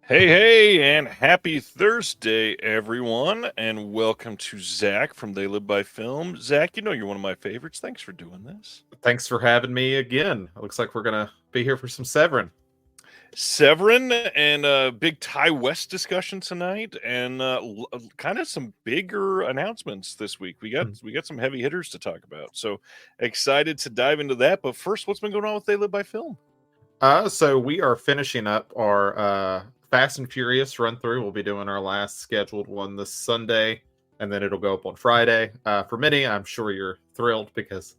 Hey, and happy Thursday, everyone, and welcome to Zach from They Live by Film. Zach, you know you're one of my favorites. Thanks for doing this. Thanks for having me again. It looks like we're gonna be here for some Severin. Severin and a big Ty West discussion tonight, and kind of some bigger announcements this week. We got some heavy hitters to talk about, so excited to dive into that. But first, what's been going on with They Live by Film? So we are finishing up our Fast and Furious run through. We'll be doing our last scheduled one this Sunday, and then it'll go up on Friday. For many, I'm sure you're thrilled because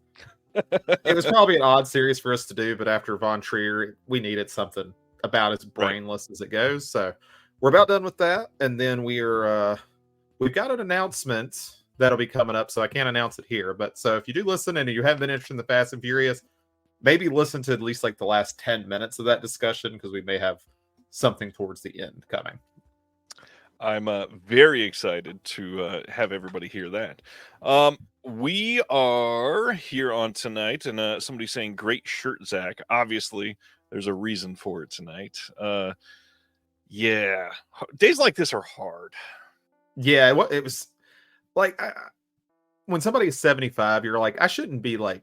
it was probably an odd series for us to do, but after Von Trier, we needed something about as brainless as it goes. So we're about done with that, and then we've got an announcement that'll be coming up. So I can't announce it here, but so if you do listen and you haven't been interested in the Fast and Furious, maybe listen to at least like the last 10 minutes of that discussion because we may have something towards the end coming. I'm very excited to have everybody hear that. We are here on tonight, and somebody's saying, "Great shirt, Zach." Obviously, there's a reason for it tonight. Yeah, days like this are hard. Yeah, it was like when somebody is 75, you're like, I shouldn't be like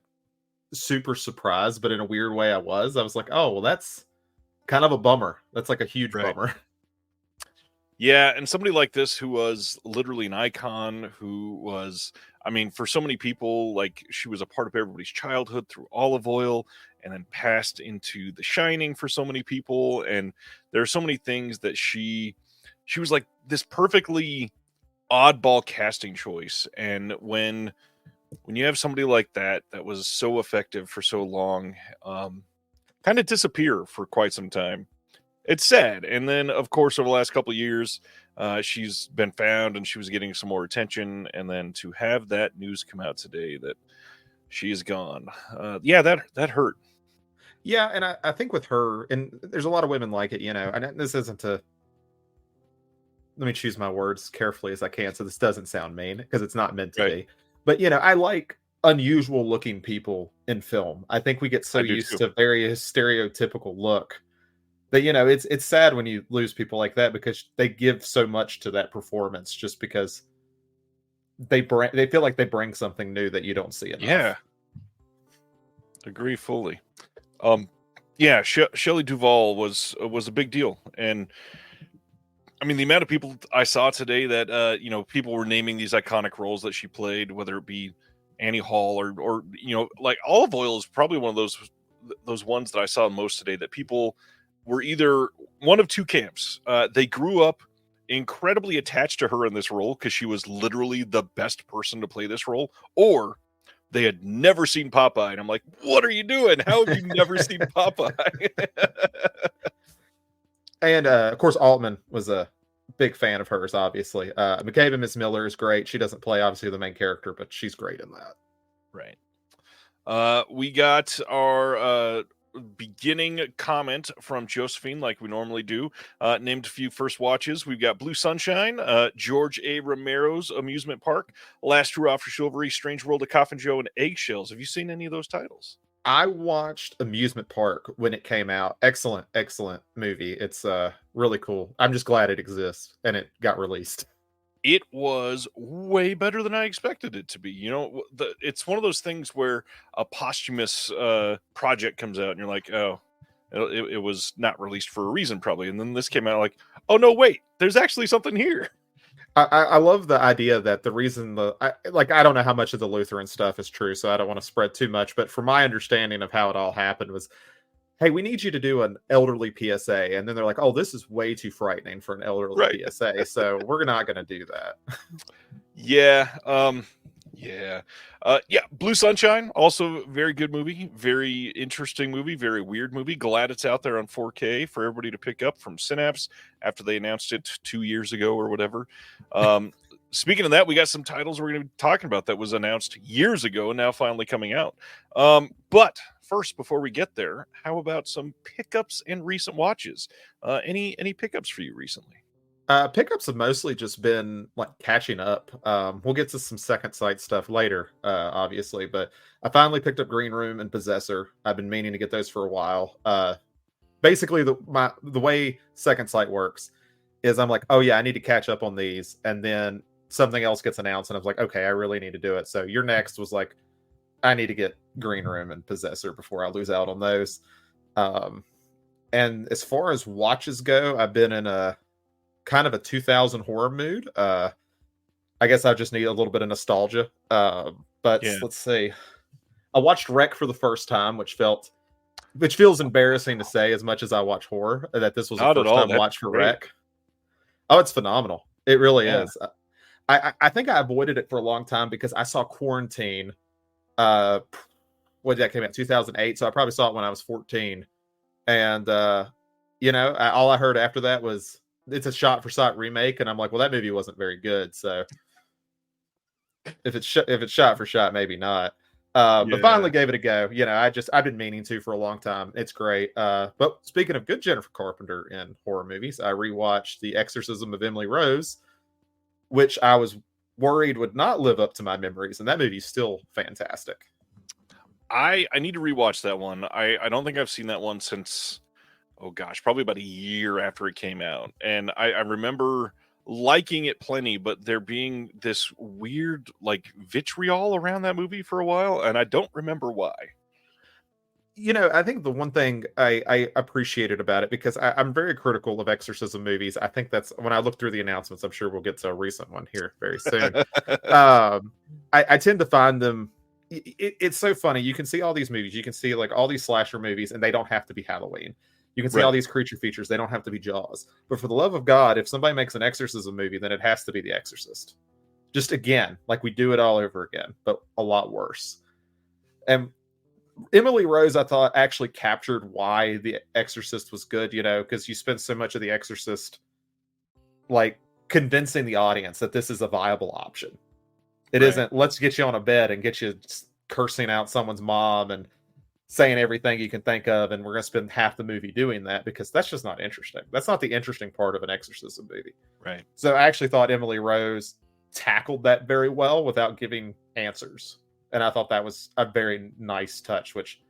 super surprised, but in a weird way, I was like, oh, well, that's kind of a bummer. That's like a huge bummer. Yeah, and somebody like this who was literally an icon, who was, I mean, for so many people, like she was a part of everybody's childhood through Olive Oil and then passed into The Shining for so many people. And there are so many things that she was like this perfectly oddball casting choice. And when you have somebody like that was so effective for so long, kind of disappear for quite some time, it's sad. And then, of course, over the last couple of years, she's been found and she was getting some more attention. And then to have that news come out today that she is gone, yeah, that hurt. Yeah, and I think with her, and there's a lot of women like it, and this isn't to, let me choose my words carefully as I can so this doesn't sound mean because it's not meant to be. But, I like unusual looking people in film. I think we get so used to very stereotypical look that it's sad when you lose people like that because they give so much to that performance just because they feel like they bring something new that you don't see enough. Yeah, agree fully. Yeah, Shelley Duvall was a big deal, and I mean the amount of people I saw today that people were naming these iconic roles that she played, whether it be Annie Hall or like Olive Oil is probably one of those ones that I saw most today that people were either one of two camps. They grew up incredibly attached to her in this role because she was literally the best person to play this role, or they had never seen Popeye. And I'm like, what are you doing? How have you never seen Popeye? And of course, Altman was a big fan of hers, obviously. McCabe Miss Miller is great. She doesn't play, obviously, the main character, but she's great in that. Right. We got our beginning comment from Josephine, like we normally do. Named a few first watches. We've got Blue Sunshine, George A. Romero's Amusement Park, Last Hurrah for Chivalry, Strange World of Coffin Joe, and Eggshells. Have you seen any of those titles? I watched Amusement Park when it came out. Excellent movie. It's really cool. I'm just glad it exists and it got released. It was way better than I expected it to be. It's one of those things where a posthumous project comes out and you're like, oh, it was not released for a reason probably. And then this came out like, oh, no, wait, there's actually something here. I love the idea that the reason I don't know how much of the Lutheran stuff is true, so I don't want to spread too much. But from my understanding of how it all happened was, hey, we need you to do an elderly PSA. And then they're like, oh, this is way too frightening for an elderly PSA. So we're not going to do that. Yeah. Blue Sunshine, also very good movie, very interesting movie, very weird movie. Glad it's out there on 4K for everybody to pick up from Synapse after they announced it 2 years ago or whatever. Speaking of that, we got some titles we're going to be talking about that was announced years ago and now finally coming out. But first, before we get there, how about some pickups and recent watches? Any pickups for you recently? Pickups have mostly just been like catching up. We'll get to some second sight stuff later, obviously, but I finally picked up Green Room and Possessor. I've been meaning to get those for a while. basically the way Second Sight works is I'm like, oh yeah, I need to catch up on these, and then something else gets announced, and I was like, okay, I really need to do it. So your next was like, I need to get Green Room and Possessor before I lose out on those. And as far as watches go, I've been in a kind of a 2000 horror mood. I guess I just need a little bit of nostalgia. But Yeah. let's see. I watched Wreck for the first time, which feels embarrassing to say as much as I watch horror, that this was a Not at first all. time That's watch for great. Wreck. Oh, it's phenomenal. It really Yeah. is. I think I avoided it for a long time because I saw Quarantine. Uh, what did that came out 2008? So I probably saw it when I was 14, and all I heard after that was it's a shot for shot remake, and I'm like, well, that movie wasn't very good. So if it's shot for shot, maybe not. But Yeah. finally gave it a go. I've been meaning to for a long time. It's great. But speaking of good Jennifer Carpenter in horror movies, I rewatched The Exorcism of Emily Rose, which I was worried would not live up to my memories, and that movie's still fantastic. I need to rewatch that one. I don't think I've seen that one since, oh gosh, probably about a year after it came out. And I remember liking it plenty, but there being this weird like vitriol around that movie for a while, and I don't remember why. I think the one thing I appreciated about it, because I'm very critical of exorcism movies. I think that's when I look through the announcements, I'm sure we'll get to a recent one here very soon. I tend to find them. It's so funny. You can see all these movies. You can see like all these slasher movies, and they don't have to be Halloween. You can see all Right. these creature features. They don't have to be Jaws. But for the love of God, if somebody makes an exorcism movie, then it has to be The Exorcist. Just again, like we do it all over again, but a lot worse. And Emily Rose, I thought, actually captured why The Exorcist was good, because you spend so much of The Exorcist like convincing the audience that this is a viable option. It Right. isn't, let's get you on a bed and get you cursing out someone's mom and saying everything you can think of, and we're going to spend half the movie doing that, because that's just not interesting. That's not the interesting part of an exorcism movie. Right. So I actually thought Emily Rose tackled that very well without giving answers. And I thought that was a very nice touch, which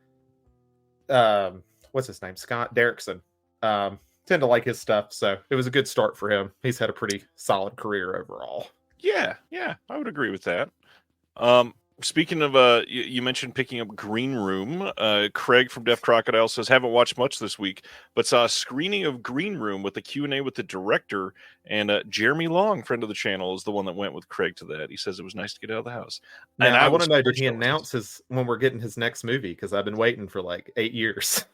what's his name? Scott Derrickson. Tend to like his stuff, so it was a good start for him. He's had a pretty solid career overall. Yeah, I would agree with that. Speaking of, you mentioned picking up Green Room. Craig from Deaf Crocodile says, haven't watched much this week, but saw a screening of Green Room with a Q&A with the director, and Jeremy Long, friend of the channel, is the one that went with Craig to that. He says it was nice to get out of the house. Now, And I want was to know, super did he jealous. announce when we're getting his next movie? Because I've been waiting for like 8 years.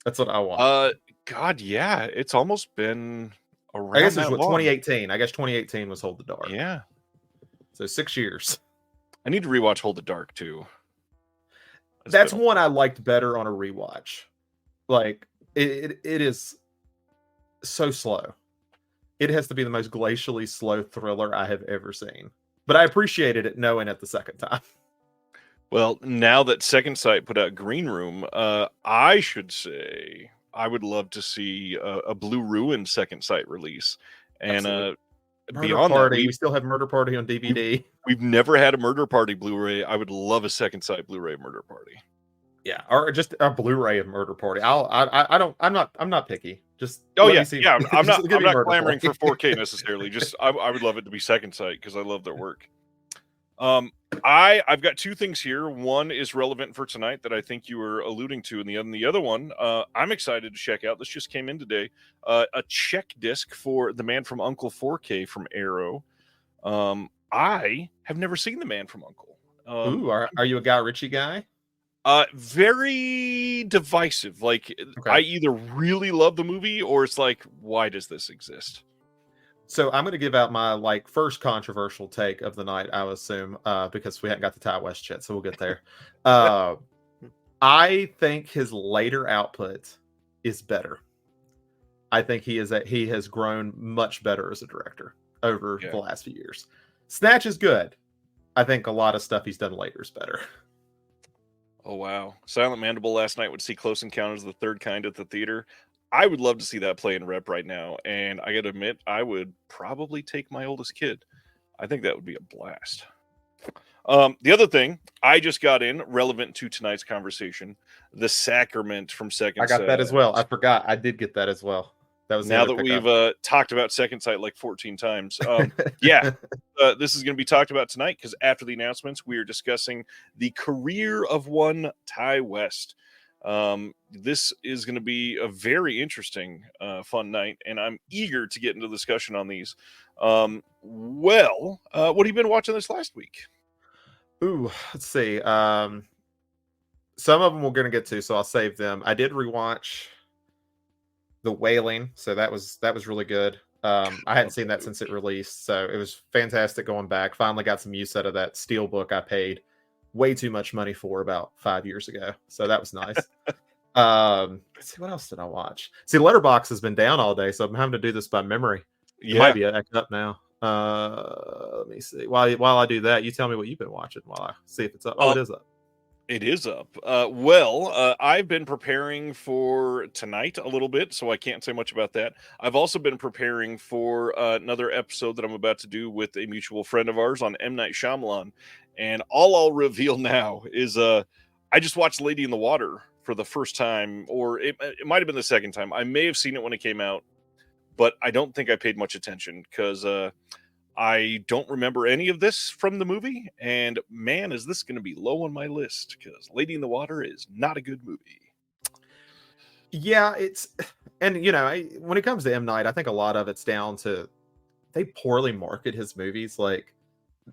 That's what I want. God, yeah, it's almost been around I guess it's that what, long. 2018. I guess 2018 was Hold the Dark. Yeah. So 6 years. I need to rewatch Hold the Dark too. That's one I liked better on a rewatch. Like it is so slow. It has to be the most glacially slow thriller I have ever seen. But I appreciated it knowing it the second time. Well, now that Second Sight put out Green Room, I should say I would love to see a Blue Ruin Second Sight release. And Murder beyond Party. that, We still have Murder Party on DVD. we've never had a Murder Party Blu-ray. I would love a Second Sight Blu-ray Murder Party. Yeah, or just a Blu-ray of Murder Party. I'm not picky. Just Oh let yeah, me see. yeah. I'm not Murder clamoring Party. for 4K necessarily. Just I would love it to be Second Sight because I love their work. I've got two things here. One is relevant for tonight that I think you were alluding to, and the other one I'm excited to check out. This just came in today. A check disc for The Man from Uncle 4K from Arrow. I have never seen The Man from Uncle. Ooh, are you a Guy Ritchie guy? Very divisive. Like Okay. I either really love the movie or it's like, why does this exist? So I'm going to give out my first controversial take of the night, I assume, because we haven't got to Ty West yet, so we'll get there. I think his later output is better. I think he has grown much better as a director over the last few years. Snatch is good. I think a lot of stuff he's done later is better. Oh wow! Silent Mandible last night would see Close Encounters of the Third Kind at the theater. I would love to see that play in rep right now, and I gotta admit, I would probably take my oldest kid. I think that would be a blast. The other thing I just got in relevant to tonight's conversation, The Sacrament from I Second got that as Sight. well. I forgot. I did get that as well. That was the Now other that we've pickup. talked about Second Sight like 14 times, yeah, this is going to be talked about tonight because after the announcements, we are discussing the career of one Ty West. This is going to be a very interesting, fun night, and I'm eager to get into the discussion on these. What have you been watching this last week? Ooh, let's see. Some of them we're gonna get to, so I'll save them. I did rewatch The Wailing, so that was really good. I hadn't Love seen that that since it released, so it was fantastic going back. Finally got some use out of that steel book I paid way too much money for about 5 years ago. So that was nice. Let's see, what else did I watch? See, Letterbox has been down all day, so I'm having to do this by memory. It might Yeah. be back up now. Let me see. While I do that, you tell me what you've been watching while I see if it's up. Oh, it Um, is up. It is up. I've been preparing for tonight a little bit, so I can't say much about that. I've also been preparing for another episode that I'm about to do with a mutual friend of ours on M. Night Shyamalan. And all I'll reveal now is I just watched Lady in the Water for the first time, or it might have been the second time. I may have seen it when it came out, but I don't think I paid much attention because I don't remember any of this from the movie, and man, is this going to be low on my list because Lady in the Water is not a good movie. Yeah, it's and when it comes to M Night, I think a lot of it's down to they poorly market his movies. Like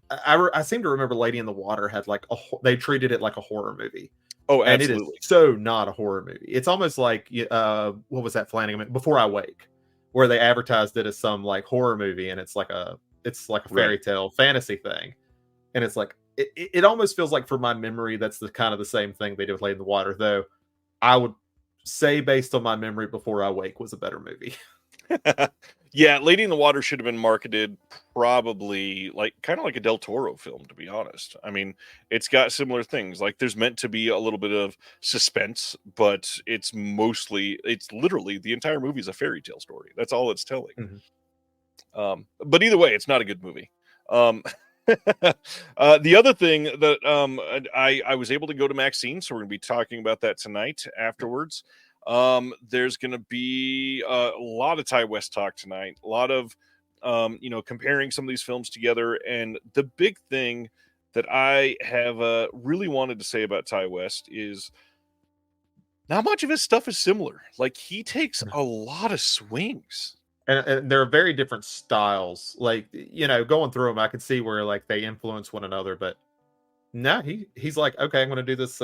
I seem to remember Lady in the Water had like they treated it like a horror movie, Oh, and it is absolutely. so not a horror movie. It's almost like what was that Flanagan Before I Wake, where they advertised it as some like horror movie, and it's like a fairy Right. tale fantasy thing, and it's like it almost feels like, for my memory, that's the kind of the same thing they did with Lady in the Water. Though I would say, based on my memory, Before I Wake was a better movie. Yeah, Lady in the Water should have been marketed probably like kind of like a Del Toro film, to be honest. I mean, it's got similar things. Like there's meant to be a little bit of suspense, but it's literally the entire movie is a fairy tale story. That's all it's telling. Mhm. But either way, it's not a good movie. Um, the other thing that I was able to go to Maxine, so we're going to be talking about that tonight afterwards. There's going to be a lot of Ty West talk tonight, a lot of comparing some of these films together, and the big thing that I have really wanted to say about Ty West is not much of his stuff is similar. Like he takes a lot of swings. And they're very different styles. Like, going through them, I can see where like they influence one another. But no, he's like, okay, I'm going to do this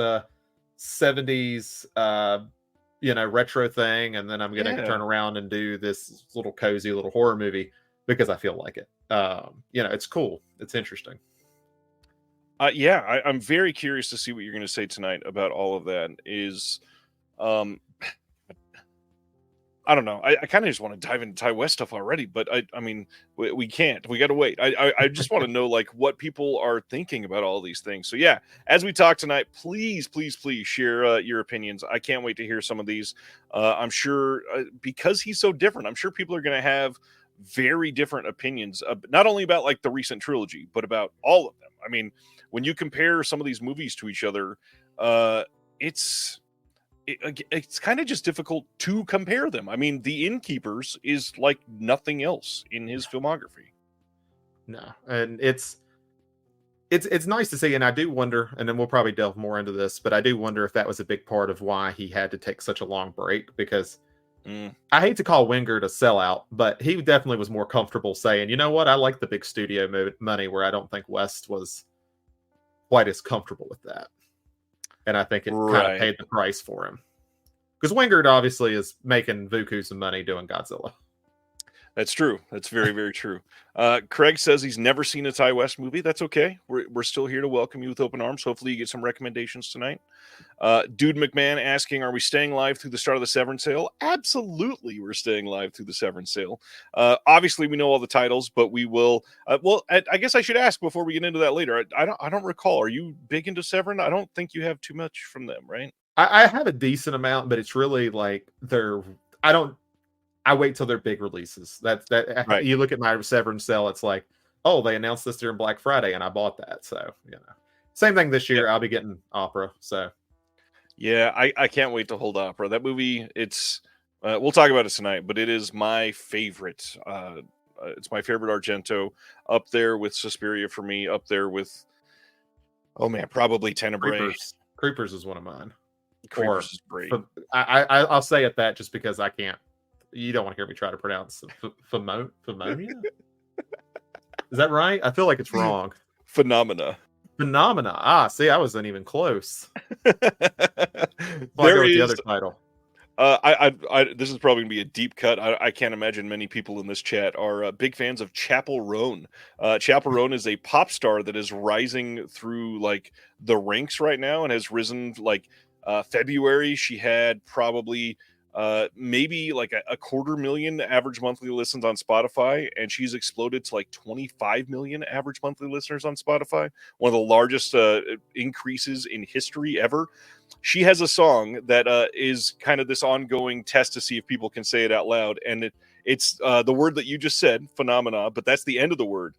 70s retro thing, and then I'm going to Yeah. turn around and do this little cozy little horror movie because I feel like it. It's cool. It's interesting. I'm very curious to see what you're going to say tonight about all of that. Um, I don't know. I kind of just want to dive into Ty West stuff already, but I mean, we can't. We got to wait. I just want to know like what people are thinking about all these things. So yeah, as we talk tonight, please, please, please share your opinions. I can't wait to hear some of these. I'm sure because he's so different, I'm sure people are going to have very different opinions, not only about like the recent trilogy, but about all of them. I mean, when you compare some of these movies to each other, it's it's kind of just difficult to compare them. I mean, The Innkeepers is like nothing else in his filmography. No, and it's nice to see, and I do wonder, and then we'll probably delve more into this, but I do wonder if that was a big part of why he had to take such a long break, because Mm, I hate to call Wingard a sellout, but he definitely was more comfortable saying, you know what, I like the big studio money, where I don't think West was quite as comfortable with that. And I think it kind of right. paid the price for him. Because Wingard obviously is making Vuku some money doing Godzilla. That's true. That's very, very true. Craig says he's never seen a Ty West movie. That's okay. We're still here to welcome you with open arms. Hopefully, you get some recommendations tonight. Dude McMahon asking, are we staying live through the start of the Severance sale? Absolutely, we're staying live through the Severance sale. Obviously, we know all the titles, but we will. I guess I should ask before we get into that later. I don't recall. Are you big into Severance? I don't think you have too much from them, right? I have a decent amount, but it's really like I don't. I wait till they're big releases. That Right. you look at my Severance sale, it's like oh, they announced this during Black Friday, and I bought that. So same thing this Yeah. year. I'll be getting Opera. So Yeah, I can't wait to hold Opera. That movie, it's we'll talk about it tonight, but it is my favorite. It's my favorite Argento, up there with Suspiria for me, up there with, oh man, probably Tenebrae. Creepers is one of mine. Or Creepers is great. I'll say it that just because I can't. You don't want to hear me try to pronounce Phemonia. Is that right? I feel like it's wrong. Phenomena. Phenomena. Ah, see, I wasn't even close. Well, I There go with the is other title. this is probably gonna be a deep cut. I can't imagine many people in this chat are big fans of Chapel Roan. Chapel Roan is a pop star that is rising through like the ranks right now and has risen like February. She had probably maybe like a 250,000 average monthly listens on Spotify, and she's exploded to like 25 million average monthly listeners on Spotify, one of the largest increases in history ever. She has a song that is kind of this ongoing test to see if people can say it out loud, and it's the word that you just said, phenomena, but that's the end of the word,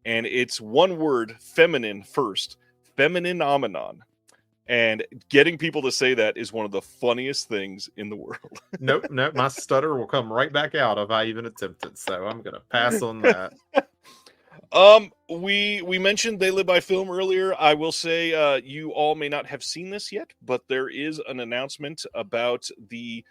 and it's one word, feminine first, feminine omenon. And getting people to say that is one of the funniest things in the world. Nope, my stutter will come right back out if I even attempt it. So I'm gonna pass on that. We mentioned They Live by Film earlier. I will say you all may not have seen this yet, but there is an announcement about the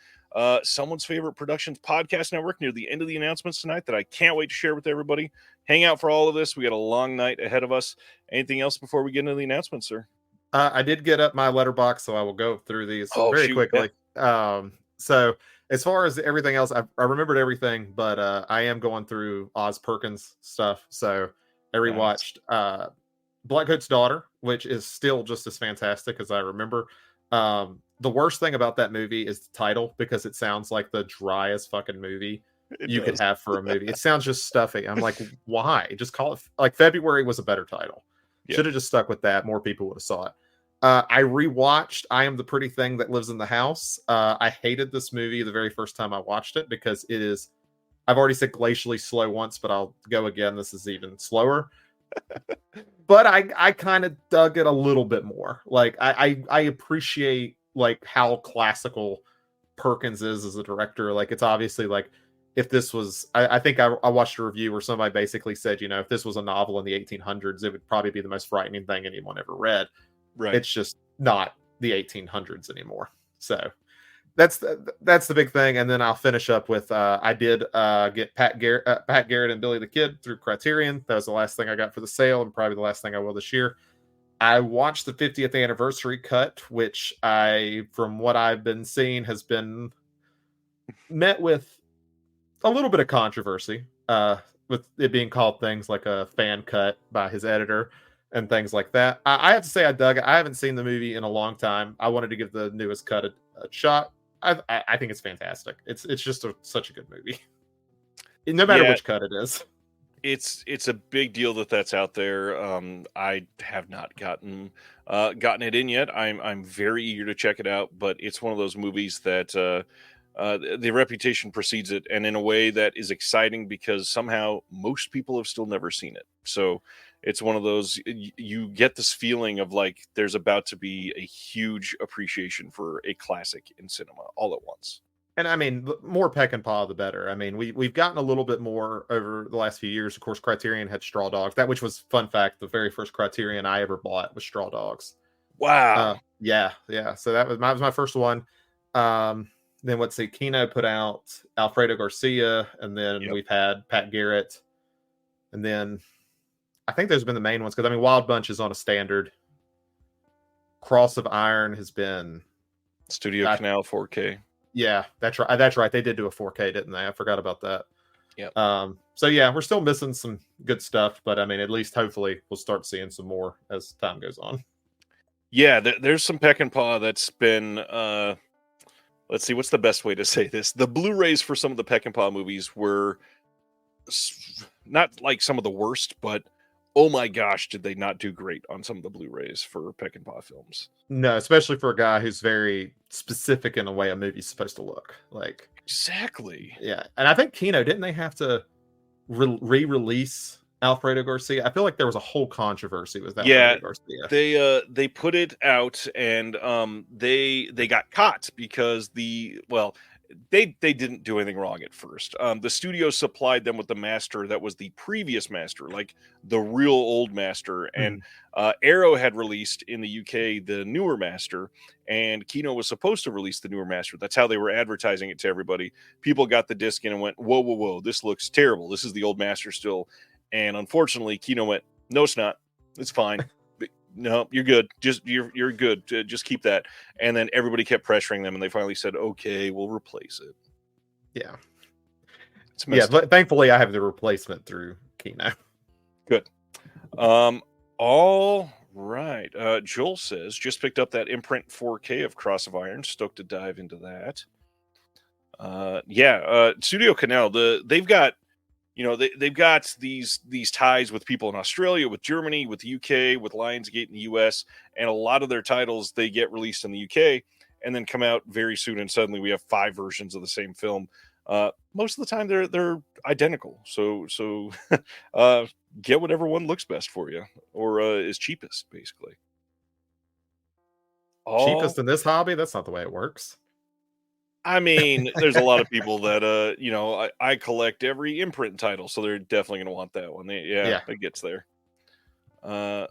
Someone's Favorite Productions podcast network near the end of the announcements tonight that I can't wait to share with everybody. Hang out for all of this. We got a long night ahead of us. Anything else before we get into the announcements, sir? I did get up my letterbox, so I will go through these very Shoot, quickly. So as far as everything else, I remembered everything, but I am going through Oz Perkins stuff. So I rewatched Blackcoat's Daughter, which is still just as fantastic as I remember. The worst thing about that movie is the title, because it sounds like the driest fucking movie you could have for a movie. It sounds just stuffy. I'm like, why? Just call it like February was a better title. Yeah. Should have just stuck with that. More people would have saw it. I rewatched I Am the Pretty Thing That Lives in the House. I hated this movie the very first time I watched it because it is, I've already said glacially slow once, but I'll go again. This is even slower. But I kind of dug it a little bit more. Like I appreciate like how classical Perkins is as a director. Like it's obviously like, if this was, I think I watched a review where somebody basically said, if this was a novel in the 1800s, it would probably be the most frightening thing anyone ever read. Right. It's just not the 1800s anymore. So that's the big thing. And then I'll finish up with I did get Pat Garrett and Billy the Kid through Criterion. That was the last thing I got for the sale, and probably the last thing I will this year. I watched the 50th anniversary cut, which from what I've been seeing, has been met with a little bit of controversy, with it being called things like a fan cut by his editor and things like that. I have to say I dug it. I haven't seen the movie in a long time. I wanted to give the newest cut a shot. I think it's fantastic. It's just such a good movie, no matter which cut it is. It's a big deal that's out there. I have not gotten it in yet. I'm very eager to check it out, but it's one of those movies that the reputation precedes it, and in a way that is exciting because somehow most people have still never seen it. So it's one of those, you get this feeling of like there's about to be a huge appreciation for a classic in cinema all at once. And I mean, the more peck and paw, the better. I mean, we've gotten a little bit more over the last few years. Of course, Criterion had Straw Dogs. That, which was, fun fact, the very first Criterion I ever bought was Straw Dogs. Wow. Yeah. So that was my first one. Then let's see, Kino put out Alfredo Garcia, and then we've had Pat Garrett, and then I think those have been the main ones, because I mean, Wild Bunch is on a standard. Cross of Iron has been Studio Canal 4K. Yeah, that's right. That's right. They did do a 4K, didn't they? I forgot about that. Yeah. So yeah, we're still missing some good stuff, but I mean, at least hopefully we'll start seeing some more as time goes on. Yeah, there's some peck and paw that's been. Let's see, what's the best way to say this? The Blu-rays for some of the peck and paw movies were not like some of the worst, but oh my gosh, did they not do great on some of the Blu-rays for peck and paw films? No, especially for a guy who's very specific in the way a movie's supposed to look. Like, exactly. Yeah, and I think Kino, didn't they have to re-release Alfredo Garcia. I feel like there was a whole controversy with Yeah, Alfredo Garcia. they put it out, and they got caught because they didn't do anything wrong at first. The studio supplied them with the master that was the previous master, like the real old master, and Mhm. Arrow had released in the UK the newer master, and Kino was supposed to release the newer master. That's how they were advertising it to everybody. People got the disc in and went, "Whoa, whoa, whoa! This looks terrible. This is the old master still." And unfortunately, Kino went, "No, it's not. It's fine. No, you're good. You're good. Just keep that." And then everybody kept pressuring them, and they finally said, "Okay, we'll replace it." Yeah. It's Yeah, messed up. but thankfully I have the replacement through Kino. Good. All right. Joel says just picked up that imprint 4K of Cross of Iron. Stoked to dive into that. Studio Canal. They've got they've got these ties with people in Australia, with Germany, with the UK, with Lionsgate in the US, and a lot of their titles they get released in the UK and then come out very soon, and suddenly we have 5 versions of the same film. Most of the time they're identical, so uh, get whatever one looks best for you or is cheapest, basically. All Cheapest in this hobby? That's not the way it works. I mean, there's a lot of people that I collect every imprint title, so they're definitely gonna want that one. Yeah. It gets there. Uh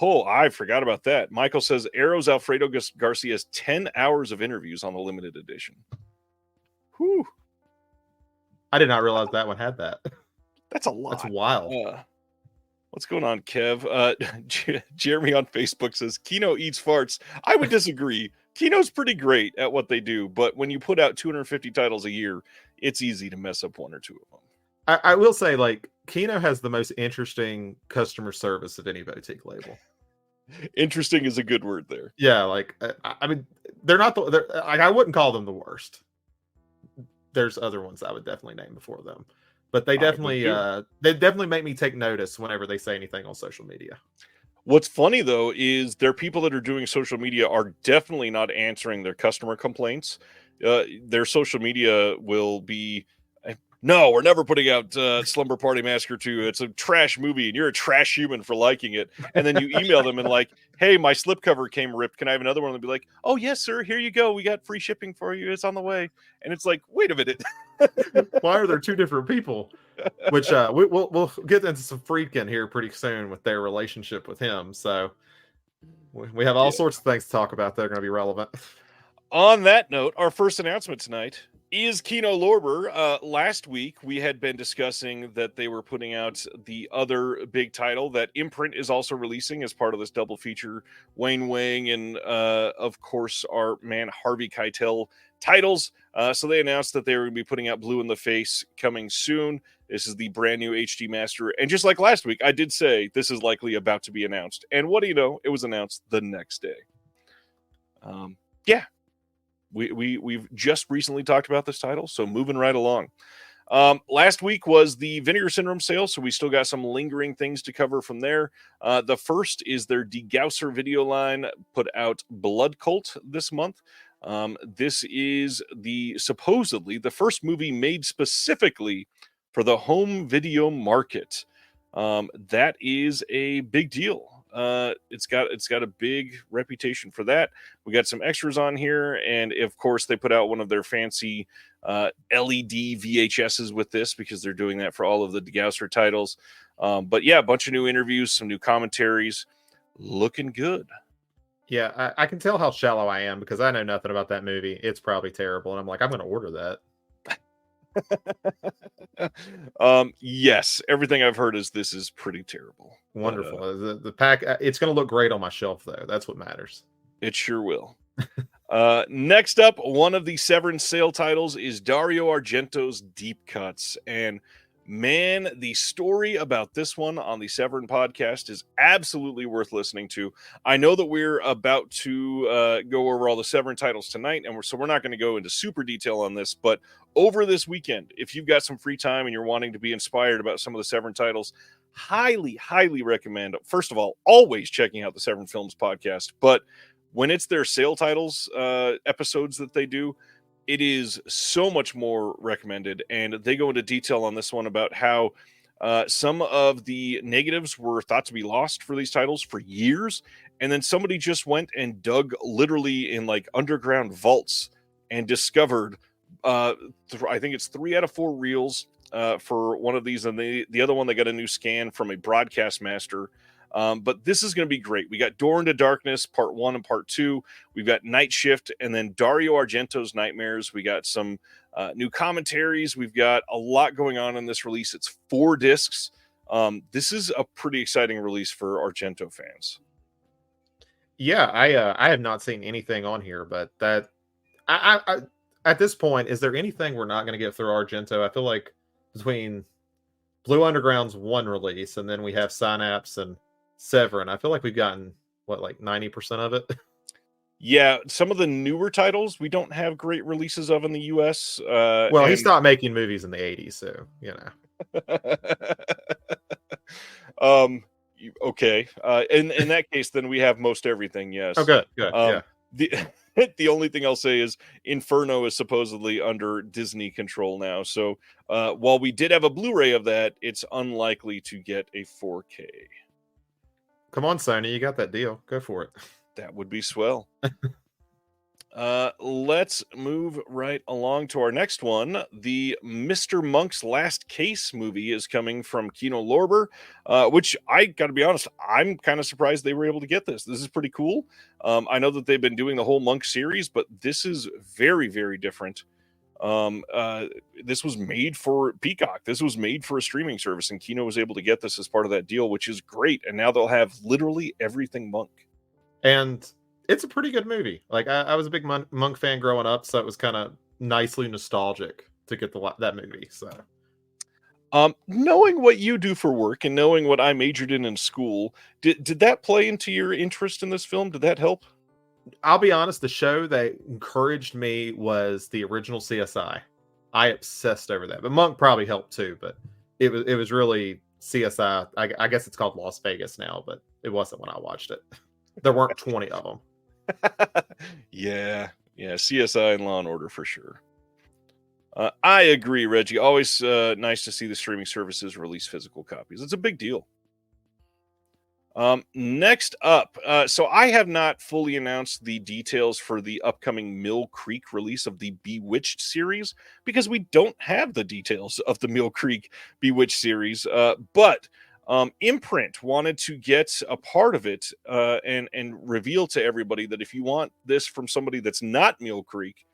I forgot about that. Michael says Arrow's Alfredo Garcia has 10 hours of interviews on the limited edition. Whew, I did not realize that one had that. that's a That's lot. wild. What's going on, Kev? Jeremy on Facebook says Kino eats farts. I would disagree. Kino's pretty great at what they do, but when you put out 250 titles a year, it's easy to mess up one or two of them. I will say, like, Kino has the most interesting customer service of any boutique label. Interesting is a good word there. Yeah, like, I mean, they're not like, I wouldn't call them the worst. There's other ones I would definitely name before them, but they definitely make me take notice whenever they say anything on social media. What's funny though is their people that are doing social media are definitely not answering their customer complaints. Their social media will be, no, we're never putting out Slumber Party Massacre 2. It's a trash movie, and you're a trash human for liking it. And then you email them and like, hey, my slipcover came ripped. Can I have another one? And they'll be like, oh, yes, sir. Here you go. We got free shipping for you. It's on the way. And it's like, wait a minute. Why are there two different people? Which we'll get into some Friedkin here pretty soon with their relationship with him. So we have all sorts of things to talk about that are going to be relevant. On that note, our first announcement tonight is Kino Lorber. Last week, we had been discussing that they were putting out the other big title that Imprint is also releasing as part of this double feature. Wayne Wang and, of course, our man Harvey Keitel titles. So they announced that they were going to be putting out Blue in the Face coming soon. This is the brand new HD Master. And just like last week, I did say this is likely about to be announced. And what do you know? It was announced the next day. We've just recently talked about this title, so moving right along. Last week was the Vinegar Syndrome sale, so we still got some lingering things to cover from there. The first is their Degausser video line put out Blood Cult this month. This is supposedly the first movie made specifically for the home video market. That is a big deal. It's got a big reputation for that. We got some extras on here, and of course they put out one of their fancy LED VHSs with this because they're doing that for all of the Degausser titles. But yeah, a bunch of new interviews, some new commentaries, looking good. Yeah, I can tell how shallow I am because I know nothing about that movie. It's probably terrible, and I'm like, I'm going to order that. Yes, everything I've heard is this is pretty terrible. Wonderful. The pack, it's going to look great on my shelf, though. That's what matters. It sure will. Next up, one of the Severance sale titles is Dario Argento's Deep Cuts. And man, the story about this one on the Severin podcast is absolutely worth listening to. I know that we're about to go over all the Severin titles tonight, and so we're not going to go into super detail on this, but over this weekend, if you've got some free time and you're wanting to be inspired about some of the Severin titles, highly recommend, first of all, always checking out the Severin Films podcast, but when it's their sale titles episodes that they do, it is so much more recommended. And they go into detail on this one about how Some of the negatives were thought to be lost for these titles for years, and then somebody just went and dug literally in like underground vaults and discovered, I think it's 3 out of 4 reels for one of these, and the other one they got a new scan from a broadcast master. But this is going to be great. We got Door into Darkness Part 1 and Part 2. We've got Night Shift, and then Dario Argento's Nightmares. We got some new commentaries. We've got a lot going on in this release. It's 4 discs. This is a pretty exciting release for Argento fans. Yeah, I have not seen anything on here, but that I at this point, is there anything we're not going to get through Argento? I feel like between Blue Underground's one release and then we have Synapse and Severin, I feel like we've gotten what, like 90% of it. Yeah, some of the newer titles we don't have great releases of in the US. Well, he stopped making movies in the 80s, so you know. Okay. In that case, then we have most everything. Yes. Oh, good. Yeah. The only thing I'll say is Inferno is supposedly under Disney control now. So while we did have a Blu-ray of that, it's unlikely to get a 4K. Come on, Sony, you got that deal. Go for it. That would be swell. Let's move right along to our next one. The Mr. Monk's Last Case movie is coming from Kino Lorber, which I got to be honest, I'm kind of surprised they were able to get this. This is pretty cool. I know that they've been doing the whole Monk series, but this is very, very different. This was made for Peacock. This was made for a streaming service, and Kino was able to get this as part of that deal, which is great. And now they'll have literally everything Monk. And it's a pretty good movie. Like I was a big Monk fan growing up, so it was kind of nicely nostalgic to get that movie. So, knowing what you do for work and knowing what I majored in school, did that play into your interest in this film? Did that help? I'll be honest. The show that encouraged me was the original CSI. I obsessed over that, but Monk probably helped too. But it was really CSI. I guess it's called Las Vegas now, but it wasn't when I watched it. There weren't 20 of them. Yeah, CSI and Law and Order for sure. I agree, Reggie. Always nice to see the streaming services release physical copies. It's a big deal. Next up, so I have not fully announced the details for the upcoming Mill Creek release of the Bewitched series because we don't have the details of the Mill Creek Bewitched series, but Imprint wanted to get a part of it and reveal to everybody that if you want this from somebody that's not Mill Creek,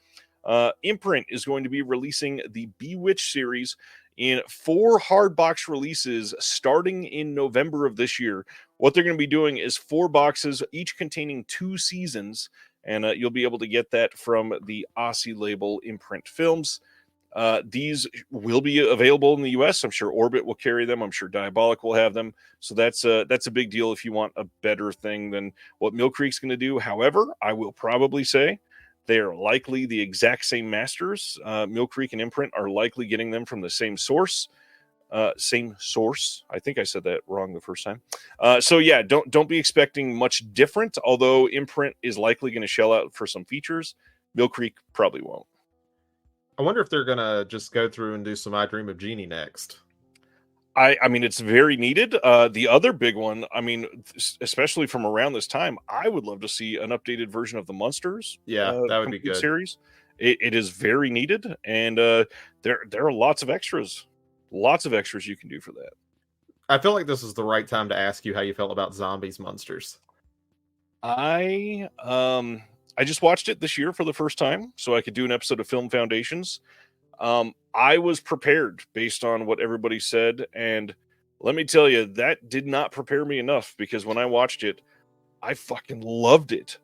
Imprint is going to be releasing the Bewitched series in 4 hardbox releases starting in November of this year. What they're going to be doing is 4 boxes, each containing 2 seasons, and you'll be able to get that from the Aussie label Imprint Films. These will be available in the US. I'm sure Orbit will carry them. I'm sure Diabolic will have them. So that's a big deal if you want a better thing than what Mill Creek's going to do. However, I will probably say they are likely the exact same masters. Mill Creek and Imprint are likely getting them from the same source. Same source. I think I said that wrong the first time. So yeah, don't be expecting much different. Although Imprint is likely going to shell out for some features, Mill Creek probably won't. I wonder if they're gonna just go through and do some I Dream of Jeannie next. I mean, it's very needed. The other big one, I mean, especially from around this time, I would love to see an updated version of the Munsters. Yeah, that would be good. Series. It is very needed, and there are lots of extras you can do for that. I feel like this is the right time to ask you how you felt about Zombies Monsters. I just watched it this year for the first time, so I could do an episode of Film Foundations. I was prepared based on what everybody said, and let me tell you, that did not prepare me enough because when I watched it, I fucking loved it.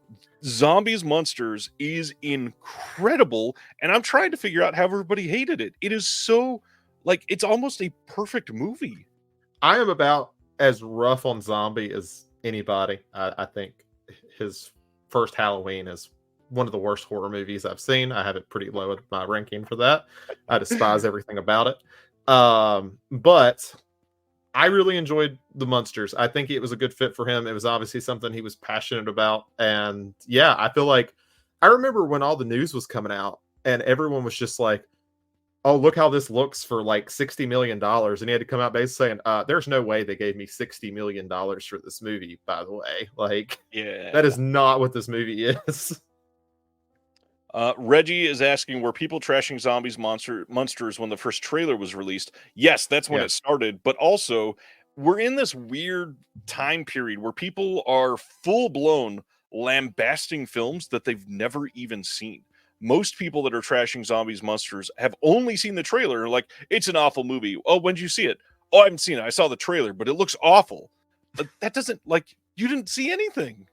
Zombies Monsters is incredible, and I'm trying to figure out how everybody hated it. It is so, like, it's almost a perfect movie. I am about as rough on Zombie as anybody. I think his first Halloween is one of the worst horror movies I've seen. I have it pretty low at my ranking for that. I despise everything about it. But I really enjoyed the Munsters. I think it was a good fit for him. It was obviously something he was passionate about. And yeah, I feel like I remember when all the news was coming out and everyone was just like, oh, look how this looks for like $60 million. And he had to come out basically saying, there's no way they gave me $60 million for this movie, by the way. Like, that Yeah. is not what this movie is. Reggie is asking, were people trashing zombies monsters when the first trailer was released? Yes, that's when Yeah. it started. But also, we're in this weird time period where people are full blown lambasting films that they've never even seen. Most people that are trashing zombies monsters have only seen the trailer. Like, it's an awful movie. Oh, when did you see it? Oh, I haven't seen it. I saw the trailer, but it looks awful. That doesn't, like, you didn't see anything.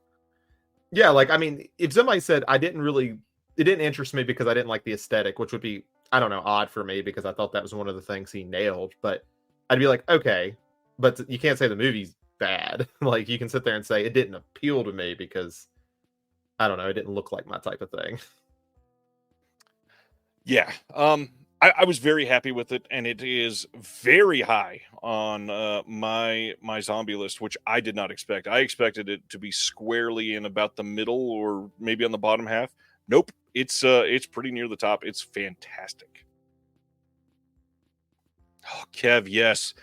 Yeah, like, I mean, if somebody said it didn't interest me because I didn't like the aesthetic, which would be, I don't know, odd for me because I thought that was one of the things he nailed. But I'd be like, okay, but you can't say the movie's bad. Like, you can sit there and say it didn't appeal to me because, I don't know, it didn't look like my type of thing. Yeah. I was very happy with it, and it is very high on my zombie list, which I did not expect. I expected it to be squarely in about the middle or maybe on the bottom half. Nope. It's pretty near the top. It's fantastic. Oh, Kev, yes.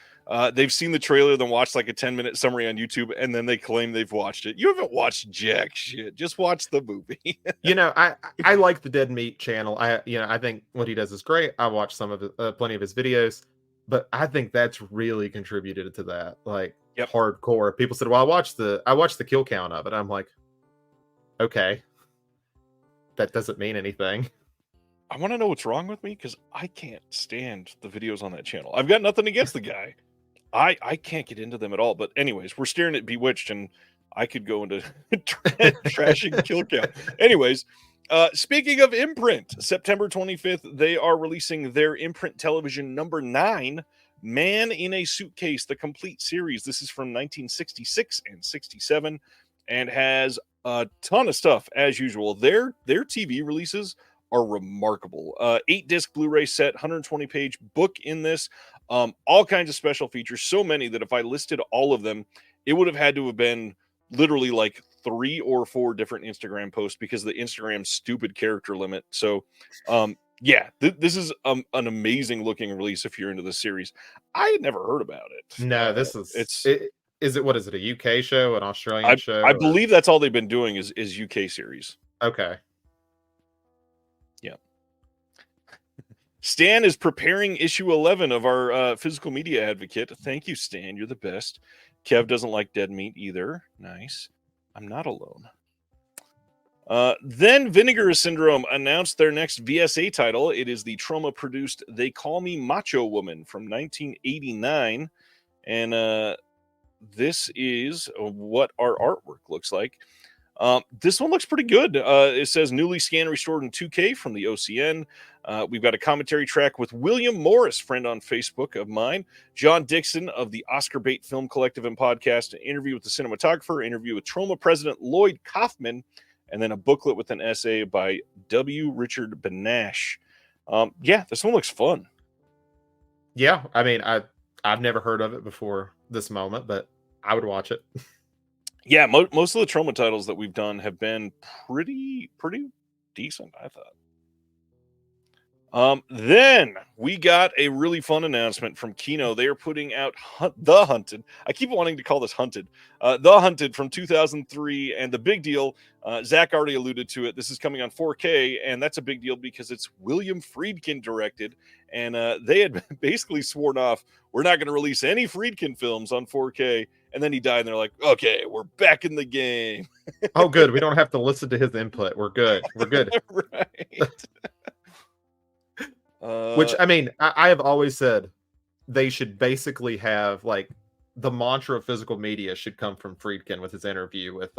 They've seen the trailer, then watched like a 10-minute summary on YouTube, and then they claim they've watched it. You haven't watched jack shit. Just watch the movie. I like the Dead Meat channel. I think what he does is great. I watch some of it, plenty of his videos, but I think that's really contributed to that. Like, Yep. hardcore. People said, "Well, I watched the kill count of it." I'm like, okay, that doesn't mean anything. I want to know what's wrong with me because I can't stand the videos on that channel. I've got nothing against the guy. I can't get into them at all. But anyways, we're staring at Bewitched, and I could go into trashing kill count. Anyways, speaking of Imprint, September 25th, they are releasing their Imprint television number 9, Man in a Suitcase, the complete series. This is from 1966 and 67 and has a ton of stuff as usual. Their TV releases are remarkable. 8-disc Blu-ray set, 120-page book in this. All kinds of special features, so many that if I listed all of them, it would have had to have been literally like 3 or 4 different Instagram posts because of the Instagram stupid character limit. So, yeah, this is an amazing looking release if you're into the series. I had never heard about it. No, this is it. Is it, what is it, a UK show, an Australian show? I believe that's all they've been doing is UK series. Okay. Yeah. Stan is preparing issue 11 of our physical media advocate. Thank you, Stan. You're the best. Kev doesn't like Dead Meat either. Nice. I'm not alone. Then Vinegar Syndrome announced their next VSA title. It is the Troma-produced They Call Me Macho Woman from 1989. And this is what our artwork looks like. This one looks pretty good. It says newly scanned, restored in 2K from the OCN. We've got a commentary track with William Morris, friend on Facebook of mine, John Dixon of the Oscar Bait Film Collective and Podcast, an interview with the cinematographer, interview with Troma president Lloyd Kaufman, and then a booklet with an essay by W. Richard Benash. Yeah, this one looks fun. Yeah, I mean, I've never heard of it before this moment, but I would watch it. Yeah, most of the Troma titles that we've done have been pretty decent, I thought. Then we got a really fun announcement from Kino. They are putting out The Hunted. I keep wanting to call this Hunted. The Hunted from 2003, and the big deal, Zach already alluded to it. This is coming on 4K, and that's a big deal because it's William Friedkin directed, and they had basically sworn off, we're not going to release any Friedkin films on 4K. And then he died, and they're like, okay, we're back in the game. Oh, good. We don't have to listen to his input. We're good. We're good. Right. Which, I mean, I have always said they should basically have, like, the mantra of physical media should come from Friedkin with his interview with,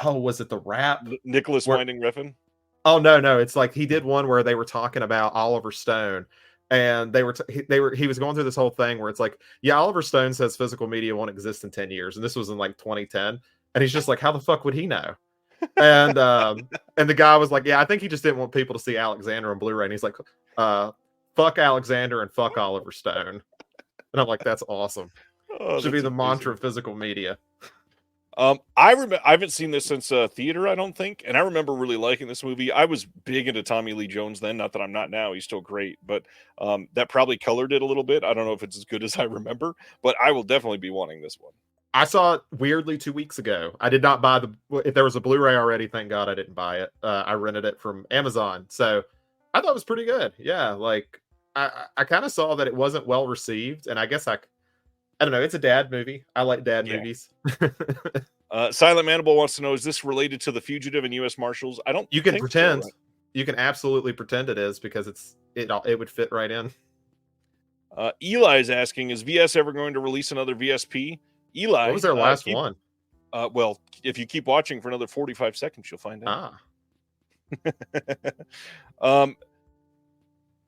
was it The Rap? Nicholas Winding Refn? Oh, no. It's like he did one where they were talking about Oliver Stone. And he was going through this whole thing where it's like, yeah, Oliver Stone says physical media won't exist in 10 years. And this was in like 2010. And he's just like, how the fuck would he know? And the guy was like, yeah, I think he just didn't want people to see Alexander on Blu-ray. And he's like, fuck Alexander and fuck Oliver Stone. And I'm like, that's awesome. Oh, Should be the mantra of physical media. I haven't seen this since theater, I don't think, and I remember really liking this movie. I was big into Tommy Lee Jones then, not that I'm not now. He's still great, but that probably colored it a little bit. I don't know if it's as good as I remember, but I will definitely be wanting this one. I saw it weirdly 2 weeks ago. I did not buy if there was a Blu-ray already. Thank God I didn't buy it. I rented it from Amazon, so I thought it was pretty good. Yeah, like I kind of saw that it wasn't well received, and I guess I don't know. It's a dad movie. I like dad Yeah. movies. Silent Mandible wants to know: is this related to The Fugitive and U.S. Marshals? I don't. You can think pretend. So, right? You can absolutely pretend it is because it would fit right in. Eli is asking: is VS ever going to release another VSP? Eli, What was their last one? Well, if you keep watching for another 45 seconds, you'll find out.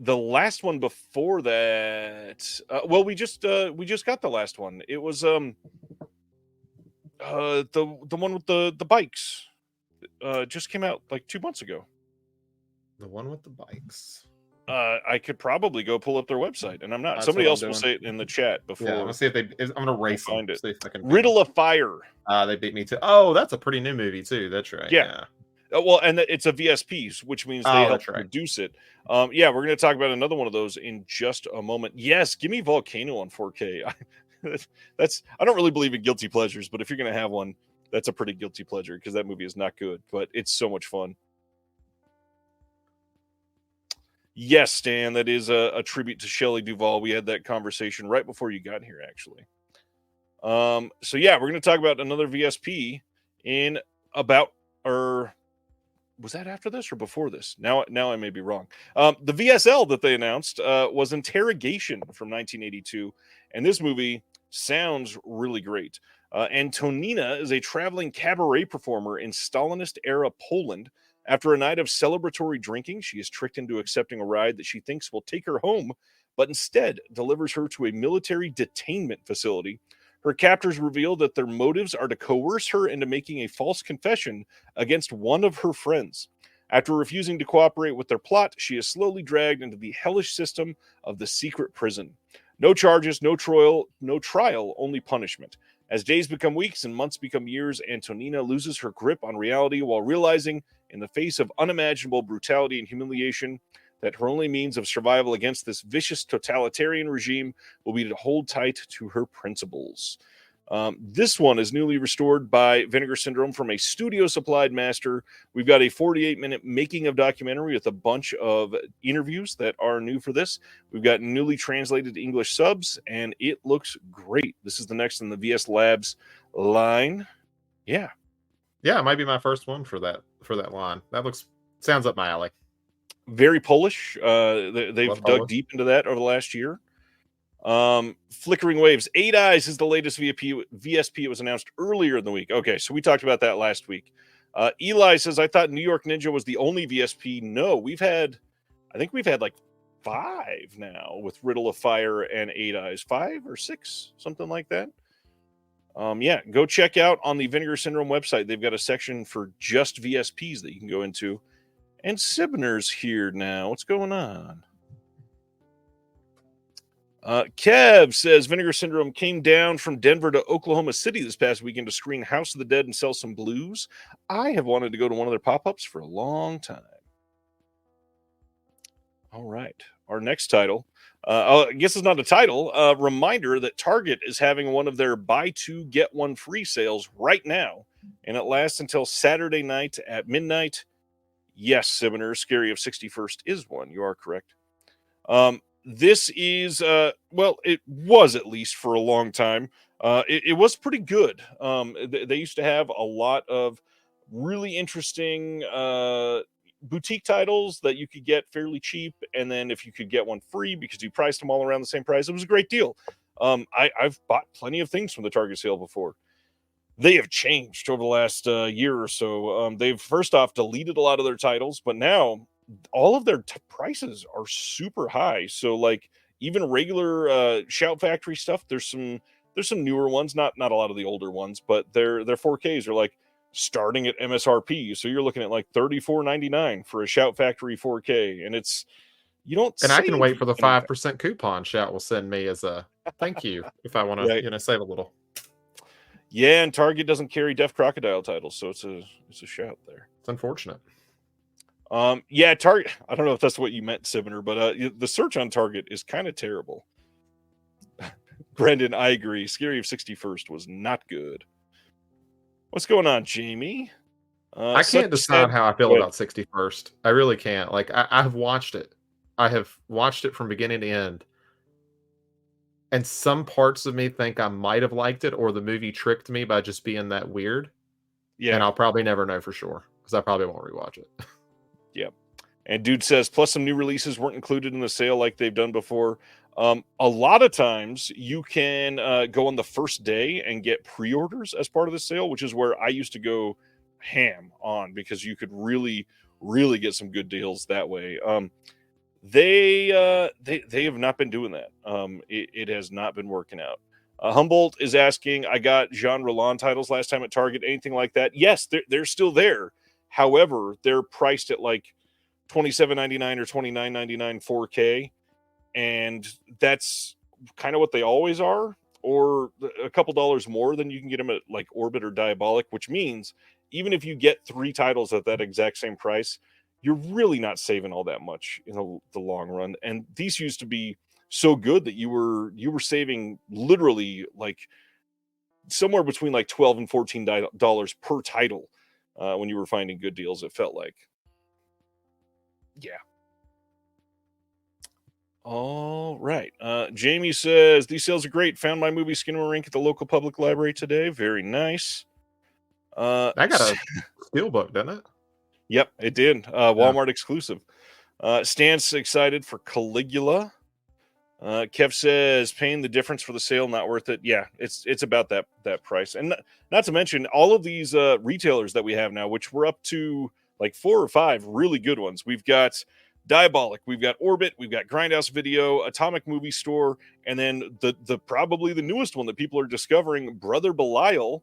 The last one before that, well, we just got the last one. It was the one with the bikes. Just came out like 2 months ago. The one with the bikes. I could probably go pull up their website, and I'm not. That's Somebody else will doing. say it in the chat before. Yeah, I'm gonna see if I'm gonna race find them. it. See if I can Riddle of Fire. They beat me too. Oh, that's a pretty new movie too. That's right. Yeah. Well, and it's a VSP, which means they help produce it. Yeah, we're going to talk about another one of those in just a moment. Yes, give me Volcano on 4K. I don't really believe in guilty pleasures, but if you're going to have one, that's a pretty guilty pleasure because that movie is not good, but it's so much fun. Yes, Stan, that is a tribute to Shelley Duvall. We had that conversation right before you got here, actually. So yeah, we're going to talk about another VSP in about, or was that after this or before this? Now I may be wrong. The VSL that they announced was Interrogation from 1982, and this movie sounds really great. Antonina is a traveling cabaret performer in Stalinist-era Poland. After a night of celebratory drinking, she is tricked into accepting a ride that she thinks will take her home, but instead delivers her to a military detainment facility. Her captors reveal that their motives are to coerce her into making a false confession against one of her friends. After refusing to cooperate with their plot, she is slowly dragged into the hellish system of the secret prison. No charges, no trial, only punishment. As days become weeks and months become years, Antonina loses her grip on reality while realizing, in the face of unimaginable brutality and humiliation, that her only means of survival against this vicious totalitarian regime will be to hold tight to her principles. This one is newly restored by Vinegar Syndrome from a studio-supplied master. We've got a 48-minute making of documentary with a bunch of interviews that are new for this. We've got newly translated English subs, and it looks great. This is the next in the VS Labs line. Yeah, it might be my first one for that line. That sounds up my alley. Very Polish. They've dug deep into that over the last year. Flickering Waves. 8 Eyes is the latest VSP. It was announced earlier in the week. Okay, so we talked about that last week. Eli says, I thought New York Ninja was the only VSP. No, I think we've had like 5 now with Riddle of Fire and 8 Eyes. 5 or 6, something like that. Yeah, go check out on the Vinegar Syndrome website. They've got a section for just VSPs that you can go into. And Sibner's here now. What's going on? Kev says Vinegar Syndrome came down from Denver to Oklahoma City this past weekend to screen House of the Dead and sell some blues. I have wanted to go to one of their pop-ups for a long time. All right. Our next title. I guess it's not a title. Reminder that Target is having one of their buy two, get one free sales right now. And it lasts until Saturday night at midnight. Yes, Sibner, Scary of 61st is one. You are correct. This is, well, it was at least for a long time. It was pretty good. They used to have a lot of really interesting boutique titles that you could get fairly cheap. And then if you could get one free because you priced them all around the same price, it was a great deal. I've bought plenty of things from the Target sale before. They have changed over the last year or so. They've first off deleted a lot of their titles, but now all of their prices are super high. So like even regular Shout Factory stuff, there's some newer ones, not a lot of the older ones, but their 4Ks are like starting at MSRP. So you're looking at like $34.99 for a Shout Factory 4K, and it's And I can wait for the 5% coupon Shout will send me as a thank you if I want to save a little. Yeah, and Target doesn't carry Deaf Crocodile titles, so it's a shout there. It's unfortunate. Yeah, Target. I don't know if that's what you meant, Sivner, but the search on Target is kind of terrible. Brendan, I agree. Scary of 61st was not good. What's going on, Jamie? I can't decide how I feel about 61st. I really can't. Like, I've watched it. I have watched it from beginning to end. And some parts of me think I might have liked it, or the movie tricked me by just being that weird. Yeah. And I'll probably never know for sure, because I probably won't rewatch it. Yeah. And dude says, plus some new releases weren't included in the sale like they've done before. A lot of times you can go on the first day and get pre-orders as part of the sale, which is where I used to go ham on, because you could really, really get some good deals that way. They have not been doing that. It has not been working out. Humboldt is asking, I got Jean Roland titles last time at Target. Anything like that? Yes, they're still there. However, they're priced at like $27.99 or $29.99 4K, and that's kind of what they always are, or a couple dollars more than you can get them at like Orbit or Diabolic, which means even if you get 3 titles at that exact same price, you're really not saving all that much in the long run. And these used to be so good that you were saving literally like somewhere between like $12 and $14 per title when you were finding good deals. It felt like, yeah. All right. Jamie says these sales are great. Found my movie Skinamarink at the local public library today. Very nice. I got a steelbook, didn't it? Yep, it did. Walmart exclusive. Stan's excited for Caligula. Kev says paying the difference for the sale not worth it. Yeah, it's about that price, and not to mention all of these retailers that we have now, which we're up to like 4 or 5 really good ones. We've got Diabolic, we've got Orbit, we've got Grindhouse Video, Atomic Movie Store, and then the probably the newest one that people are discovering, Brother Belial,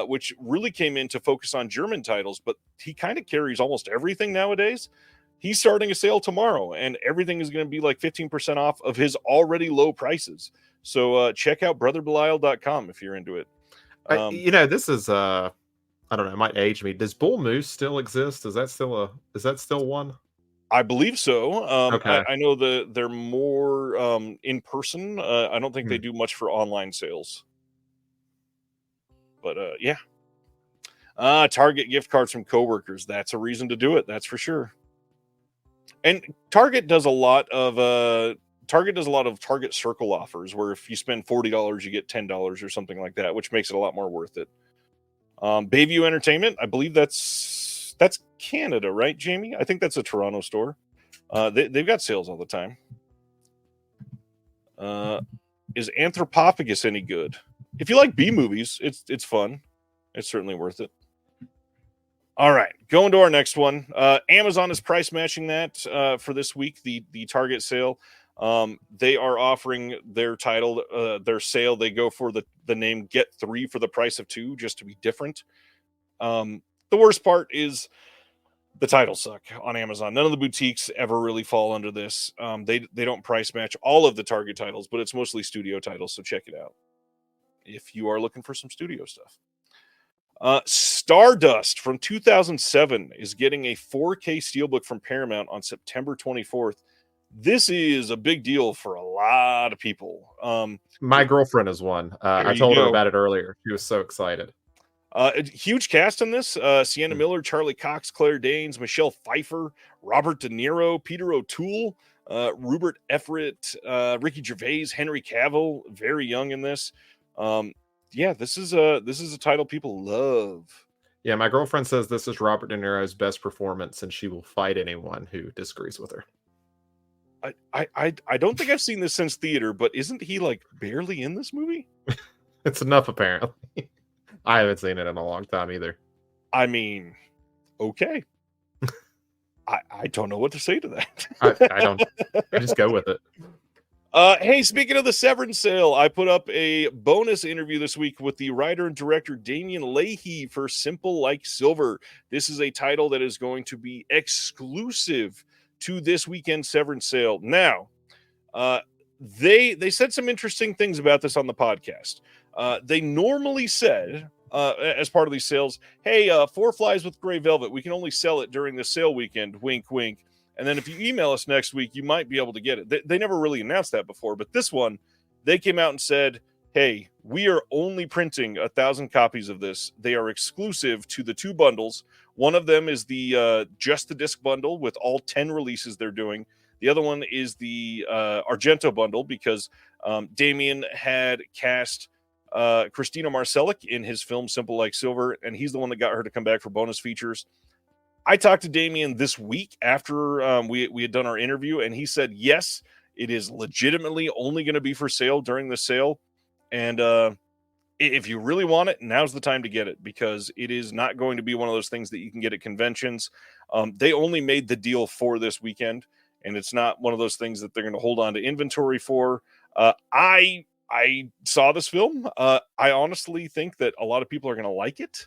which really came in to focus on German titles, but he kind of carries almost everything nowadays. He's starting a sale tomorrow, and everything is going to be like 15% off of his already low prices. So check out brotherbelial.com if you're into it. This is I don't know, it might age me. Does Bull Moose still exist? Is that still one? I believe so. Okay. I know they're more in person. I don't think they do much for online sales. But yeah. Target gift cards from coworkers. That's a reason to do it. That's for sure. And Target does a lot of Target Circle offers, where if you spend $40, you get $10 or something like that, which makes it a lot more worth it. Bayview Entertainment, I believe that's Canada, right, Jamie? I think that's a Toronto store. They've got sales all the time. Is Anthropophagus any good? If you like B movies, it's fun. It's certainly worth it. All right, going to our next one. Amazon is price matching that for this week, the Target sale. They are offering their title, their sale. They go for the name Get 3 for the price of 2, just to be different. The worst part is the titles suck on Amazon. None of the boutiques ever really fall under this. They don't price match all of the Target titles, but it's mostly studio titles, so check it out if you are looking for some studio stuff. Stardust from 2007 is getting a 4K steelbook from Paramount on September 24th. This is a big deal for a lot of people. My girlfriend is one. I told her about it earlier. She was so excited. A huge cast in this. Sienna Miller, Charlie Cox, Claire Danes, Michelle Pfeiffer, Robert De Niro, Peter O'Toole, Rupert Everett, Ricky Gervais, Henry Cavill, very young in this. Yeah, this is a title people love. Yeah, my girlfriend says this is Robert De Niro's best performance, and she will fight anyone who disagrees with her. I don't think I've seen this since theater, but isn't he like barely in this movie? It's enough, apparently. I haven't seen it in a long time either. I mean, okay. I don't know what to say to that. I don't. I just go with it. Hey, speaking of the Severance sale, I put up a bonus interview this week with the writer and director Damian Leahy for Simple Like Silver. This is a title that is going to be exclusive to this weekend Severance sale. Now, they said some interesting things about this on the podcast. They normally said, as part of these sales, hey, Four Flies with Gray Velvet, we can only sell it during the sale weekend, wink, wink. And then if you email us next week, you might be able to get it. They never really announced that before, but this one, they came out and said, hey, we are only printing 1,000 copies of this. They are exclusive to the 2 bundles. One of them is the just the disc bundle with all 10 releases they're doing. The other one is the Argento bundle because Damien had cast Christina Marcellic in his film Simple Like Silver, and he's the one that got her to come back for bonus features. I talked to Damien this week after we had done our interview, and he said, yes, it is legitimately only going to be for sale during the sale. And if you really want it, now's the time to get it because it is not going to be one of those things that you can get at conventions. They only made the deal for this weekend, and it's not one of those things that they're going to hold on to inventory for. I saw this film. I honestly think that a lot of people are going to like it.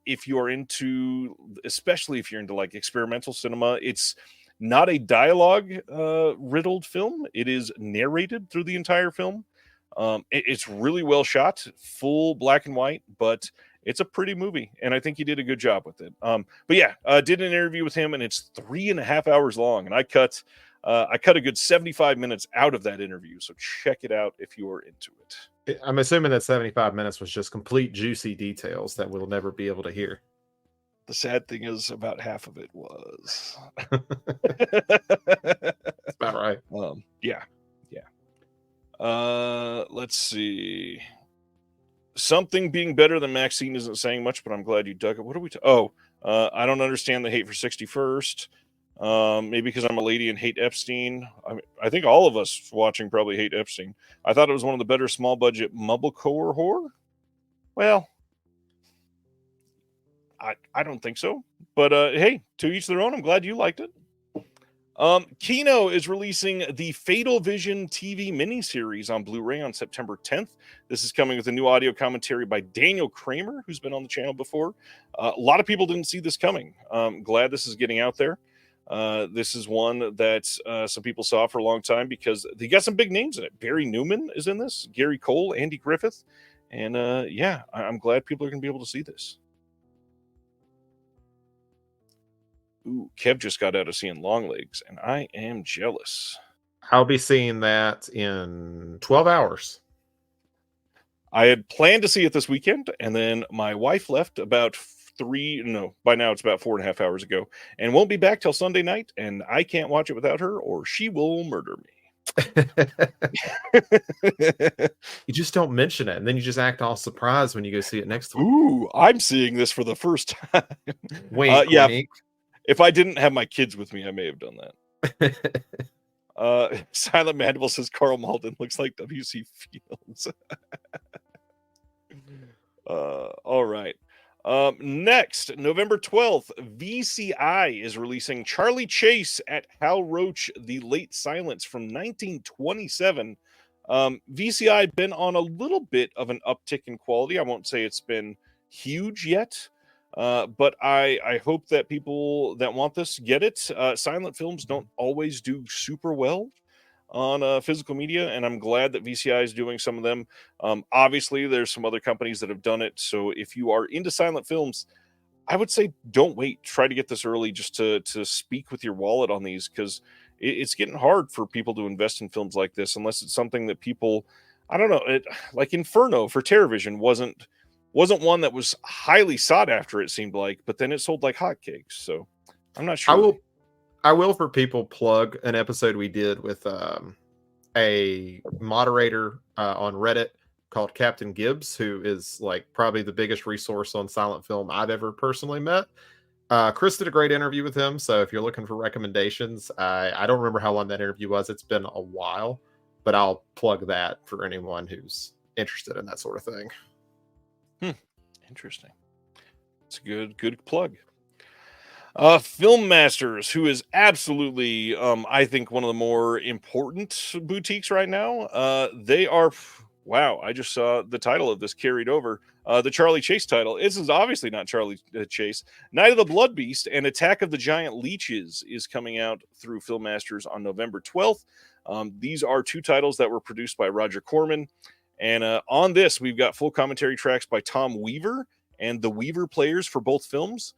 If you are into, especially if you're into like experimental cinema, it's not a dialogue riddled film. It is narrated through the entire film. It's really well shot, full black and white, but it's a pretty movie, and I think he did a good job with it. But yeah, did an interview with him, and it's 3.5 hours long, and I cut a good 75 minutes out of that interview, so check it out if you are into it. I'm assuming that 75 minutes was just complete juicy details that we'll never be able to hear. The sad thing is about half of it was. That's about right. Yeah. Let's see. Something being better than Maxine isn't saying much, but I'm glad you dug it. What are we? I don't understand the hate for 61st. Maybe because I'm a lady and hate Epstein. I think all of us watching probably hate Epstein. I thought it was one of the better small budget mumblecore horror. Well, I don't think so. But hey, to each their own. I'm glad you liked it. Kino is releasing the Fatal Vision TV miniseries on Blu-ray on September 10th. This is coming with a new audio commentary by Daniel Kramer, who's been on the channel before. A lot of people didn't see this coming. Glad this is getting out there. This is one that some people saw for a long time because they got some big names in it. Barry Newman is in this, Gary Cole, Andy Griffith. And yeah, I'm glad people are going to be able to see this. Ooh, Kev just got out of seeing Longlegs, and I am jealous. I'll be seeing that in 12 hours. I had planned to see it this weekend, and then my wife left about by now it's about 4.5 hours ago, and won't be back till Sunday night, and I can't watch it without her, or she will murder me. You just don't mention it, and then you just act all surprised when you go see it next week. Ooh, I'm seeing this for the first time. Wink, yeah. wink. If I didn't have my kids with me, I may have done that. Silent Mandible says Carl Malden looks like W.C. Fields. All right. Next, November 12th, VCI is releasing Charlie Chase at Hal Roach, The Late Silence from 1927. VCI been on a little bit of an uptick in quality. I won't say it's been huge yet. But I hope that people that want this get it. Silent films don't always do super well on physical media, and I'm glad that VCI is doing some of them. Obviously, there's some other companies that have done it. So if you are into silent films, I would say don't wait. Try to get this early just to speak with your wallet on these because it's getting hard for people to invest in films like this unless it's something that people, I don't know, like Inferno for TerraVision wasn't one that was highly sought after, it seemed like, but then it sold like hotcakes. So I'm not sure. I will for people plug an episode we did with a moderator on Reddit called Captain Gibbs, who is like probably the biggest resource on silent film I've ever personally met. Chris did a great interview with him. So if you're looking for recommendations, I don't remember how long that interview was. It's been a while, but I'll plug that for anyone who's interested in that sort of thing. Interesting. It's a good plug. Film Masters, who is absolutely, I think, one of the more important boutiques right now. They are, wow, I just saw the title of this carried over. The Charlie Chase title. This is obviously not Charlie Chase. Night of the Blood Beast and Attack of the Giant Leeches is coming out through Film Masters on November 12th. These are 2 titles that were produced by Roger Corman. And on this, we've got full commentary tracks by Tom Weaver and the Weaver players for both films,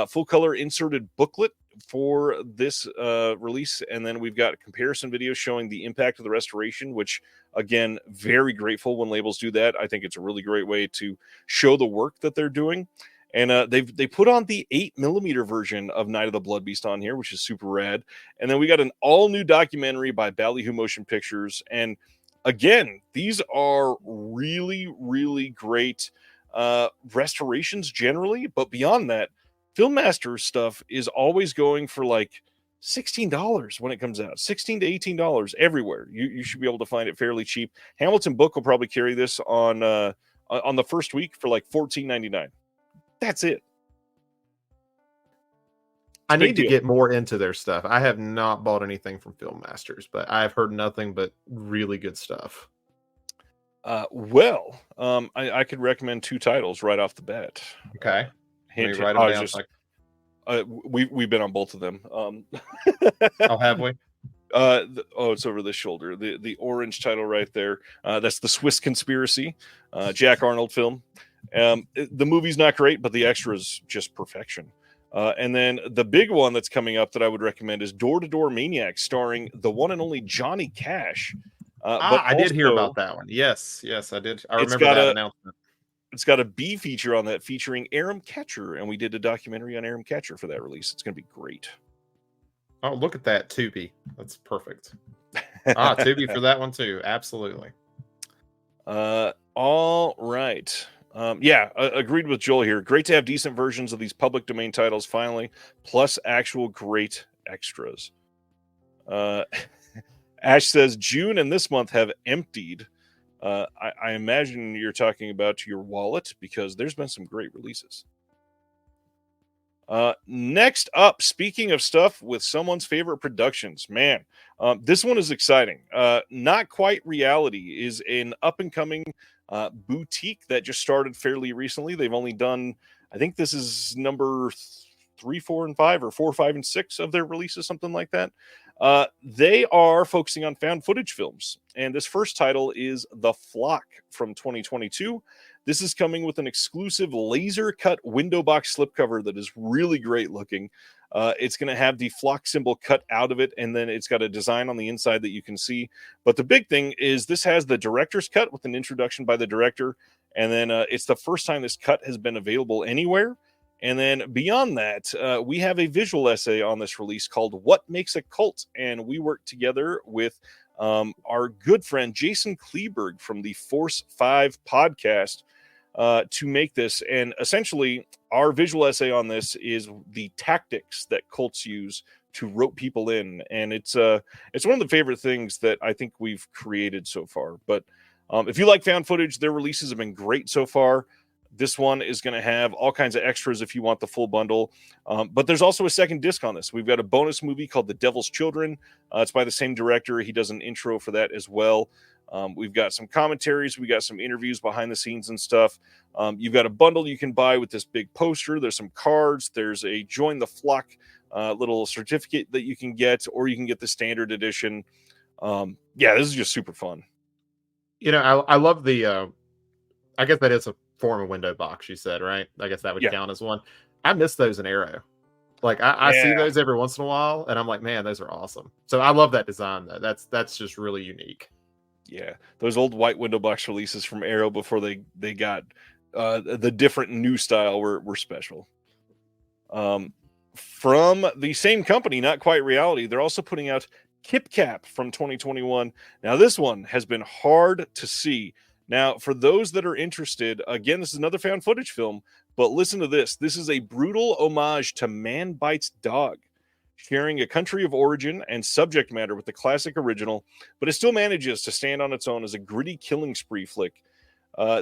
full color inserted booklet for this release. And then we've got comparison videos showing the impact of the restoration, which, again, very grateful when labels do that. I think it's a really great way to show the work that they're doing. And they put on the 8mm version of Night of the Blood Beast on here, which is super rad. And then we got an all new documentary by Ballyhoo Motion Pictures. And again, these are really, really great restorations generally. But beyond that, Filmmaster stuff is always going for like $16 when it comes out, $16 to $18 everywhere. You should be able to find it fairly cheap. Hamilton Book will probably carry this on the first week for like $14.99. That's it. I need to get more into their stuff. I have not bought anything from Filmmasters, but I've heard nothing but really good stuff. I could recommend 2 titles right off the bat. Okay. Hint, write them down. We've been on both of them. Oh, have we? It's over the shoulder. The orange title right there. That's The Swiss Conspiracy, Jack Arnold film. The movie's not great, but the extras just perfection. And then the big one that's coming up that I would recommend is Door to Door Maniac, starring the one and only Johnny Cash. I did hear about that one. Yes, I did. I remember that announcement. It's got a B feature on that featuring Aram Catcher, and we did a documentary on Aram Catcher for that release. It's going to be great. Oh, look at that, Tubi. That's perfect. Tubi for that one too. Absolutely. All right. Agreed with Joel here. Great to have decent versions of these public domain titles finally, plus actual great extras. Ash says June and this month have emptied. I imagine you're talking about your wallet because there's been some great releases. Next up, speaking of stuff with someone's favorite productions, man, this one is exciting. Not Quite Reality is an up-and-coming boutique that just started fairly recently. They've only done, I think this is number 3, 4, and 5, or 4, 5, and 6 of their releases, something like that. They are focusing on found footage films, and this first title is The Flock from 2022. This is coming with an exclusive laser cut window box slipcover that is really great looking. It's going to have the Flock symbol cut out of it, and then it's got a design on the inside that you can see. But the big thing is this has the director's cut with an introduction by the director, and then it's the first time this cut has been available anywhere. And then beyond that, we have a visual essay on this release called What Makes a Cult? And we worked together with our good friend Jason Kleberg from the Force 5 podcast to make this. And essentially, our visual essay on this is the tactics that cults use to rope people in. And it's one of the favorite things that I think we've created so far. But if you like found footage, their releases have been great so far. This one is going to have all kinds of extras if you want the full bundle. But there's also a second disc on this. We've got a bonus movie called The Devil's Children. It's by the same director. He does an intro for that as well. We've got some commentaries. We got some interviews behind the scenes and stuff. You've got a bundle you can buy with this big poster. There's some cards. There's a Join the Flock little certificate that you can get, or you can get the standard edition. This is just super fun. You know, I love the, I guess that is a form of window box, you said, right? I guess that would count as one. I miss those in Arrow. Like I see those every once in a while, and I'm like, man, those are awesome. So I love that design though. That's just really unique. Yeah, those old white window box releases from Arrow before they got the different new style were special. From the same company, Not Quite Reality, they're also putting out Kip Cap from 2021. Now this one has been hard to see. Now, for those that are interested, again, this is another found footage film, but listen to this. This is a brutal homage to Man Bites Dog, sharing a country of origin and subject matter with the classic original, but it still manages to stand on its own as a gritty killing spree flick.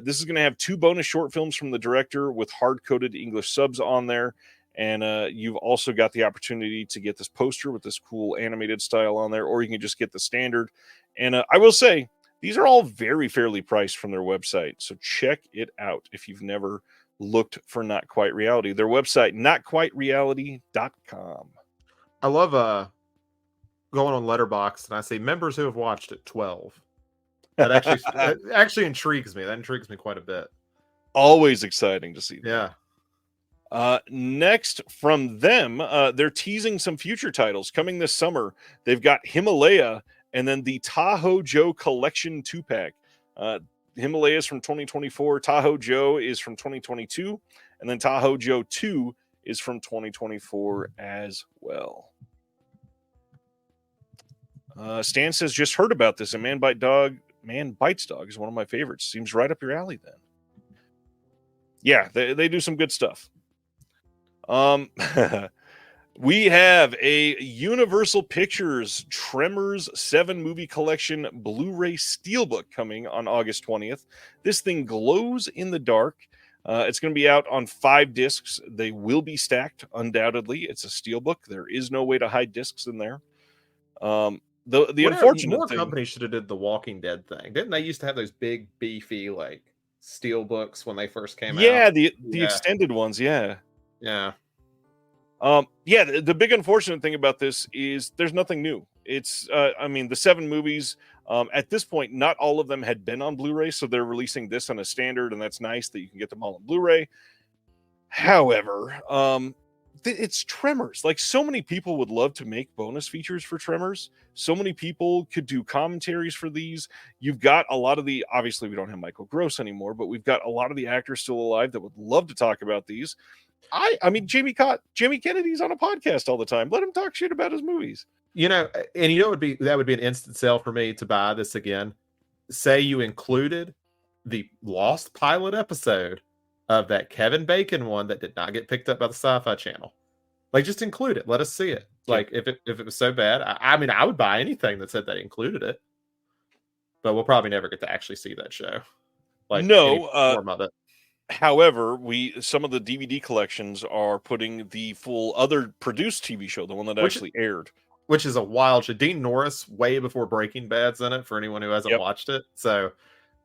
This is going to have 2 bonus short films from the director with hard-coded English subs on there, and you've also got the opportunity to get this poster with this cool animated style on there, or you can just get the standard. And I will say, these are all very fairly priced from their website, so check it out if you've never looked for Not Quite Reality. Their website, notquitereality.com. I love going on Letterboxd and I see members who have watched it 12. That actually intrigues me. That intrigues me quite a bit. Always exciting to see that. Yeah. Next from them, they're teasing some future titles coming this summer. They've got Himalaya and then the Tahoe Joe Collection 2-pack. Himalaya is from 2024, Tahoe Joe is from 2022, and then Tahoe Joe 2 is from 2024 as well. Stan says, just heard about this. And Man Bites Dog is one of my favorites. Seems right up your alley then. Yeah, they do some good stuff. We have a Universal Pictures Tremors 7 movie collection Blu-ray Steelbook coming on August 20th. This thing glows in the dark. It's going to be out on 5 discs. They will be stacked, undoubtedly. It's a Steelbook. There is no way to hide discs in there. The unfortunate thing, companies should have did the Walking Dead thing. Didn't they used to have those big, beefy, like, Steelbooks when they first came out? Yeah, the extended ones, yeah. Yeah. The big unfortunate thing about this is there's nothing new. It's, the 7 movies, at this point, not all of them had been on Blu-ray, so they're releasing this on a standard, and that's nice that you can get them all on Blu-ray. However, it's Tremors. Like, so many people would love to make bonus features for Tremors. So many people could do commentaries for these. You've got a lot of obviously we don't have Michael Gross anymore, but we've got a lot of the actors still alive that would love to talk about these. I mean, Jamie Kennedy's on a podcast all the time. Let him talk shit about his movies. That would be an instant sale for me to buy this again. Say you included the lost pilot episode of that Kevin Bacon one that did not get picked up by the Sci-Fi Channel. Like, just include it. Let us see it. Like, if it was so bad, I would buy anything that said they included it. But we'll probably never get to actually see that show. Like, no, form of it. However, some of the DVD collections are putting the full other produced TV show, the one that actually aired. Which is a wild show. Dean Norris, way before Breaking Bad's in it, for anyone who hasn't watched it. So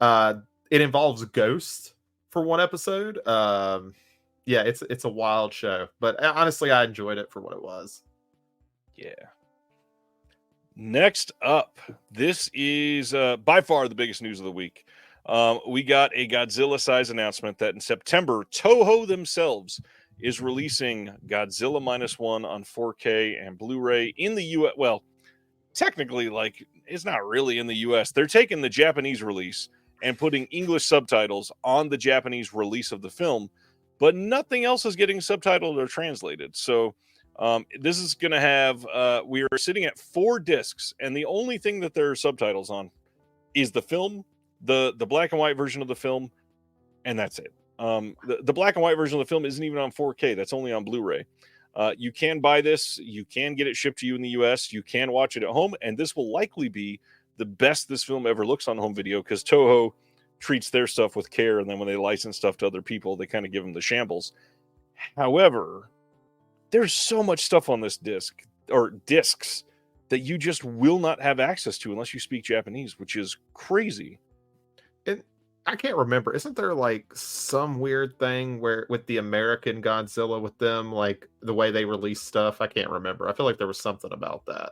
it involves Ghost for one episode. It's a wild show. But honestly, I enjoyed it for what it was. Yeah. Next up, this is by far the biggest news of the week. We got a Godzilla size announcement that in September, Toho themselves is releasing Godzilla -1 on 4K and Blu-ray in the US. Well, technically, like, it's not really in the US. They're taking the Japanese release and putting English subtitles on the Japanese release of the film, but nothing else is getting subtitled or translated. So this is going to have, we are sitting at 4 discs, and the only thing that there are subtitles on is the film, the black and white version of the film, and that's it. The black and white version of the film isn't even on 4K. That's only on Blu-ray. You can buy this. You can get it shipped to you in the US. You can watch it at home, and this will likely be the best this film ever looks on home video, because Toho treats their stuff with care, and then when they license stuff to other people, they kind of give them the shambles. However, there's so much stuff on this disc, or discs, that you just will not have access to unless you speak Japanese, which is crazy. I can't remember. Isn't there like some weird thing where with the American Godzilla with them, like the way they release stuff? I can't remember. I feel like there was something about that.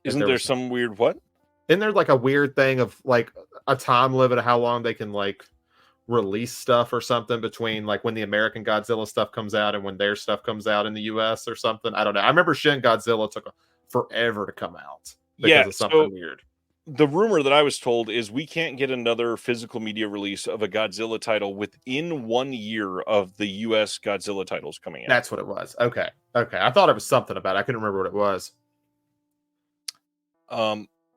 Isn't there some weird what? Isn't there like a weird thing of like a time limit of how long they can like release stuff or something between like when the American Godzilla stuff comes out and when their stuff comes out in the US or something? I don't know. I remember Shin Godzilla took forever to come out because of something weird. The rumor that I was told is we can't get another physical media release of a Godzilla title within 1 year of the US Godzilla titles coming out. That's what it was. Okay. I thought it was something about it. I couldn't remember what it was.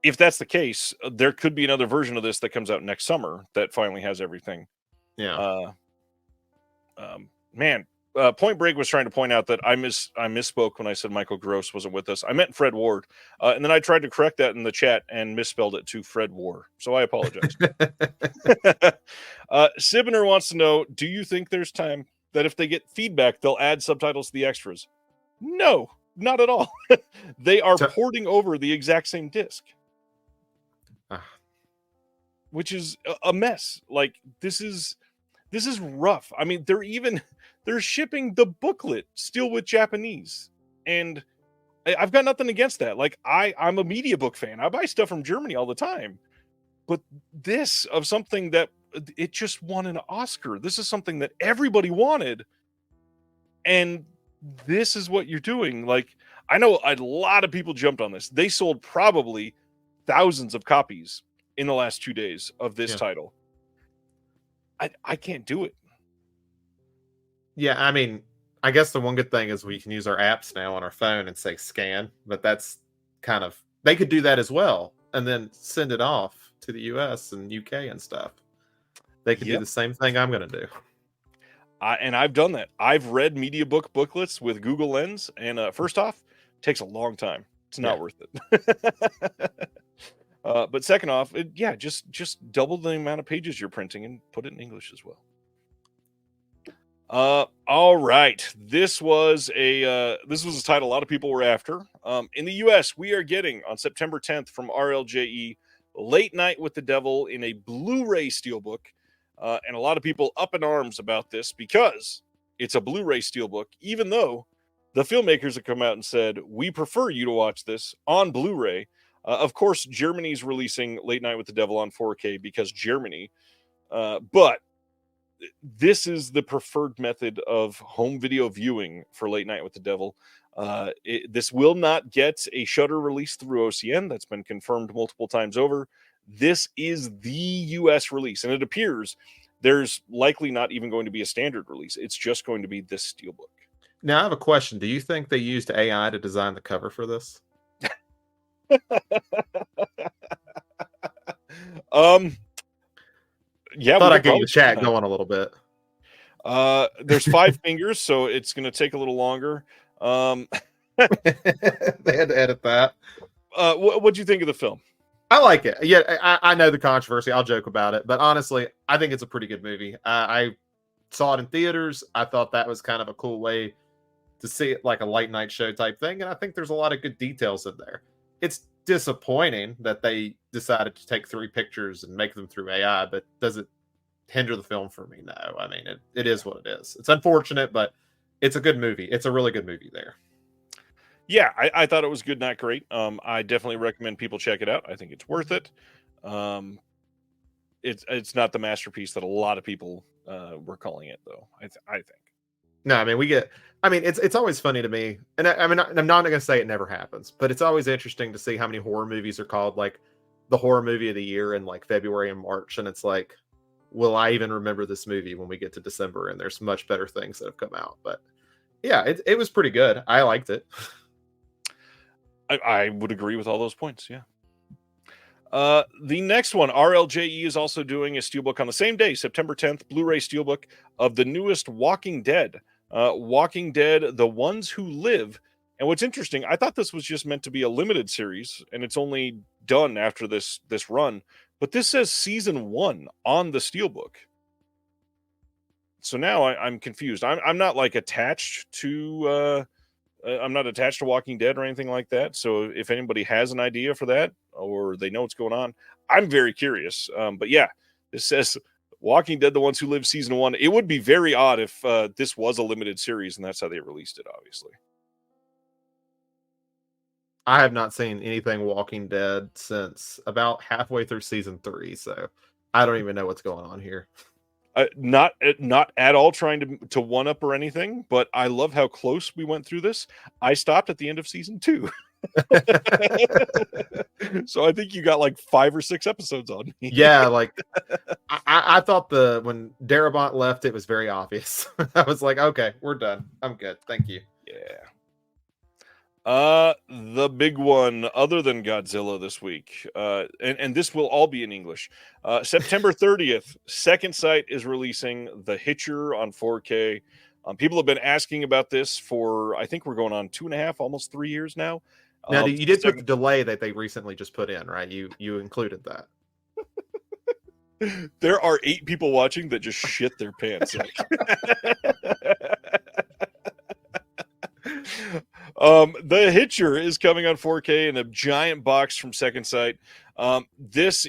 If that's the case, there could be another version of this that comes out next summer that finally has everything. Yeah. Point Break was trying to point out that I misspoke when I said Michael Gross wasn't with us. I meant Fred Ward. And then I tried to correct that in the chat and misspelled it to Fred War. So I apologize. Sibner wants to know, do you think there's time that if they get feedback, they'll add subtitles to the extras? No, not at all. They are porting over the exact same disc. Which is a mess. Like, this is rough. I mean, they're shipping the booklet still with Japanese, and I've got nothing against that. Like I'm a media book fan. I buy stuff from Germany all the time. But this of something that it just won an Oscar. This is something that everybody wanted. And this is what you're doing. Like, I know a lot of people jumped on this. They sold probably thousands of copies in the last 2 days of this title. I can't do it. Yeah, I mean, I guess the one good thing is we can use our apps now on our phone and say scan, but that's kind of, they could do that as well and then send it off to the US and UK and stuff. They could do the same thing I'm going to do. And I've done that. I've read media book booklets with Google Lens, and first off, it takes a long time. It's not worth it. But second off, just double the amount of pages you're printing and put it in English as well. All right. This was a title a lot of people were after. In the US, we are getting on September 10th from RLJE Late Night with the Devil in a Blu-ray steelbook. And a lot of people up in arms about this because it's a Blu-ray steelbook, even though the filmmakers have come out and said, we prefer you to watch this on Blu-ray. Of course, Germany's releasing Late Night with the Devil on 4K because Germany. But this is the preferred method of home video viewing for Late Night with the Devil. This will not get a Shudder release through OCN. That's been confirmed multiple times over. This is the US release, and it appears there's likely not even going to be a standard release. It's just going to be this steelbook. Now, I have a question. Do you think they used AI to design the cover for this? Yeah, thought I'd get the chat going a little bit. There's 5 fingers, so it's going to take a little longer. They had to edit that. What'd you think of the film? I like it. Yeah, I know the controversy. I'll joke about it, but honestly, I think it's a pretty good movie. I saw it in theaters. I thought that was kind of a cool way to see it, like a late night show type thing, and I think there's a lot of good details in there. It's disappointing that they decided to take 3 pictures and make them through AI, but does it hinder the film for me? No. I mean, it is what it is. It's unfortunate, but it's a good movie. It's a really good movie there. Yeah, I thought it was good, not great. I definitely recommend people check it out. I think it's worth it. It's not the masterpiece that a lot of people were calling it, though. I think. No, I mean it's always funny to me, and I'm not going to say it never happens, but it's always interesting to see how many horror movies are called like the horror movie of the year in like February and March, and it's like, will I even remember this movie when we get to December? And there's much better things that have come out, but yeah, it was pretty good. I liked it. I would agree with all those points. Yeah. The next one, RLJE is also doing a steelbook on the same day, September 10th, Blu-ray steelbook of the newest Walking Dead. Walking Dead, The Ones Who Live. And what's interesting, I thought this was just meant to be a limited series, and it's only done after this run. But this says season 1 on the steelbook. So now I'm confused. I'm not like attached to. I'm not attached to Walking Dead or anything like that. So if anybody has an idea for that or they know what's going on, I'm very curious. But yeah, this says Walking Dead, The Ones Who Live season 1. It would be very odd if this was a limited series and that's how they released it, obviously. I have not seen anything Walking Dead since about halfway through season 3. So I don't even know what's going on here. Not at all trying to one up or anything, but I love how close we went through this. I stopped at the end of season 2. So I think you got like 5 or 6 episodes on me. Yeah, like I thought when Darabont left, it was very obvious. I was like, okay, we're done. I'm good. Thank you. Yeah. The big one, other than Godzilla this week, and this will all be in English. September 30th, Second Sight is releasing The Hitcher on 4K. People have been asking about this for, I think we're going on 2.5, almost 3 years now. Now, you did put the delay that they recently just put in, right? You included that. There are 8 people watching that just shit their pants. The Hitcher is coming on 4K in a giant box from Second Sight. It's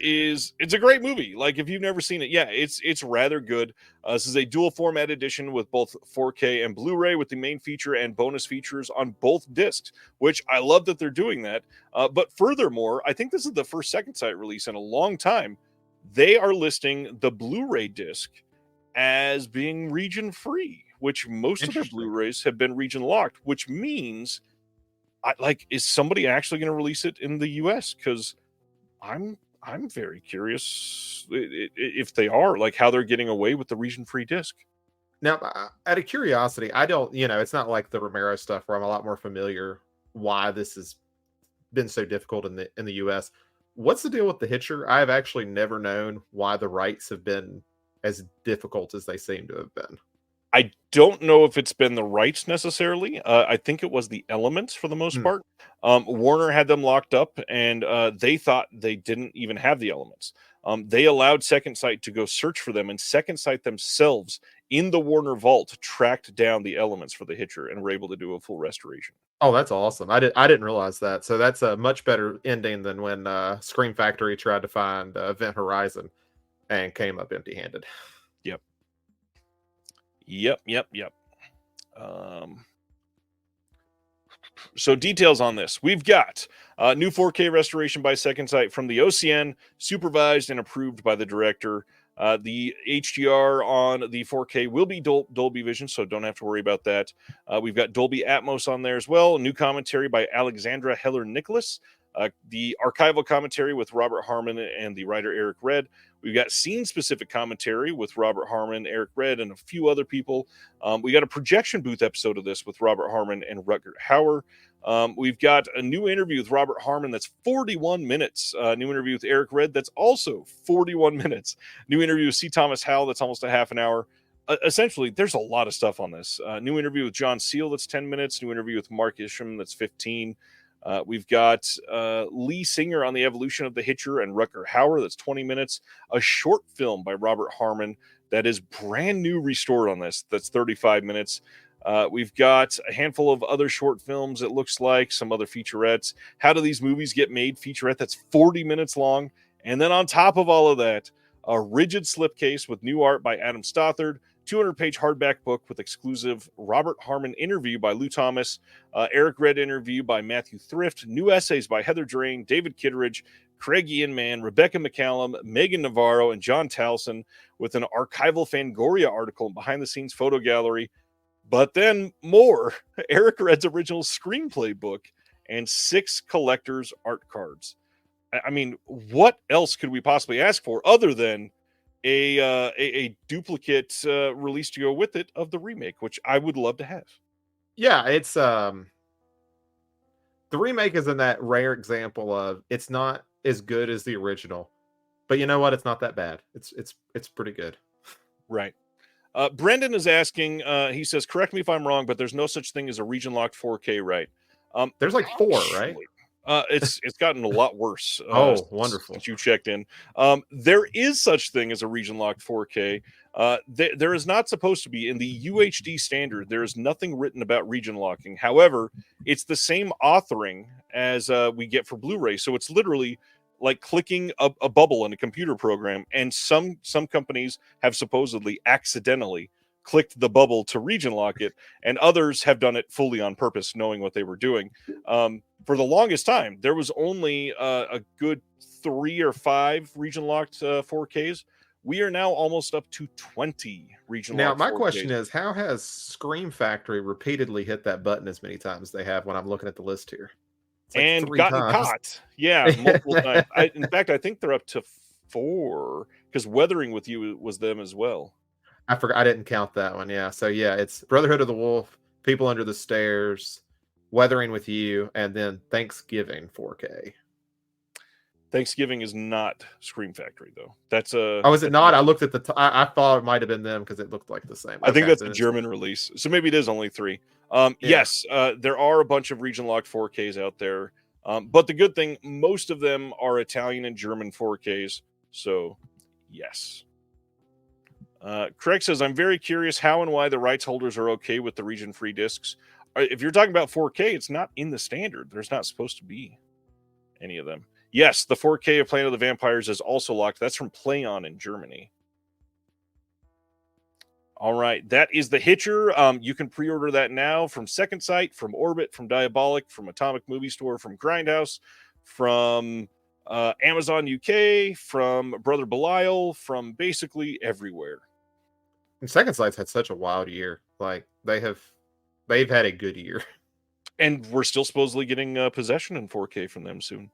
a great movie. Like, if you've never seen it, yeah, it's rather good. This is a dual format edition with both 4K and Blu-ray, with the main feature and bonus features on both discs, which I love that they're doing that. But furthermore, I think this is the first Second Sight release in a long time. They are listing the Blu-ray disc as being region free, which most of their Interesting. Blu-rays have been region locked, which means, is somebody actually going to release it in the US? Because I'm very curious if they are, like, how they're getting away with the region free disc. Now, out of curiosity, I don't, it's not like the Romero stuff where I'm a lot more familiar why this has been so difficult in the US. What's the deal with the Hitcher? I've actually never known why the rights have been as difficult as they seem to have been. I don't know if it's been the rights necessarily. I think it was the elements for the most part. Warner had them locked up, and they thought they didn't even have the elements. They allowed Second Sight to go search for them, and Second Sight themselves in the Warner vault tracked down the elements for the Hitcher and were able to do a full restoration. Oh, that's awesome. I didn't realize that. So that's a much better ending than when Scream Factory tried to find Event Horizon and came up empty-handed. Yep. So details on this. We've got new 4K restoration by Second Sight from the OCN, supervised and approved by the director. The HDR on the 4K will be Dolby Vision, so don't have to worry about that. We've got Dolby Atmos on there as well. New commentary by Alexandra Heller-Nicholas. The archival commentary with Robert Harmon and the writer Eric Red. We've got scene-specific commentary with Robert Harmon, Eric Red, and a few other people. We got a projection booth episode of this with Robert Harmon and Rutger Hauer. We've got a new interview with Robert Harmon that's 41 minutes. New interview with Eric Red that's also 41 minutes. New interview with C. Thomas Howell that's almost a half an hour. Essentially, there's a lot of stuff on this. New interview with John Seal that's 10 minutes. New interview with Mark Isham that's 15. We've got Lee Singer on the evolution of the Hitcher and Rutger Hauer. That's 20 minutes. A short film by Robert Harmon that is brand new restored on this. That's 35 minutes. We've got a handful of other short films, it looks like, some other featurettes. How do these movies get made? Featurette that's 40 minutes long. And then on top of all of that, a rigid slipcase with new art by Adam Stothard, 200-page hardback book with exclusive Robert Harmon interview by Lou Thomas, Eric Red interview by Matthew Thrift, new essays by Heather Drain, David Kitteridge, Craig Ian Mann, Rebecca McCallum, Megan Navarro, and John Towson, with an archival Fangoria article and behind-the-scenes photo gallery. But then more, Eric Red's original screenplay book and 6 collector's art cards. I mean, what else could we possibly ask for other than a duplicate release to go with it of the remake, which I would love to have. Yeah, it's the remake is in that rare example of it's not as good as the original, but you know what? It's not that bad. It's pretty good. Right. Brendan is asking. He says, "Correct me if I'm wrong, but there's no such thing as a region locked 4K, right?" There's like 4, right? It's gotten a lot worse. Wonderful. Since you checked in. There is such thing as a region locked 4K. There is not supposed to be in the UHD standard. There is nothing written about region locking. However, it's the same authoring as we get for Blu-ray. So it's literally like clicking a bubble in a computer program. And some companies have supposedly accidentally clicked the bubble to region lock it, and others have done it fully on purpose, knowing what they were doing. For the longest time, there was only a good 3 or 5 region locked 4Ks. We are now almost up to 20 region locked 4Ks. Now, my question is, how has Scream Factory repeatedly hit that button as many times as they have when I'm looking at the list here? Like and gotten caught. Yeah, multiple times. In fact, I think they're up to 4, because Weathering with You was them as well. I forgot. I didn't count that one. Yeah. So yeah, it's Brotherhood of the Wolf, People Under the Stairs, Weathering with You, and then Thanksgiving 4K. Thanksgiving is not Scream Factory, though. That's a. Oh, is it not? I looked at the. I thought it might have been them because it looked like the same. I think that's a German release, so maybe it is only 3. Yeah. Yes, there are a bunch of region locked 4Ks out there, but the good thing, most of them are Italian and German 4Ks. So, yes. Craig says, "I'm very curious how and why the rights holders are okay with the region free discs. if you're talking about 4K, it's not in the standard. There's not supposed to be any of them. Yes, the 4K of Planet of the Vampires is also locked. That's from PlayOn in Germany. All right, that is The Hitcher. You can pre-order that now from Second Sight, from Orbit, from Diabolic, from Atomic Movie Store, from Grindhouse, from Amazon UK, from Brother Belial, from basically everywhere. And Second Sight's had such a wild year. Like they've had a good year. And we're still supposedly getting Possession in 4K from them soon.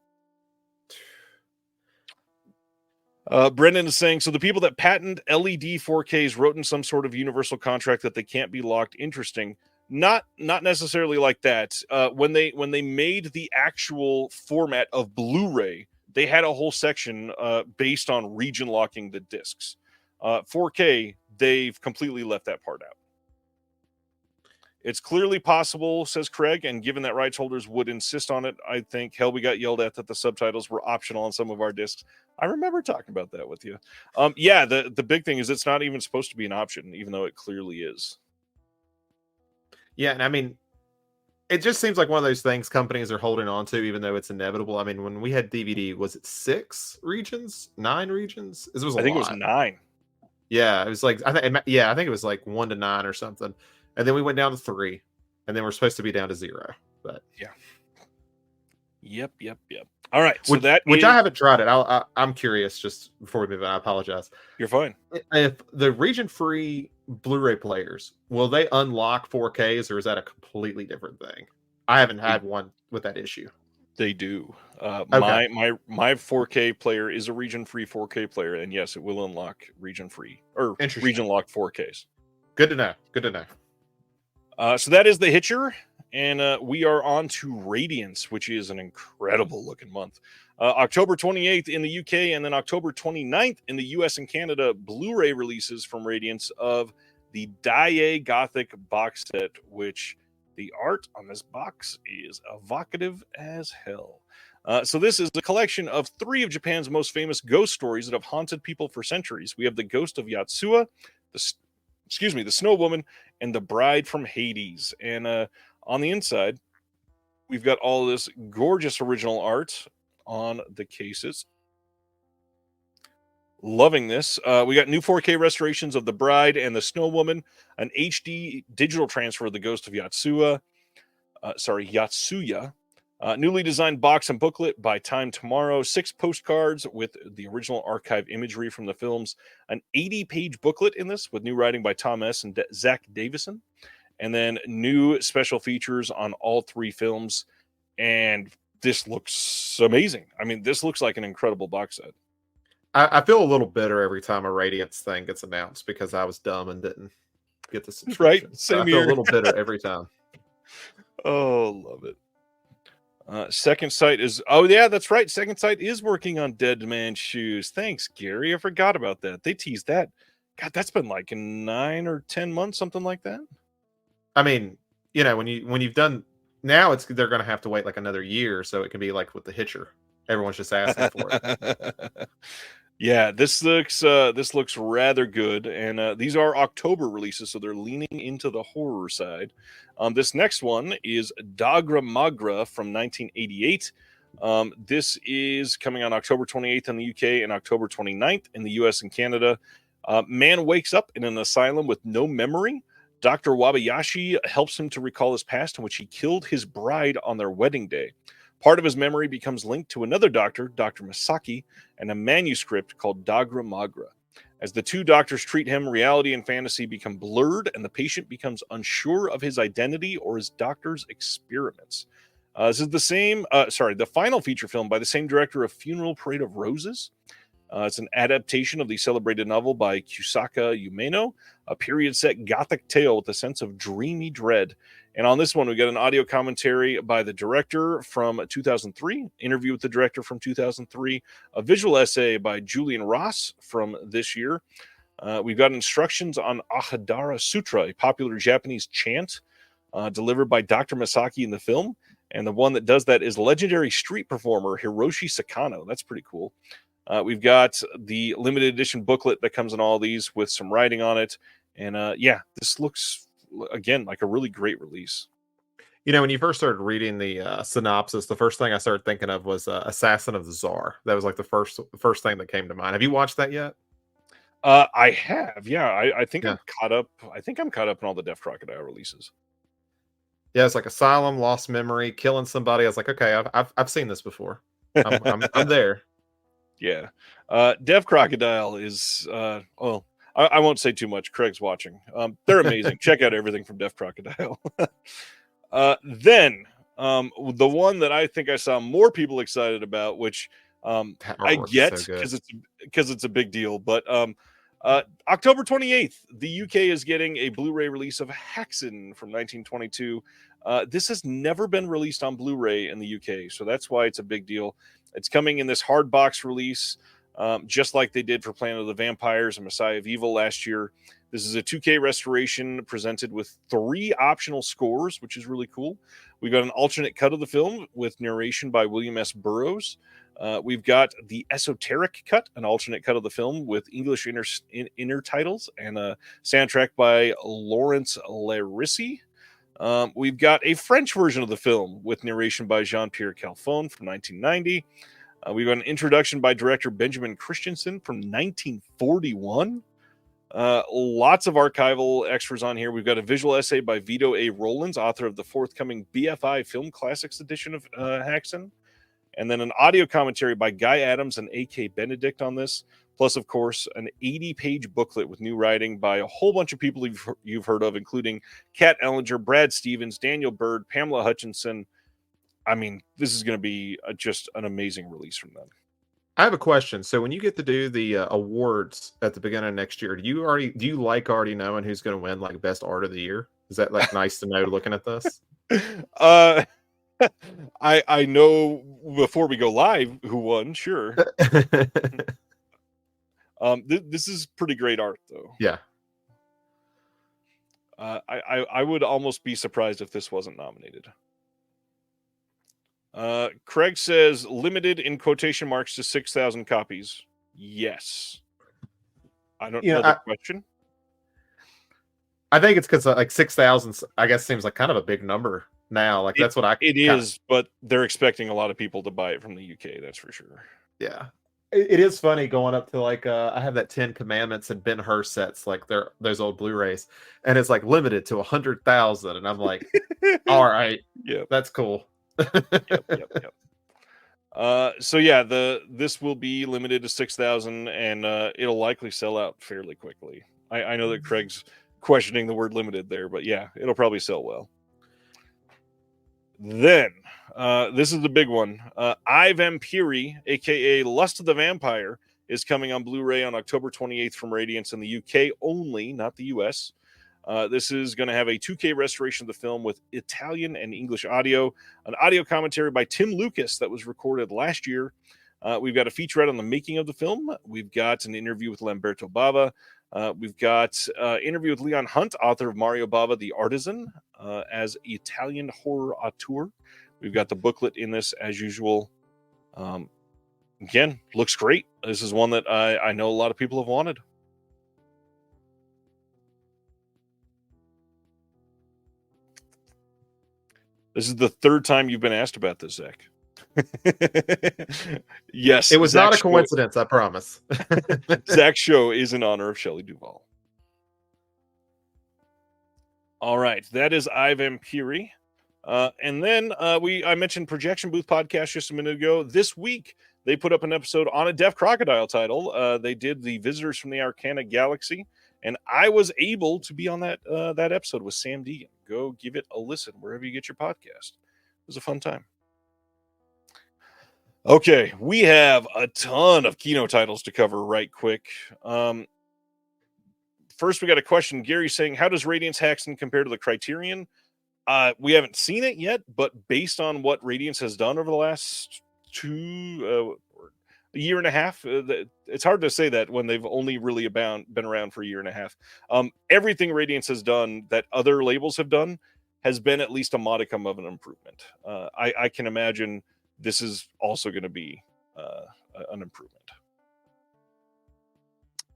Brendan is saying, so the people that patent LED 4Ks wrote in some sort of universal contract that they can't be locked. Interesting. Not necessarily like that. When they made the actual format of Blu-ray, they had a whole section based on region locking the discs. 4K, they've completely left that part out. It's clearly possible, says Craig, and given that rights holders would insist on it, I think, hell, we got yelled at that the subtitles were optional on some of our discs. I remember talking about that with you. Yeah, the big thing is it's not even supposed to be an option, even though it clearly is. Yeah, and I mean, it just seems like one of those things companies are holding on to, even though it's inevitable. I mean, when we had DVD, was it 6 regions, 9 regions? It was a I think lot. it was 9. Yeah, it was like I think it was like 1 to 9 or something, and then we went down to 3, and then we're supposed to be down to 0. But yeah, yep. All right, so which I haven't tried it. I'm curious. Just before we move on, I apologize. You're fine. If the region-free Blu-ray players, will they unlock 4Ks, or is that a completely different thing? I haven't had one with that issue. They do. Okay. My 4K player is a region-free 4K player, and yes, it will unlock region-free or region-locked 4Ks. Good to know. Good to know. So that is The Hitcher, and we are on to Radiance, which is an incredible-looking month. October 28th in the UK, and then October 29th in the US and Canada, Blu-ray releases from Radiance of the Dai Gothic box set, which the art on this box is evocative as hell. So this is a collection of 3 of Japan's most famous ghost stories that have haunted people for centuries. We have the Ghost of Yatsuya, the Snow Woman, and the Bride from Hades. And on the inside, we've got all this gorgeous original art on the cases. Loving this. We got new 4K restorations of the Bride and the Snow Woman, an HD digital transfer of the Ghost of Yatsuya. Newly designed box and booklet by Time Tomorrow, 6 postcards with the original archive imagery from the films, an 80-page booklet in this with new writing by Tom S. and Zach Davison, and then new special features on all 3 films. And this looks amazing. I mean, this looks like an incredible box set. I feel a little bitter every time a Radiance thing gets announced because I was dumb and didn't get the subscription. Right? Same I feel here. a little bitter every time. Oh, love it. Second Sight is... Oh, yeah, that's right. Second Sight is working on Dead Man's Shoes. Thanks, Gary. I forgot about that. They teased that. God, that's been like 9 or 10 months, something like that. I mean, you know, when you've done... Now they're going to have to wait like another year so it can be like with The Hitcher. Everyone's just asking for it. Yeah, this looks rather good, and these are October releases, so they're leaning into the horror side. This next one is Dagra Magra from 1988. This is coming on October 28th in the UK and October 29th in the US and Canada. Man wakes up in an asylum with no memory. Dr. Wabayashi helps him to recall his past in which he killed his bride on their wedding day. Part of his memory becomes linked to another doctor, Dr. Masaki, and a manuscript called Dagra Magra. As the 2 doctors treat him, reality and fantasy become blurred, and the patient becomes unsure of his identity or his doctor's experiments. This is the final feature film by the same director of Funeral Parade of Roses. It's an adaptation of the celebrated novel by Kusaka Umeno, a period-set gothic tale with a sense of dreamy dread. And on this one, we got an audio commentary by the director from 2003, interview with the director from 2003, a visual essay by Julian Ross from this year. We've got instructions on Ahadara Sutra, a popular Japanese chant delivered by Dr. Masaki in the film. And the one that does that is legendary street performer Hiroshi Sakano. That's pretty cool. We've got the limited edition booklet that comes in all these with some writing on it. And yeah, this looks, again, like a really great release. You know, when you first started reading the synopsis, the first thing I started thinking of was Assassin of the Czar. That was like the first thing that came to mind. Have you watched that yet? I have, yeah. I think Yeah. I'm caught up. I think I'm caught up in all the Death Crocodile releases. Yeah, it's like Asylum, Lost Memory, killing somebody. I was like, okay, I've seen this before. I'm there. Yeah. Death Crocodile is well, I won't say too much. Craig's watching. They're amazing. Check out everything from Death Crocodile. Then the one that I think I saw more people excited about, which That I artwork is so get good. because it's a big deal, but October 28th, the UK is getting a Blu-ray release of Haxan from 1922. This has never been released on Blu-ray in the UK, so that's why it's a big deal. It's coming in this hard box release, just like they did for Planet of the Vampires and Messiah of Evil last year. This is a 2K restoration presented with 3 optional scores, which is really cool. We've got an alternate cut of the film with narration by William S. Burroughs. We've got the esoteric cut, an alternate cut of the film with English inner titles and a soundtrack by Lawrence Larissi. We've got a French version of the film with narration by Jean-Pierre Calfon from 1990. We've got an introduction by director Benjamin Christensen from 1941. Lots of archival extras on here. We've got a visual essay by Vito A. Rollins, author of the forthcoming BFI Film Classics edition of Haxan. And then an audio commentary by Guy Adams and A.K. Benedict on this. Plus, of course, an 80-page booklet with new writing by a whole bunch of people you've heard of, including Kat Ellinger, Brad Stevens, Daniel Bird, Pamela Hutchinson. I mean, this is going to be just an amazing release from them. I have a question. So when you get to do the awards at the beginning of next year, do you already knowing who's going to win like best art of the year? Is that like nice to know looking at this? uh, I know before we go live who won, sure. This is pretty great art, though. Yeah. I would almost be surprised if this wasn't nominated. Craig says limited in quotation marks to 6,000 copies. Yes. I don't know the question. I think it's because like 6,000, I guess, seems like kind of a big number now. Like that's what it is, but they're expecting a lot of people to buy it from the UK. That's for sure. Yeah. It is funny going up to like I have that 10 Commandments and Ben Hur sets, like those old Blu-rays, and it's like limited to 100,000, and I'm like, all right, yeah, that's cool. Yep. So yeah, this will be limited to 6,000, and it'll likely sell out fairly quickly. I know that Craig's questioning the word limited there, but yeah, it'll probably sell well. Then this is the big one. I Vampiri, aka Lust of the Vampire, is coming on Blu-ray on October 28th from Radiance in the UK only, not the US. This is going to have a 2K restoration of the film with Italian and English audio, an audio commentary by Tim Lucas that was recorded last year. We've got a featurette on the making of the film. We've got an interview with Lamberto Bava. We've got an interview with Leon Hunt, author of Mario Bava, The Artisan, as Italian horror auteur. We've got the booklet in this as usual. Again, looks great. This is one that I know a lot of people have wanted. This is the third time you've been asked about this, Zach. Yes. It was not a coincidence, I promise. Zach's show is in honor of Shelley Duvall. All right. That is I Vampiri. And then I mentioned Projection Booth Podcast just a minute ago. This week, they put up an episode on a Deaf Crocodile title. They did The Visitors from the Arcana Galaxy. And I was able to be on that episode with Sam Deegan. Go give it a listen wherever you get your podcast. It was a fun time. Okay, we have a ton of Kino titles to cover right quick. First, we got a question. Gary saying, how does Radiance Haxan compare to the Criterion? We haven't seen it yet, but based on what Radiance has done over the last a year and a half, it's hard to say that when they've only really been around for a year and a half. Everything Radiance has done that other labels have done has been at least a modicum of an improvement. I can imagine this is also going to be an improvement.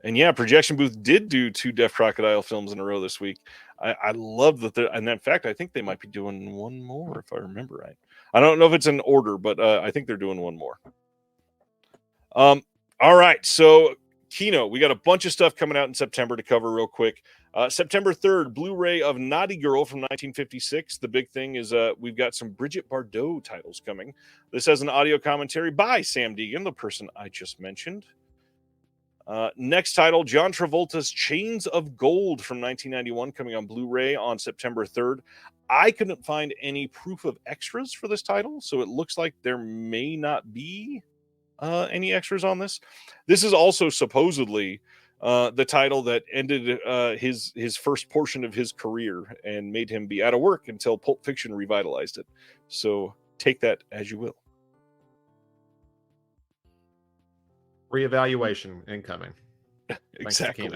And yeah, Projection Booth did do 2 Deaf Crocodile films in a row this week. I love that. And in fact, I think they might be doing one more if I remember right. I don't know if it's in order, but I think they're doing one more. All right, so Kino, we got a bunch of stuff coming out in September to cover real quick. September 3rd, Blu-ray of Naughty Girl from 1956. The big thing is we've got some Brigitte Bardot titles coming. This has an audio commentary by Sam Deegan, the person I just mentioned. Next title, John Travolta's Chains of Gold from 1991, coming on Blu-ray on September 3rd. I couldn't find any proof of extras for this title, so it looks like there may not be any extras on this. This is also supposedly the title that ended his first portion of his career and made him be out of work until Pulp Fiction revitalized it. So take that as you will. Reevaluation incoming. Exactly.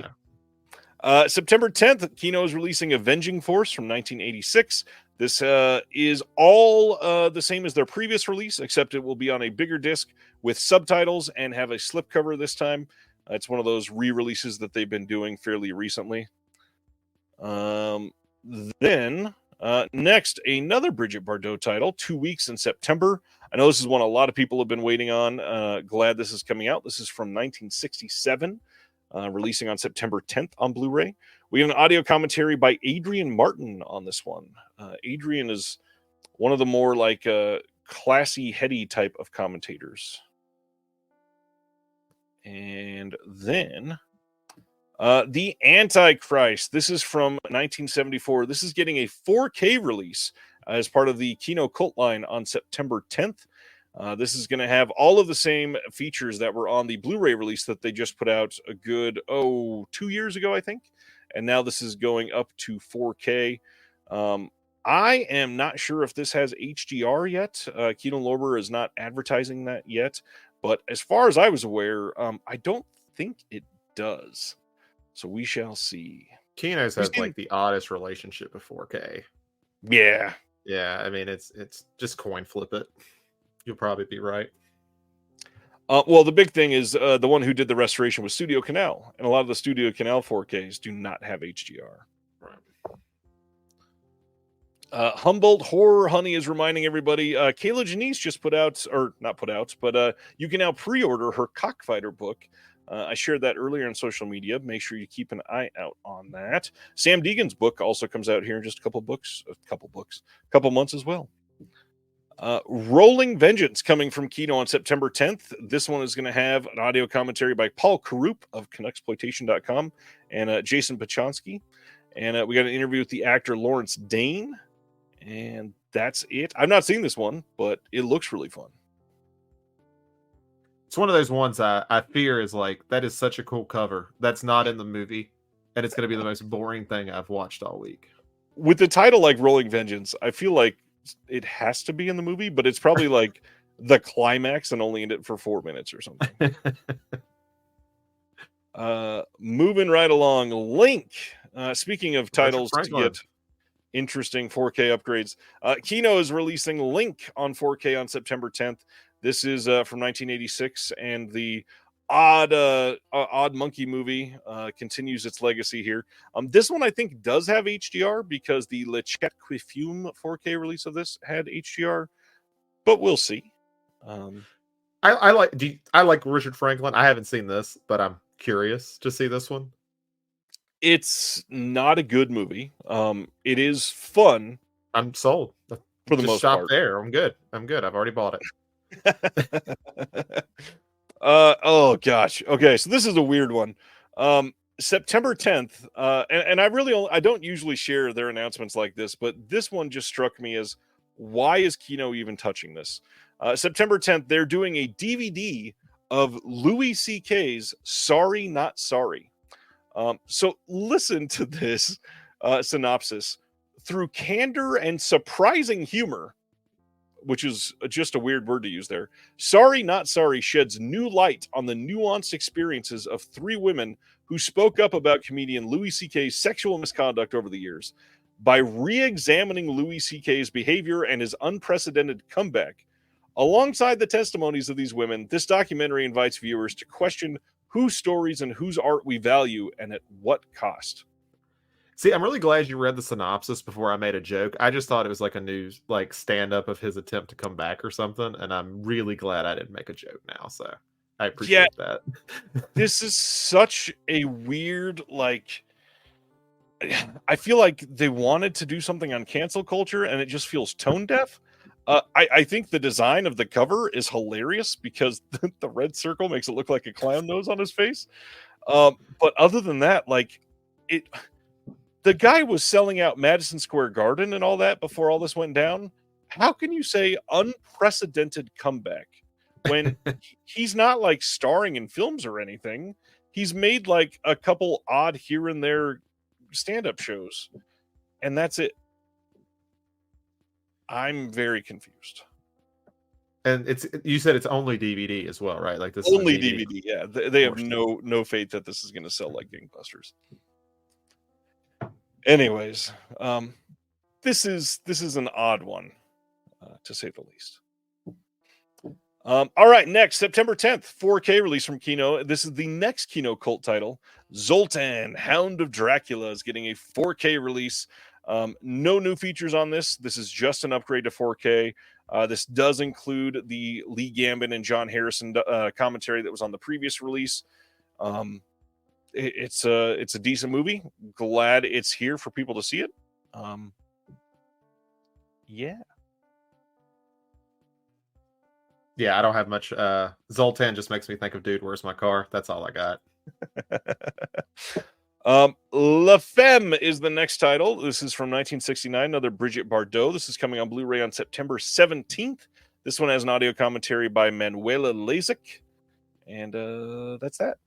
September 10th, Kino is releasing Avenging Force from 1986. This is all the same as their previous release, except it will be on a bigger disc with subtitles and have a slipcover this time. It's one of those re-releases that they've been doing fairly recently. Then, next, another Brigitte Bardot title, 2 weeks in September. I know this is one a lot of people have been waiting on. Glad this is coming out. This is from 1967, releasing on September 10th on Blu-ray. We have an audio commentary by Adrian Martin on this one. Adrian is one of the more like classy, heady type of commentators. And then The Antichrist. This is from 1974. This is getting a 4K release as part of the Kino Cult line on September 10th. This is going to have all of the same features that were on the Blu-ray release that they just put out a good, 2 years ago, I think. And now this is going up to 4K. I am not sure if this has HDR yet. Kino Lorber is not advertising that yet. But as far as I was aware, I don't think it does. So we shall see. Kino's has like the oddest relationship with 4K. Yeah. Yeah, I mean, it's just coin flip it. You'll probably be right. Well, the big thing is the one who did the restoration was Studio Canal, and a lot of the Studio Canal 4Ks do not have HDR. Right. Humboldt Horror Honey is reminding everybody, Kayla Janice just put out, or not put out, but you can now pre-order her Cockfighter book. I shared that earlier on social media. Make sure you keep an eye out on that. Sam Deegan's book also comes out here in just a couple months as well. Rolling Vengeance coming from Kino on September 10th. This one is going to have an audio commentary by Paul Karup of Canucksploitation.com and Jason Pachonsky. And we got an interview with the actor Lawrence Dane. And that's it. I've not seen this one, but it looks really fun. It's one of those ones I fear is like, that is such a cool cover. That's not in the movie. And it's going to be the most boring thing I've watched all week. With the title like Rolling Vengeance, I feel like it has to be in the movie, but it's probably like the climax and only in it for 4 minutes or something. Moving right along, Link. Speaking of titles to get interesting 4K upgrades, Kino is releasing Link on 4K on September 10th. This is from 1986, and the Odd Monkey movie continues its legacy here. This one I think does have HDR because the Le Chat Qui Fume 4K release of this had HDR, but we'll see. I like Richard Franklin. I haven't seen this, but I'm curious to see this one. It's not a good movie. It is fun. I'm sold For the most part. There. I'm good. I've already bought it. Oh gosh. Okay, so this is a weird one. September 10th, and I don't usually share their announcements like this, but this one just struck me as, why is Kino even touching this? September 10th, they're doing a DVD of Louis C.K.'s Sorry Not Sorry. So listen to this synopsis. Through candor and surprising humor, which is just a weird word to use there, Sorry Not Sorry sheds new light on the nuanced experiences of 3 women who spoke up about comedian Louis C.K.'s sexual misconduct over the years. By re-examining Louis C.K.'s behavior and his unprecedented comeback, alongside the testimonies of these women, this documentary invites viewers to question whose stories and whose art we value and at what cost. See, I'm really glad you read the synopsis before I made a joke. I just thought it was like a new stand-up of his attempt to come back or something, and I'm really glad I didn't make a joke now. So I appreciate that. This is such a weird, I feel like they wanted to do something on cancel culture, and it just feels tone deaf. I think the design of the cover is hilarious because the red circle makes it look like a clown nose on his face. But other than that, the guy was selling out Madison Square Garden and all that before all this went down. How can you say unprecedented comeback when he's not starring in films or anything? He's made a couple odd here and there stand-up shows, and that's it. I'm very confused. And you said it's only DVD as well, right? Like this only is DVD. Yeah, they have no faith that this is going to sell like gangbusters. Anyways, this is an odd one, to say the least. All right, next, September 10th, 4K release from Kino. This is the next Kino cult title. Zoltan, Hound of Dracula, is getting a 4K release. No new features on this. This is just an upgrade to 4K. This does include the Lee Gambin and John Harrison commentary that was on the previous release. It's a decent movie. Glad it's here for people to see it. Yeah, I don't have much. Zoltan just makes me think of Dude, Where's My Car? That's all I got. La Femme is the next title. This is from 1969, another Brigitte Bardot. This is coming on Blu-ray on September 17th. This one has an audio commentary by Manuela Lazik. And that's that.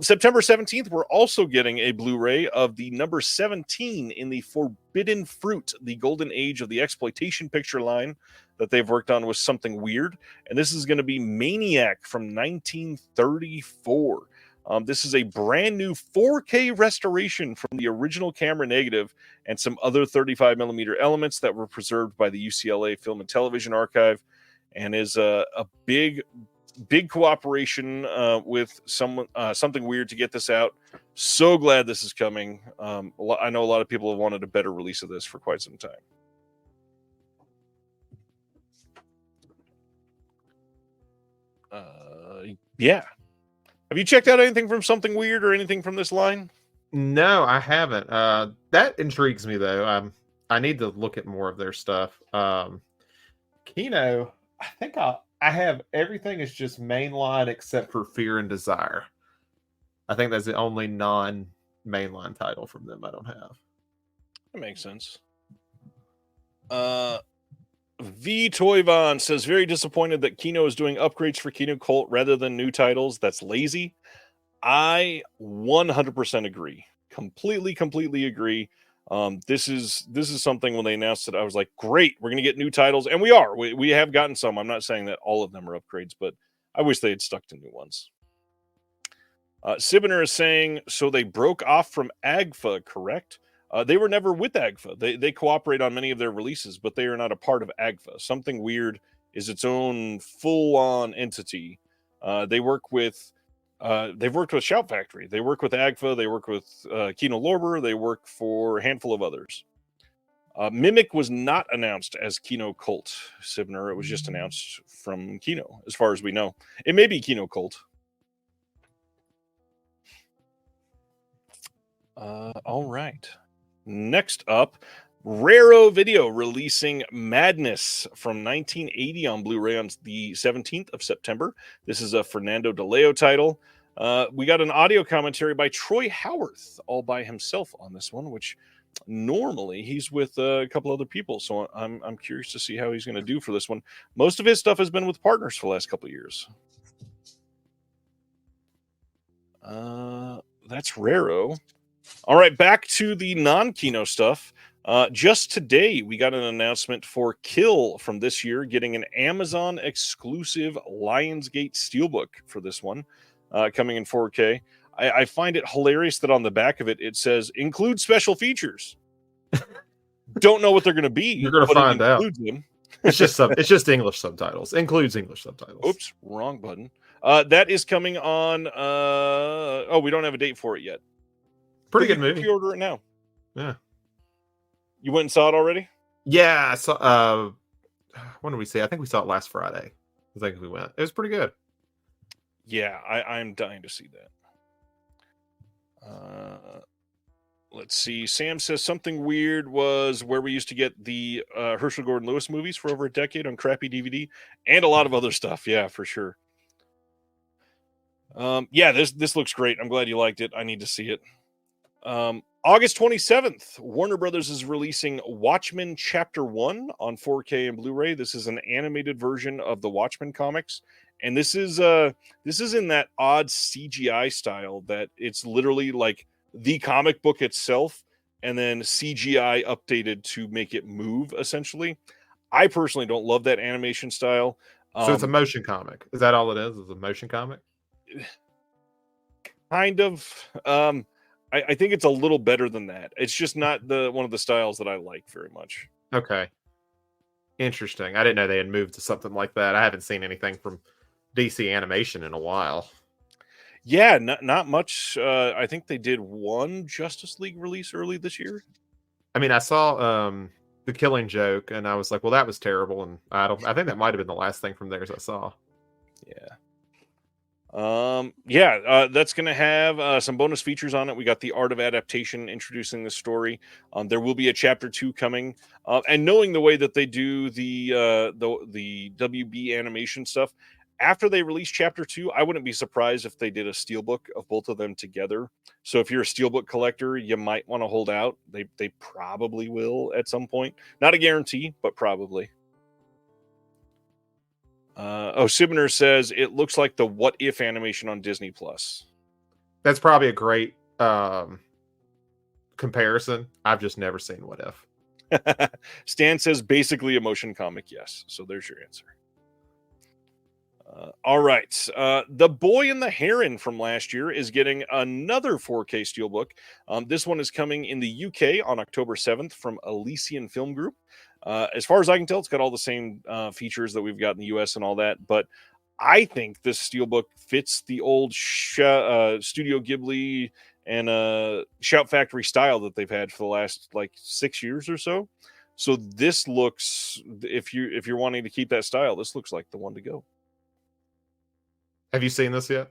September 17th, we're also getting a Blu-ray of the number 17 in the Forbidden Fruit, the golden age of the exploitation picture line that they've worked on with Something Weird. And this is going to be Maniac from 1934. This is a brand new 4K restoration from the original camera negative and some other 35mm elements that were preserved by the UCLA Film and Television Archive, and is a big cooperation with Something Weird to get this out. So glad this is coming. I know a lot of people have wanted a better release of this for quite some time. Yeah. Have you checked out anything from Something Weird or anything from this line? No, I haven't. That intrigues me though. I need to look at more of their stuff. Kino, I think I have everything is just mainline except for Fear and Desire. I think that's the only non-mainline title from them I don't have. That makes sense. V Toyvon says, very disappointed that Kino is doing upgrades for Kino Cult rather than new titles. That's lazy. I 100% agree. Completely agree. This is something when they announced it, I was like, great, we're going to get new titles. And we are. We have gotten some. I'm not saying that all of them are upgrades, but I wish they had stuck to new ones. Sibner is saying, so they broke off from AGFA, correct? They were never with AGFA. They cooperate on many of their releases, but they are not a part of AGFA. Something Weird is its own full-on entity. They've worked with Shout Factory. They work with AGFA. They work with Kino Lorber. They work for a handful of others. Mimic was not announced as Kino Cult, Sibner. It was just announced from Kino, as far as we know. It may be Kino Cult. All right. Next up, Raro Video releasing Madness from 1980 on Blu-ray on the 17th of September. This is a Fernando DeLeo title. We got an audio commentary by Troy Howarth all by himself on this one, which normally he's with a couple other people. So I'm curious to see how he's going to do for this one. Most of his stuff has been with partners for the last couple of years. That's Raro. All right, back to the non-Kino stuff. Just today, we got an announcement for Kill from this year, getting an Amazon exclusive Lionsgate Steelbook for this one, coming in 4K. I find it hilarious that on the back of it, it says, include special features. Don't know what they're going to be. You're going to find out. Them. It's just English subtitles. Includes English subtitles. Oops, wrong button. That is coming on. Oh, we don't have a date for it yet. Pretty But good you can movie. pre-order it now. Yeah. You went and saw it already? Yeah. I saw, when did we see it? I think we saw it last Friday. I think we went. It was pretty good. Yeah, I'm dying to see that. Let's see. Sam says something weird was where we used to get the Herschel Gordon Lewis movies for over a decade on crappy DVD and a lot of other stuff. Yeah, for sure. Yeah, this looks great. I'm glad you liked it. I need to see it. August 27th, Warner Brothers is releasing Watchmen Chapter 1 on 4K and Blu-ray. This is an animated version of the Watchmen comics, and this is in that odd CGI style that it's literally like the comic book itself and then CGI updated to make it move essentially. I personally don't love that animation style. So it's a motion comic. Is that all it is? Is a motion comic? Kind of. I think it's a little better than that. It's just not one of the styles that I like very much. Okay. Interesting. I didn't know they had moved to something like that. I haven't seen anything from DC Animation in a while. Yeah, not much. I think they did one Justice League release early this year. I mean, I saw The Killing Joke, and I was like, well, that was terrible, and I think that might have been the last thing from theirs I saw. Yeah. That's going to have some bonus features on it. We got the Art of Adaptation introducing the story. There will be a chapter 2 coming. And knowing the way that they do the WB animation stuff, after they release chapter 2, I wouldn't be surprised if they did a steelbook of both of them together. So if you're a steelbook collector, you might want to hold out. They probably will at some point. Not a guarantee, but probably. Sibner says it looks like the What If animation on Disney Plus. That's probably a great comparison. I've just never seen What If. Stan says basically a motion comic, yes. So there's your answer. All right. The Boy and the Heron from last year is getting another 4K steelbook. This one is coming in the UK on October 7th from Elysian Film Group. As far as I can tell, it's got all the same features that we've got in the US and all that. But I think this steelbook fits the old Studio Ghibli and Shout Factory style that they've had for the last like 6 years or so. So this looks, if you're wanting to keep that style, this looks like the one to go. Have you seen this yet?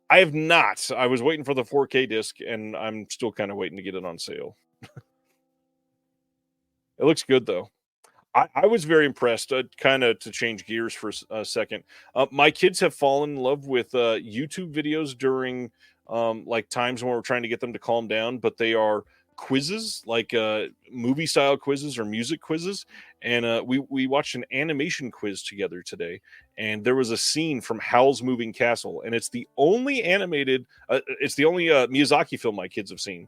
I have not. I was waiting for the 4K disc, and I'm still kind of waiting to get it on sale. It looks good, though. I was very impressed, kind of to change gears for a second. My kids have fallen in love with YouTube videos during like times when we're trying to get them to calm down, but they are quizzes, like movie style quizzes or music quizzes. And we watched an animation quiz together today, and there was a scene from Howl's Moving Castle, and it's the only animated, it's the only Miyazaki film my kids have seen.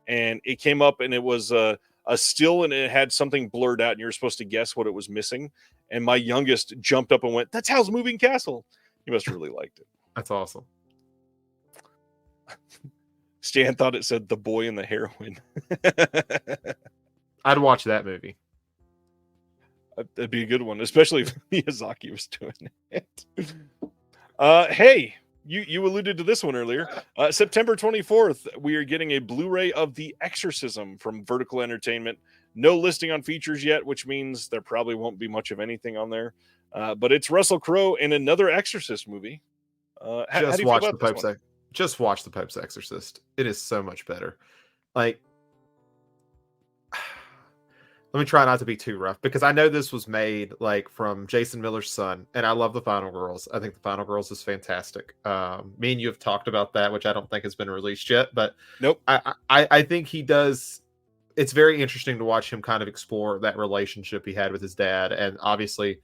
And it came up, and it was a still, and it had something blurred out, and you were supposed to guess what it was missing. And my youngest jumped up and went, "That's Howl's Moving Castle." He must have really liked it. That's awesome. Stan thought it said The Boy and the Heroine. I'd watch that movie. That'd be a good one, especially if Miyazaki was doing it. Hey, you alluded to this one earlier. September 24th, we are getting a Blu-ray of The Exorcism from Vertical Entertainment. No listing on features yet, which means there probably won't be much of anything on there. But it's Russell Crowe in another Exorcist movie. Just watch The Pope's Exorcist. It is so much better. Like, let me try not to be too rough, because I know this was made like from Jason Miller's son, and I love The Final Girls. I think The Final Girls is fantastic. Me and you have talked about that, which I don't think has been released yet, but nope. I think he does. It's very interesting to watch him kind of explore that relationship he had with his dad, and obviously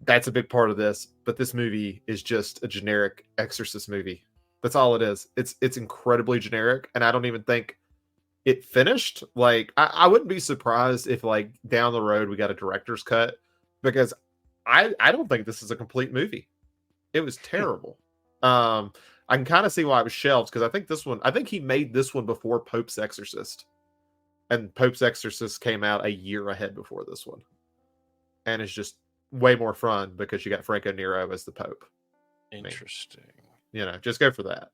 that's a big part of this. But this movie is just a generic Exorcist movie. That's all it is. It's incredibly generic, and I don't even think it finished. Like, I wouldn't be surprised if like down the road we got a director's cut, because I don't think this is a complete movie. It was terrible. I can kind of see why it was shelved, because I think he made this one before Pope's Exorcist, and Pope's Exorcist came out a year ahead before this one, and it's just way more fun because you got Franco Nero as the Pope. Interesting. Just go for that.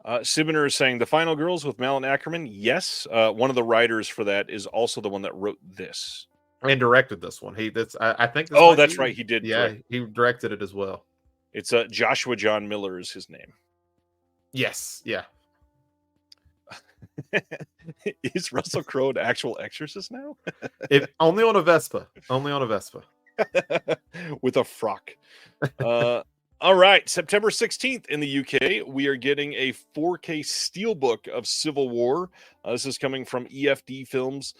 Sibner is saying The Final Girls with Malin Ackerman. Yes. One of the writers for that is also the one that wrote this. And directed this one. I think this. Oh, that's right. He did. Yeah, he directed it as well. It's Joshua John Miller is his name. Yes. Yeah. Is Russell Crowe an actual exorcist now? Only on a Vespa. Only on a Vespa. With a frock. All right. September 16th in the UK, we are getting a 4K steelbook of Civil War. This is coming from EFD Films.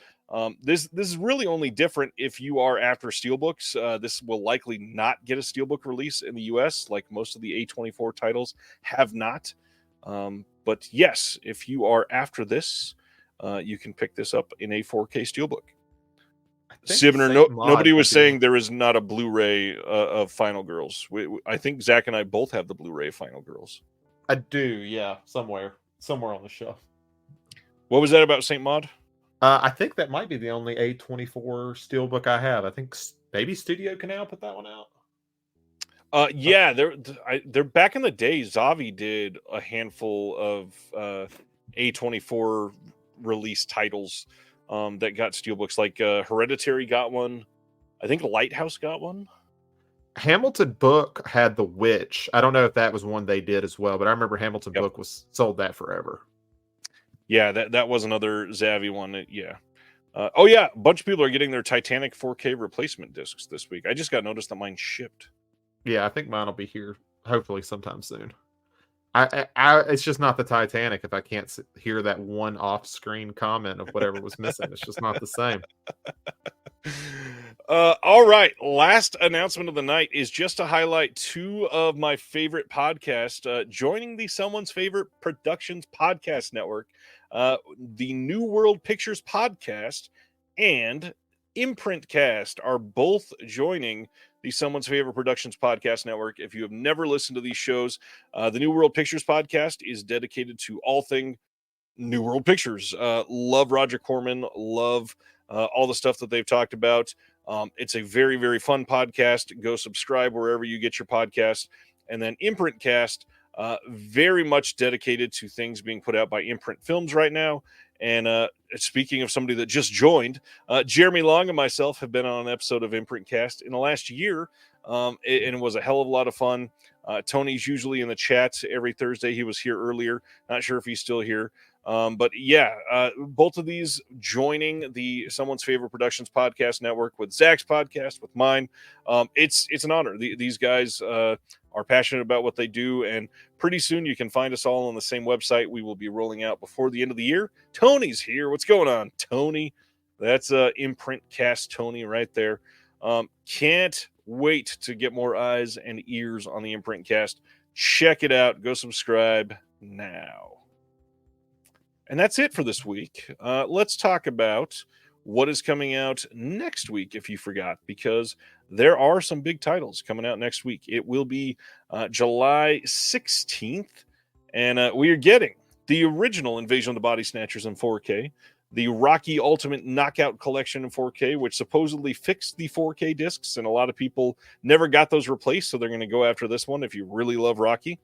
This is really only different if you are after steelbooks. This will likely not get a steelbook release in the US, like most of the A24 titles have not. But yes, if you are after this, you can pick this up in a 4K steelbook. Sibner, nobody was saying there is not a Blu-ray of Final Girls. I think Zach and I both have the Blu-ray of Final Girls. I do, yeah, somewhere on the shelf. What was that about St. Maud? I think that might be the only A24 steelbook I have. I think maybe Studio Canal put that one out. Yeah, they're back in the day. Zavi did a handful of A24 release titles that got steelbooks. Like Hereditary got one. I think Lighthouse got one. Hamilton Book had The Witch. I don't know if that was one they did as well, but I remember Hamilton Book was sold that forever. Yeah, that was another Zavi one. Yeah. Oh yeah, a bunch of people are getting their Titanic 4K replacement discs this week. I just got noticed that mine shipped. Yeah, I think mine will be here hopefully sometime soon. It's just not the Titanic if I can't hear that one off-screen comment of whatever was missing. It's just not the same. All right. Last announcement of the night is just to highlight two of my favorite podcasts joining the Someone's Favorite Productions podcast network. The New World Pictures podcast and Imprintcast are both joining the Someone's Favorite Productions podcast network. If you have never listened to these shows, the New World Pictures podcast is dedicated to all thing New World Pictures. Love Roger Corman, love all the stuff that they've talked about. It's a very, very fun podcast. Go subscribe wherever you get your podcast. And then Imprintcast, very much dedicated to things being put out by Imprint Films right now. And speaking of somebody that just joined, Jeremy Long and myself have been on an episode of Imprintcast in the last year, and it was a hell of a lot of fun. Tony's usually in the chat every Thursday. He was here earlier. Not sure if he's still here. But yeah, both of these joining the Someone's Favorite Productions podcast network with Zach's podcast, with mine. It's an honor. These guys are passionate about what they do, and pretty soon you can find us all on the same website. We will be rolling out before the end of the year. Tony's here. What's going on, Tony? That's Imprintcast Tony right there. Can't wait to get more eyes and ears on the Imprintcast. Check it out. Go subscribe now. And that's it for this week. Let's talk about what is coming out next week, if you forgot, because there are some big titles coming out next week. It will be July 16th, and we are getting the original Invasion of the Body Snatchers in 4K, the Rocky Ultimate Knockout Collection in 4K, which supposedly fixed the 4K discs, and a lot of people never got those replaced, so they're going to go after this one if you really love Rocky.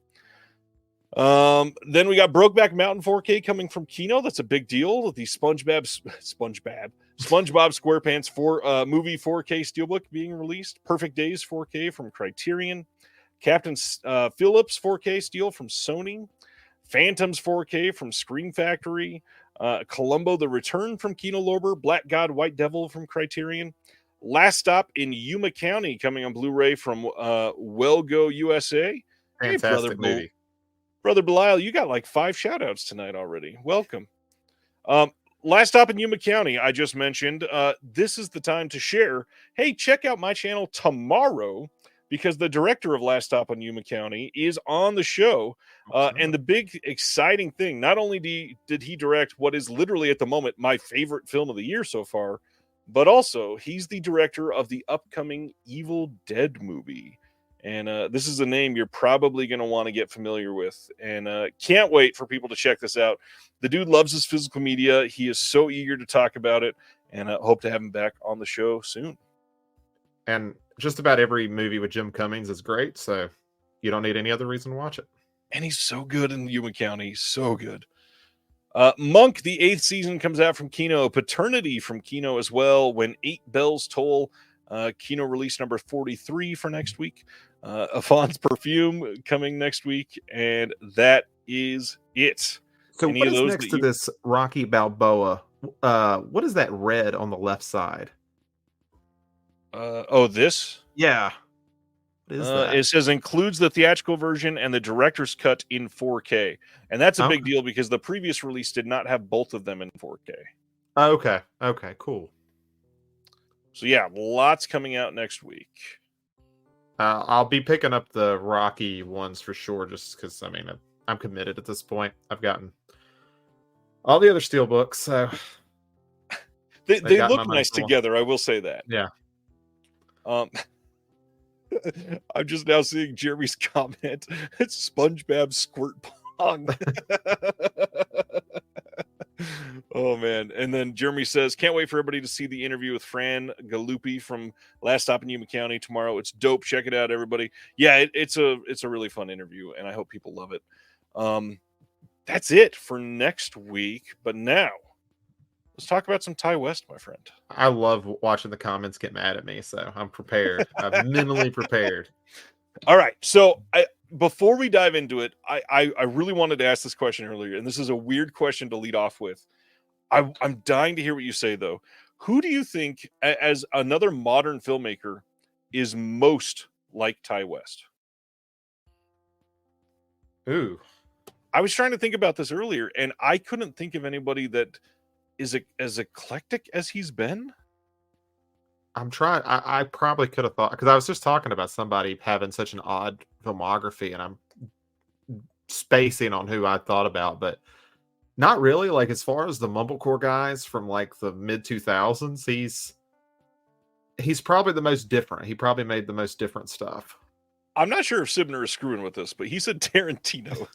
Then we got Brokeback Mountain 4K coming from Kino. That's a big deal. The SpongeBob SquarePants movie 4K steelbook being released. Perfect Days 4K from Criterion. Captain Phillips 4K steel from Sony. Phantoms 4K from Screen Factory. Columbo The Return from Kino Lorber. Black God White Devil from Criterion. Last Stop in Yuma County coming on Blu-ray from Wellgo USA. Fantastic movie. Brother Belial, you got like 5 shout-outs tonight already. Welcome. Last Stop in Yuma County, I just mentioned. This is the time to share. Hey, check out my channel tomorrow because the director of Last Stop on Yuma County is on the show. And the big exciting thing, not only did he direct what is literally at the moment my favorite film of the year so far, but also he's the director of the upcoming Evil Dead movie. And this is a name you're probably going to want to get familiar with. And can't wait for people to check this out. The dude loves his physical media. He is so eager to talk about it. And hope to have him back on the show soon. And just about every movie with Jim Cummings is great. So you don't need any other reason to watch it. And he's so good in Yuma County. So good. Monk, the 8th season, comes out from Kino. Paternity from Kino as well. When 8 Bells Toll. Kino release number 43 for next week. Afon's Perfume coming next week. And that is it. So Any what of is those next that to you- this Rocky Balboa? What is that red on the left side? This? Yeah. What is that? It says includes the theatrical version and the director's cut in 4K. And that's a big deal because the previous release did not have both of them in 4K. Okay. Okay, cool. So yeah, lots coming out next week. I'll be picking up the Rocky ones for sure, just because, I mean, I'm committed at this point. I've gotten all the other steelbooks, so... They look nice together, I will say that. Yeah. I'm just now seeing Jeremy's comment. It's SpongeBob Squirt Pong. Oh man. And then Jeremy says, can't wait for everybody to see the interview with Fran Galuppi from Last Stop in Yuma County tomorrow. It's dope. Check it out, everybody. Yeah, it's a really fun interview, and I hope people love it. That's it for next week. But now let's talk about some Ty West, my friend. I love watching the comments get mad at me, so I'm prepared. I'm mentally prepared. All right. So before we dive into it, I really wanted to ask this question earlier, and this is a weird question to lead off with. I'm dying to hear what you say, though. Who do you think, as another modern filmmaker, is most like Ty West? Ooh. I was trying to think about this earlier, and I couldn't think of anybody that is as eclectic as he's been. I'm trying. I probably could have thought, because I was just talking about somebody having such an odd filmography, and I'm spacing on who I thought about, but not really. Like, as far as the mumblecore guys from like the mid 2000s, he's probably the most different. He probably made the most different stuff. I'm not sure if Sibner is screwing with this, but he said Tarantino.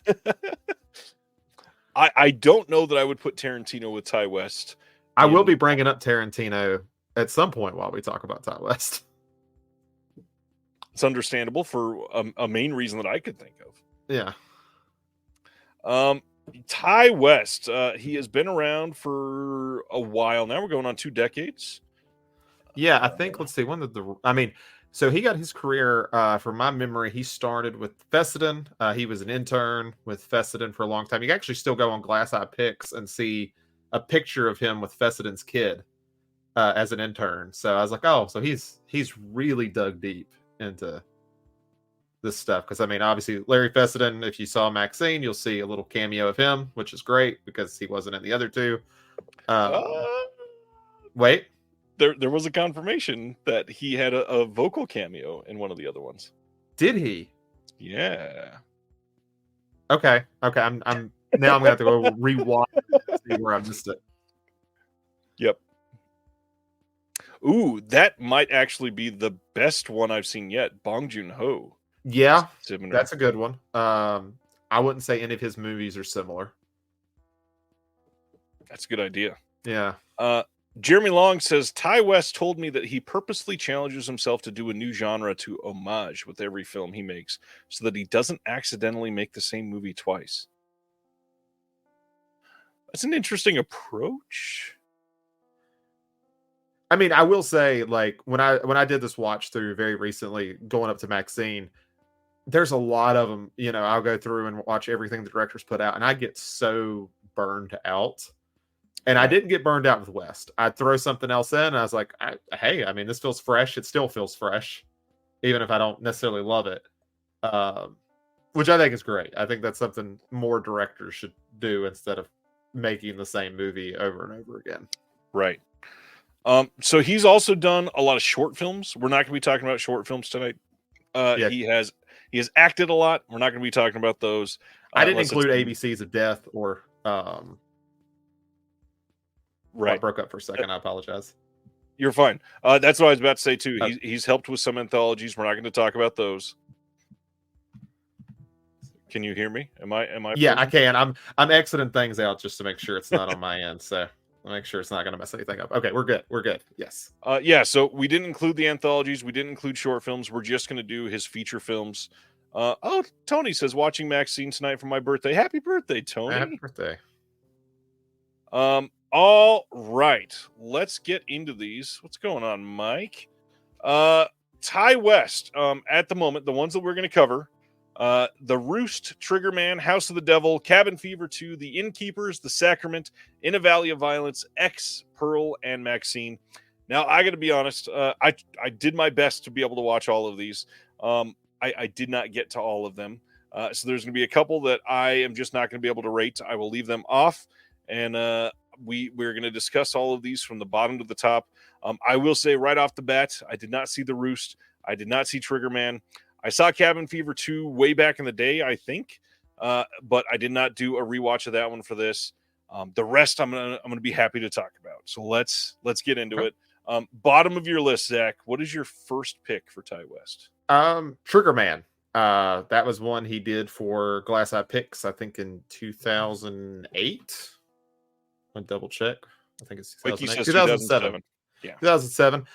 I don't know that I would put Tarantino with Ty West. I will be bringing up Tarantino at some point while we talk about Ty West. It's understandable for a main reason that I could think of. Yeah. Ty West, he has been around for a while now. We're going on 2 decades. Yeah, I think, let's see, when did so he got his career, from my memory, he started with Fessenden. He was an intern with Fessenden for a long time. You can actually still go on Glass Eye Picks and see a picture of him with Fesseden's kid as an intern. So I was like, oh, so he's really dug deep into this stuff. Because, I mean, obviously, Larry Fessenden, if you saw Maxine, you'll see a little cameo of him, which is great because he wasn't in the other two. Wait. There was a confirmation that he had a vocal cameo in one of the other ones. Did he? Yeah. Okay. I'm now I'm gonna have to go rewatch and see where I missed it. Yep. Ooh, that might actually be the best one I've seen yet. Bong Joon-ho. Yeah, Sibner. That's a good one. I wouldn't say any of his movies are similar. That's a good idea. Yeah. Jeremy Long says, Ty West told me that he purposely challenges himself to do a new genre to homage with every film he makes so that he doesn't accidentally make the same movie twice. That's an interesting approach. I mean, I will say, like, when I did this watch through very recently, going up to Maxine, there's a lot of them, I'll go through and watch everything the directors put out, and I get so burned out. And I didn't get burned out with West. I'd throw something else in, and I was like, hey, I mean, this feels fresh. It still feels fresh, even if I don't necessarily love it, which I think is great. I think that's something more directors should do instead of making the same movie over and over again. Right. So he's also done a lot of short films. We're not going to be talking about short films tonight. He has acted a lot. We're not going to be talking about those. I didn't include ABCs of Death or... Right. I broke up for a second. I apologize. You're fine. That's what I was about to say too. He's helped with some anthologies. We're not going to talk about those. Can you hear me? Am I? Yeah, I can. I'm exiting things out just to make sure it's not on my end. So I'll make sure it's not going to mess anything up. Okay, we're good. We're good. Yes. Yeah. So we didn't include the anthologies. We didn't include short films. We're just going to do his feature films. Oh, Tony says watching Maxine tonight for my birthday. Happy birthday, Tony! Happy birthday. All right, let's get into these. What's going on, Mike? Ty West. At the moment, the ones that we're going to cover: The Roost, Trigger Man, House of the Devil, Cabin Fever 2, The Innkeepers, The Sacrament, In a Valley of Violence, X, Pearl, and Maxine. Now, I got to be honest. I did my best to be able to watch all of these. I did not get to all of them. So there's going to be a couple that I am just not going to be able to rate. I will leave them off, and we're going to discuss all of these from the bottom to the top. I will say right off the bat, I did not see The Roost. I did not see Trigger Man. I saw Cabin Fever 2 way back in the day, I think, but I did not do a rewatch of that one for this. The rest I'm gonna be happy to talk about. So let's get into it. Bottom of your list, Zach. What is your first pick for Ty West? Trigger Man. That was one he did for Glass Eye Picks, I think in 2008. I'll double check. I think it's 2008. 2007. Yeah, 2007.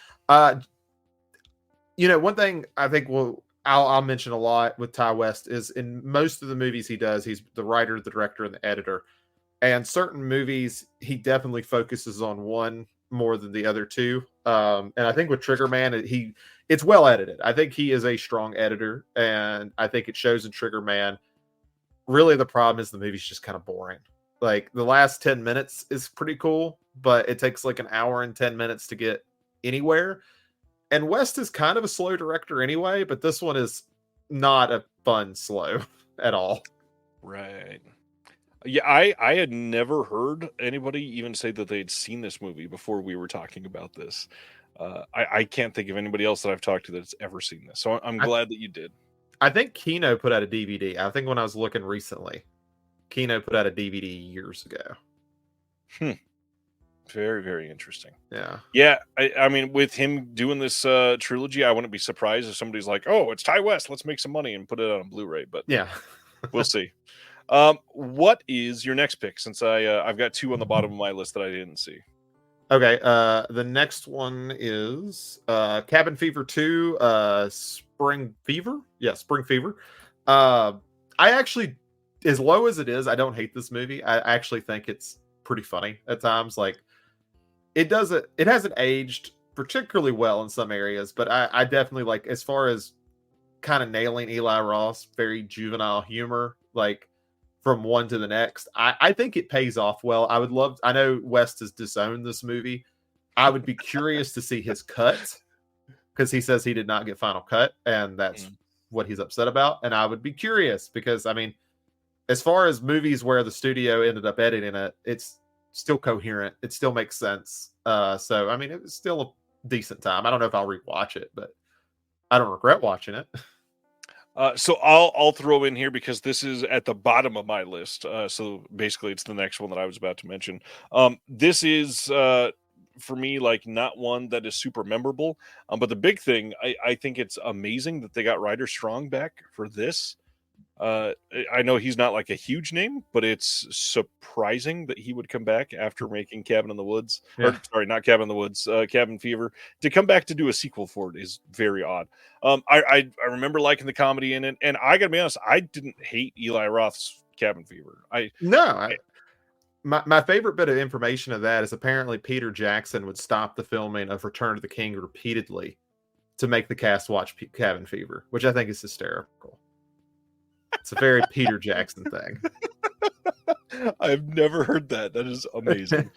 One thing I think I'll mention a lot with Ty West is in most of the movies he does, he's the writer, the director, and the editor. And certain movies, he definitely focuses on one more than the other two. And I think with Trigger Man, it's well edited. I think he is a strong editor, and I think it shows in Trigger Man. Really, the problem is the movie's just kind of boring. Like the last 10 minutes is pretty cool, but it takes like an hour and 10 minutes to get anywhere. And West is kind of a slow director anyway, but this one is not a fun slow at all. Right. Yeah, I had never heard anybody even say that they'd seen this movie before we were talking about this. I can't think of anybody else that I've talked to that's ever seen this. So I'm glad that you did. I think Kino put out a DVD. I think when I was looking recently, Kino put out a DVD years ago. Very, very interesting. Yeah. Yeah. I mean, with him doing this trilogy, I wouldn't be surprised if somebody's like, oh, it's Ty West, let's make some money and put it on Blu-ray. But yeah, we'll see. What is your next pick? Since I've got two on the bottom of my list that I didn't see. Okay. The next one is Cabin Fever 2, Spring Fever. Yeah, Spring Fever. I actually, as low as it is, I don't hate this movie. I actually think it's pretty funny at times. Like it hasn't aged particularly well in some areas, but I definitely like, as far as kind of nailing Eli Roth's very juvenile humor, like from one to the next, I think it pays off well. I know West has disowned this movie. I would be curious to see his cut, because he says he did not get final cut, and that's what he's upset about. And I would be curious because, I mean, as far as movies where the studio ended up editing it, it's still coherent. It still makes sense. So, I mean, it was still a decent time. I don't know if I'll rewatch it, but I don't regret watching it. So I'll throw in here because this is at the bottom of my list. So basically, it's the next one that I was about to mention. This is for me like not one that is super memorable. But the big thing, I think it's amazing that they got Ryder Strong back for this. I know he's not like a huge name, but it's surprising that he would come back after making Cabin in the Woods. Yeah. Or sorry, not Cabin in the Woods, Cabin Fever. To come back to do a sequel for it is very odd. I remember liking the comedy in it, and I gotta be honest, I didn't hate Eli Roth's Cabin Fever. My favorite bit of information of that is apparently Peter Jackson would stop the filming of Return of the King repeatedly to make the cast watch Cabin Fever, which I think is hysterical. It's a very Peter Jackson thing. I've never heard that. That is amazing.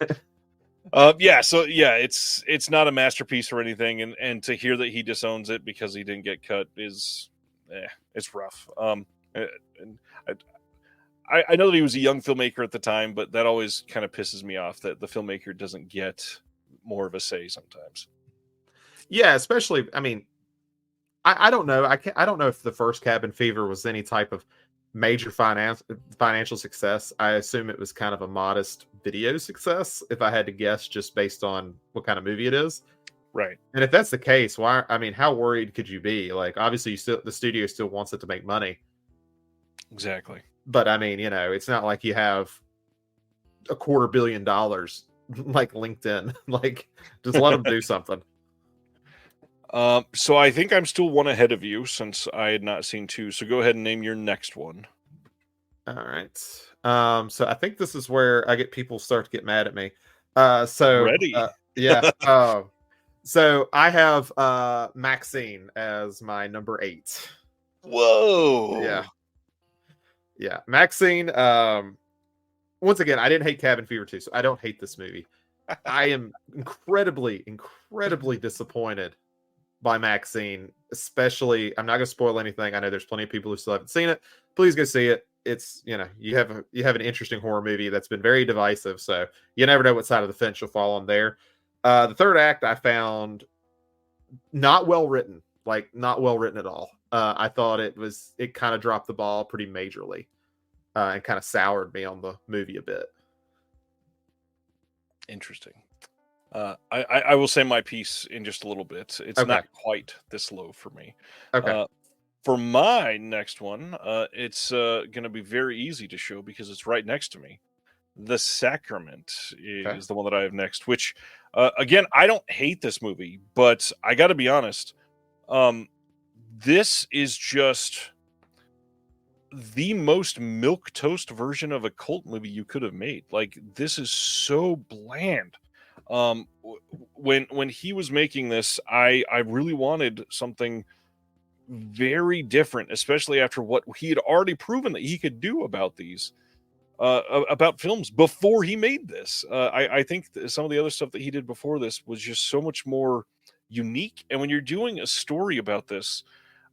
It's not a masterpiece or anything, and to hear that he disowns it because he didn't get cut is, it's rough. I know that he was a young filmmaker at the time, but that always kind of pisses me off that the filmmaker doesn't get more of a say sometimes. Yeah, especially, I mean, I don't know. I don't know if the first Cabin Fever was any type of major financial success. I assume it was kind of a modest video success, if I had to guess, just based on what kind of movie it is. Right. And if that's the case, how worried could you be? Like, obviously, the studio still wants it to make money. Exactly. But I mean, it's not like you have $250 million like LinkedIn. Like, just let them do something. So I think I'm still one ahead of you since I had not seen two. So go ahead and name your next one. All right. So I think this is where I get people start to get mad at me. Ready? Yeah. So I have Maxine as my number 8. Yeah. Whoa. Yeah. Maxine, once again, I didn't hate Cabin Fever 2, so I don't hate this movie. I am incredibly disappointed by Maxine, especially. I'm not going to spoil anything. I know there's plenty of people who still haven't seen it. Please go see it. It's, you have an interesting horror movie that's been very divisive, so you never know what side of the fence you'll fall on there. The third act I found not well written, like not well written at all. I thought it kind of dropped the ball pretty majorly, and kind of soured me on the movie a bit. Interesting. I will say my piece in just a little bit. It's Okay. not quite this low for me. Okay. For my next one, it's going to be very easy to show because it's right next to me. The Sacrament Okay. is the one that I have next, which, again, I don't hate this movie, but I got to be honest. This is just the most milquetoast version of a cult movie you could have made. Like, this is so bland. When he was making this, I really wanted something very different, especially after what he had already proven that he could do about these about films before he made this. I think some of the other stuff that he did before this was just so much more unique. And when you're doing a story about this,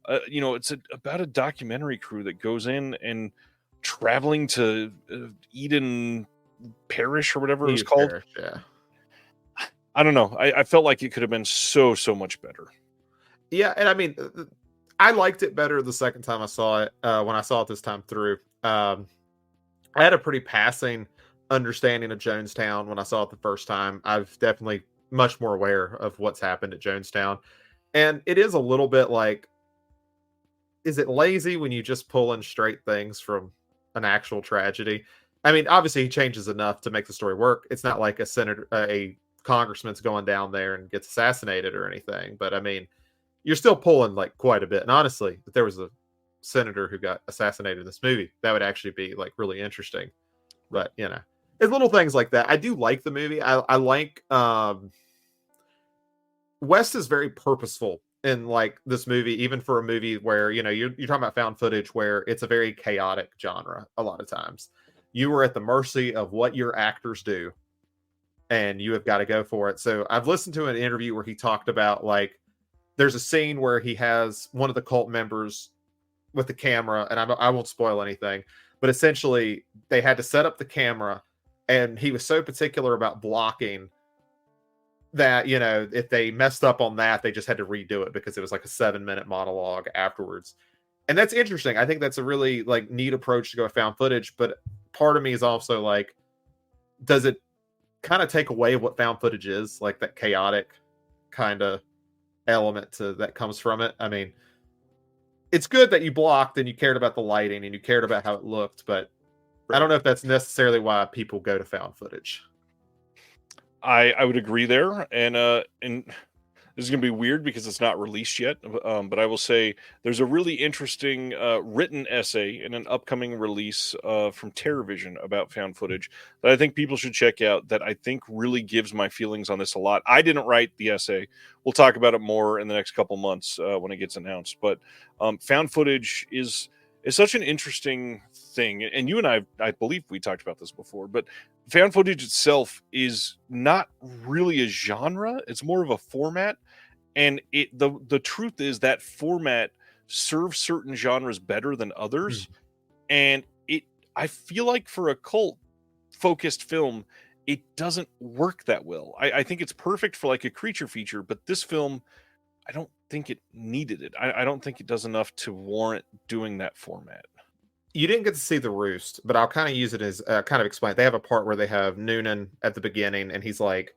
it's about a documentary crew that goes in and traveling to Eden Parish or whatever it was called. Parish, yeah. I don't know. I felt like it could have been so much better. Yeah, and I mean, I liked it better the second time I saw it. When I saw it this time through, I had a pretty passing understanding of Jonestown when I saw it the first time. I've definitely much more aware of what's happened at Jonestown, and it is a little bit like, is it lazy when you just pull in straight things from an actual tragedy? I mean, obviously he changes enough to make the story work. It's not like a congressman's going down there and gets assassinated or anything, but I mean, you're still pulling like quite a bit. And honestly, if there was a senator who got assassinated in this movie, that would actually be like really interesting. But it's little things like that. I do like the movie. I like West is very purposeful in like this movie, even for a movie where you're talking about found footage, where it's a very chaotic genre. A lot of times, you are at the mercy of what your actors do, and you have got to go for it. So I've listened to an interview where he talked about, like, there's a scene where he has one of the cult members with the camera, and I won't spoil anything, but essentially they had to set up the camera, and he was so particular about blocking that if they messed up on that, they just had to redo it because it was like a 7-minute monologue afterwards. And that's interesting. I think that's a really like neat approach to go with found footage, but part of me is also like, does it kind of take away what found footage is, like that chaotic kind of element that comes from it? I mean, it's good that you blocked and you cared about the lighting and you cared about how it looked, but I don't know if that's necessarily why people go to found footage. I would agree there, and this is going to be weird because it's not released yet, but I will say there's a really interesting written essay in an upcoming release from TerrorVision about found footage that I think people should check out, that I think really gives my feelings on this a lot. I didn't write the essay. We'll talk about it more in the next couple months when it gets announced, but found footage is such an interesting thing. And you and I believe we talked about this before, but found footage itself is not really a genre. It's more of a format. And the truth is that format serves certain genres better than others. And I feel like for a cult focused film, it doesn't work that well. I think it's perfect for like a creature feature, but this film, I don't think it needed it. I don't think it does enough to warrant doing that format. You didn't get to see the roost, but I'll kind of use it as kind of explain. They have a part where they have Noonan at the beginning, and he's like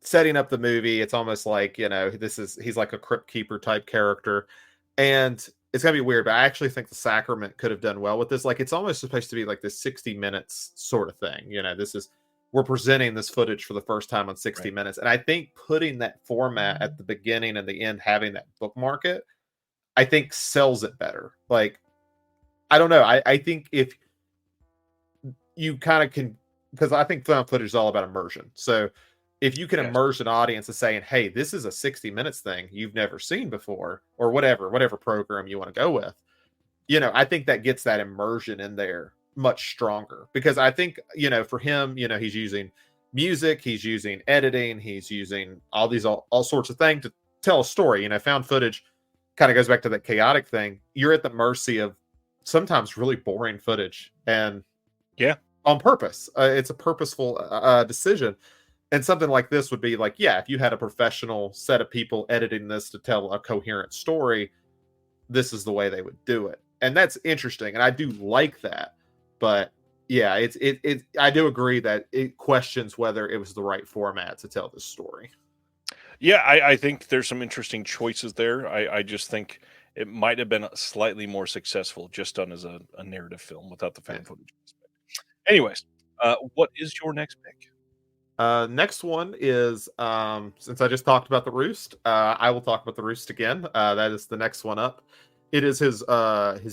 setting up the movie. It's almost like, he's like a crypt keeper type character, and it's gonna be weird, but I actually think the Sacrament could have done well with this. Like, it's almost supposed to be like this 60 minutes sort of thing. This is we're presenting this footage for the first time on 60 Right. Minutes. And I think putting that format at the beginning and the end, having that bookmark it, I think sells it better. Like, I don't know. I think if you kind of can, because I think found footage is all about immersion. So if you can Yes. immerse an audience and saying, hey, this is a 60 Minutes thing you've never seen before, or whatever program you want to go with, I think that gets that immersion in there much stronger. Because I think, for him, he's using music, he's using editing, he's using all these all sorts of things to tell a story. Found footage kind of goes back to that chaotic thing. You're at the mercy of sometimes really boring footage, and Yeah. on purpose. It's a purposeful decision. And something like this would be like, yeah, if you had a professional set of people editing this to tell a coherent story, this is the way they would do it. And that's interesting. And I do like that. But yeah, I do agree that it questions whether it was the right format to tell this story. Yeah, I think there's some interesting choices there. I just think it might have been slightly more successful just done as a narrative film without the Yeah. found footage aspect. Anyways, what is your next pick? Next one is since I just talked about the Roost, I will talk about the Roost again. That is the next one up. It is his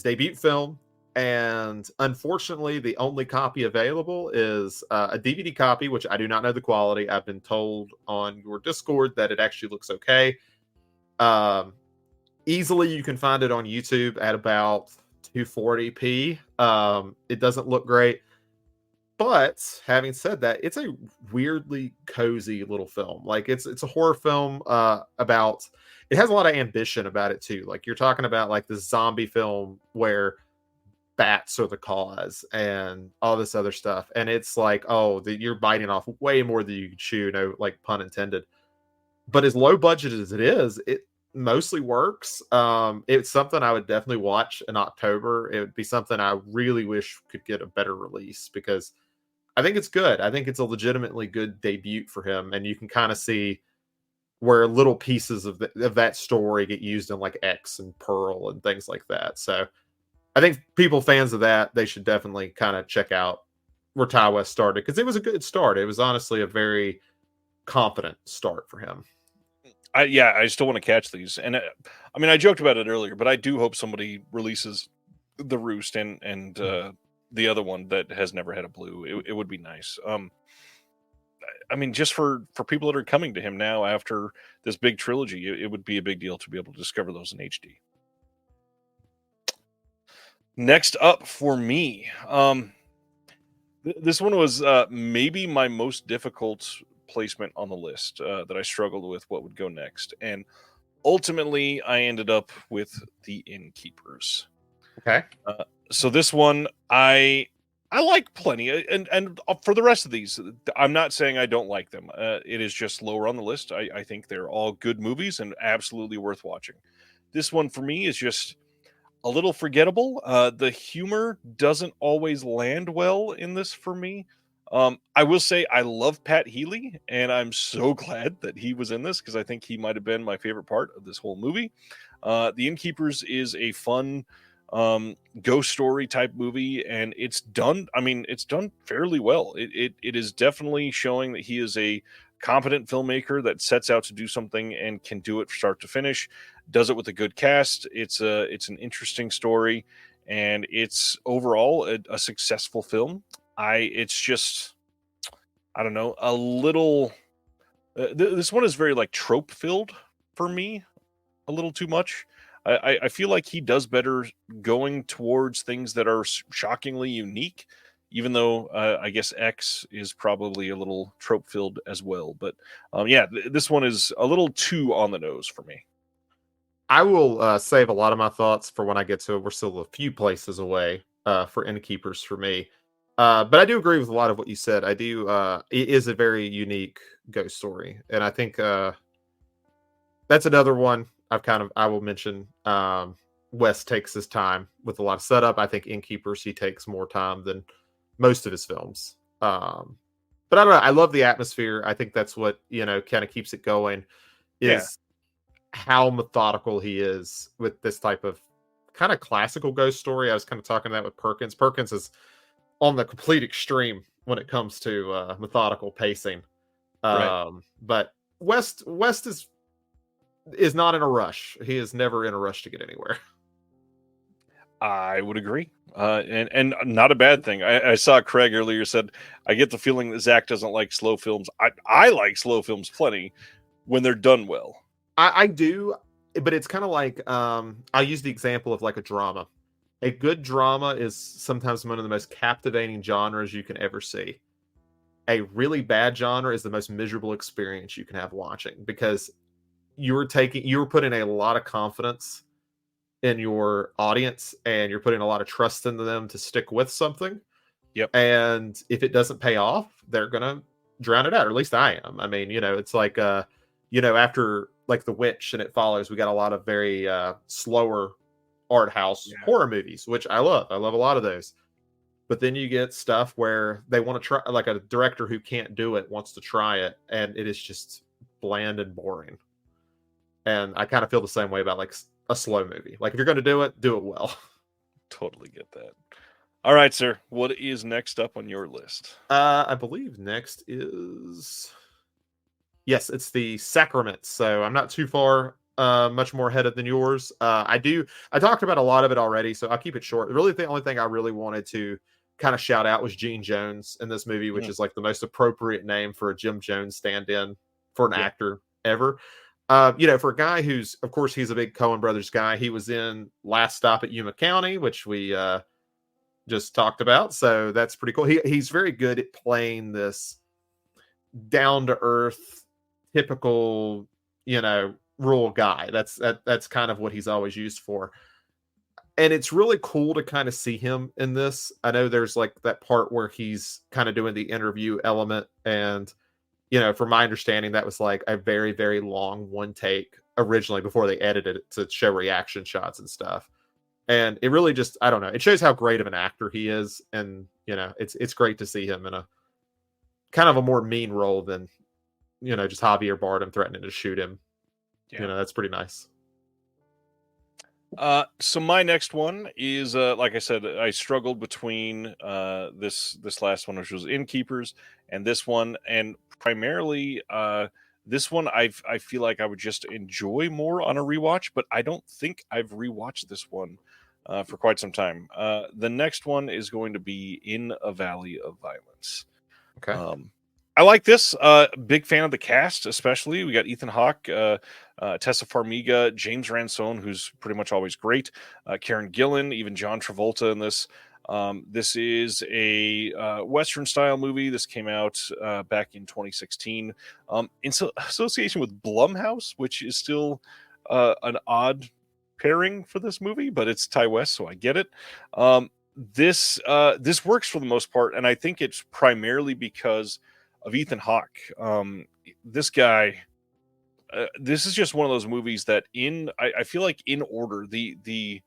debut film, and unfortunately, the only copy available is a DVD copy, which I do not know the quality. I've been told on your Discord that it actually looks okay. Easily, you can find it on YouTube at about 240p. It doesn't look great. But having said that, it's a weirdly cozy little film. Like it's a horror film about, it has a lot of ambition about it too. Like you're talking about like this zombie film where bats are the cause and all this other stuff. And it's like, oh, you're biting off way more than you can chew, no, like pun intended. But as low budget as it is, it mostly works. It's something I would definitely watch in October. It would be something I really wish could get a better release because I think it's good. I think it's a legitimately good debut for him, and you can kind of see where little pieces of that story get used in like X and Pearl and things like that. So I think people fans of that, they should definitely kind of check out where Ty West started because it was a good start. It was honestly a very confident start for him. I still want to catch these, and I mean, I joked about it earlier, but I do hope somebody releases the Roost and the other one that has never had a blue. It would be nice. I mean, just for people that are coming to him now after this big trilogy, it would be a big deal to be able to discover those in HD. Next up for me, this one was maybe my most difficult placement on the list that I struggled with what would go next, and ultimately I ended up with The Innkeepers. Okay. So this one I like plenty, and for the rest of these, I'm not saying I don't like them. It is just lower on the list. I think they're all good movies and absolutely worth watching. This one for me is just a little forgettable. The humor doesn't always land well in this for me. I will say I love Pat Healy, and I'm so glad that he was in this because I think he might have been my favorite part of this whole movie. The Innkeepers is a fun ghost story type movie, and it's done. I mean, it's done fairly well. It is definitely showing that he is a competent filmmaker that sets out to do something and can do it from start to finish. Does it with a good cast. It's an interesting story, and it's overall a successful film. It's just, I don't know, a little. This one is very like trope filled for me, a little too much. I feel like he does better going towards things that are shockingly unique, even though I guess X is probably a little trope filled as well. But yeah, this one is a little too on the nose for me. I will save a lot of my thoughts for when I get to it. We're still a few places away for Innkeepers for me. But I do agree with a lot of what you said. I do. It is a very unique ghost story. And I think that's another one I will mention. Wes takes his time with a lot of setup. I think Innkeepers, he takes more time than most of his films. But I don't know. I love the atmosphere. I think that's what, kind of keeps it going is how methodical he is with this type of kind of classical ghost story. I was kind of talking that with Perkins. Perkins is on the complete extreme when it comes to methodical pacing. Right. But West is not in a rush. He is never in a rush to get anywhere. I would agree. And not a bad thing. I saw Craig earlier said, I get the feeling that Zach doesn't like slow films. I like slow films plenty when they're done well. I do, but it's kind of like I use the example of like a drama. A good drama is sometimes one of the most captivating genres you can ever see. A really bad genre is the most miserable experience you can have watching, because you're putting a lot of confidence in your audience, and you're putting a lot of trust into them to stick with something. Yep. And if it doesn't pay off, they're gonna drown it out, or at least I am. I mean, it's like after like The Witch and It Follows, we got a lot of very slower art house Yeah. horror movies, which I love. I love a lot of those. But then you get stuff where they want to try, like a director who can't do it wants to try it, and it is just bland and boring. And I kind of feel the same way about like a slow movie. Like if you're going to do it well. Totally get that. All right, sir. What is next up on your list? I believe next is, yes, it's the Sacraments. So I'm not too far, much more headed than yours. I talked about a lot of it already, so I'll keep it short. Really, the only thing I really wanted to kind of shout out was Gene Jones in this movie, which is like the most appropriate name for a Jim Jones stand-in for an actor ever. For a guy who's, of course, he's a big Coen Brothers guy. He was in Last Stop at Yuma County, which we just talked about. So that's pretty cool. He's very good at playing this down to earth, typical, rural guy. That's kind of what he's always used for. And it's really cool to kind of see him in this. I know there's like that part where he's kind of doing the interview element, and from my understanding, that was like a very, very long one take originally before they edited it to show reaction shots and stuff. And it really just, I don't know, it shows how great of an actor he is. And, it's great to see him in a kind of a more mean role than, just Javier Bardem threatening to shoot him. Yeah. That's pretty nice. So my next one is, like I said, I struggled between this last one, which was Innkeepers, and this one, and primarily this one I feel like I would just enjoy more on a rewatch, but I don't think I've rewatched this one for quite some time. The next one is going to be In a Valley of Violence. Okay. I like this. Big fan of the cast, especially. We got Ethan Hawke, Tessa Farmiga, James Ransone, who's pretty much always great, Karen Gillan, even John Travolta in this. This is a Western-style movie. This came out back in 2016 in association with Blumhouse, which is still an odd pairing for this movie, but it's Ty West, so I get it. This works for the most part, and I think it's primarily because of Ethan Hawke. This guy, this is just one of those movies that I feel like in order, the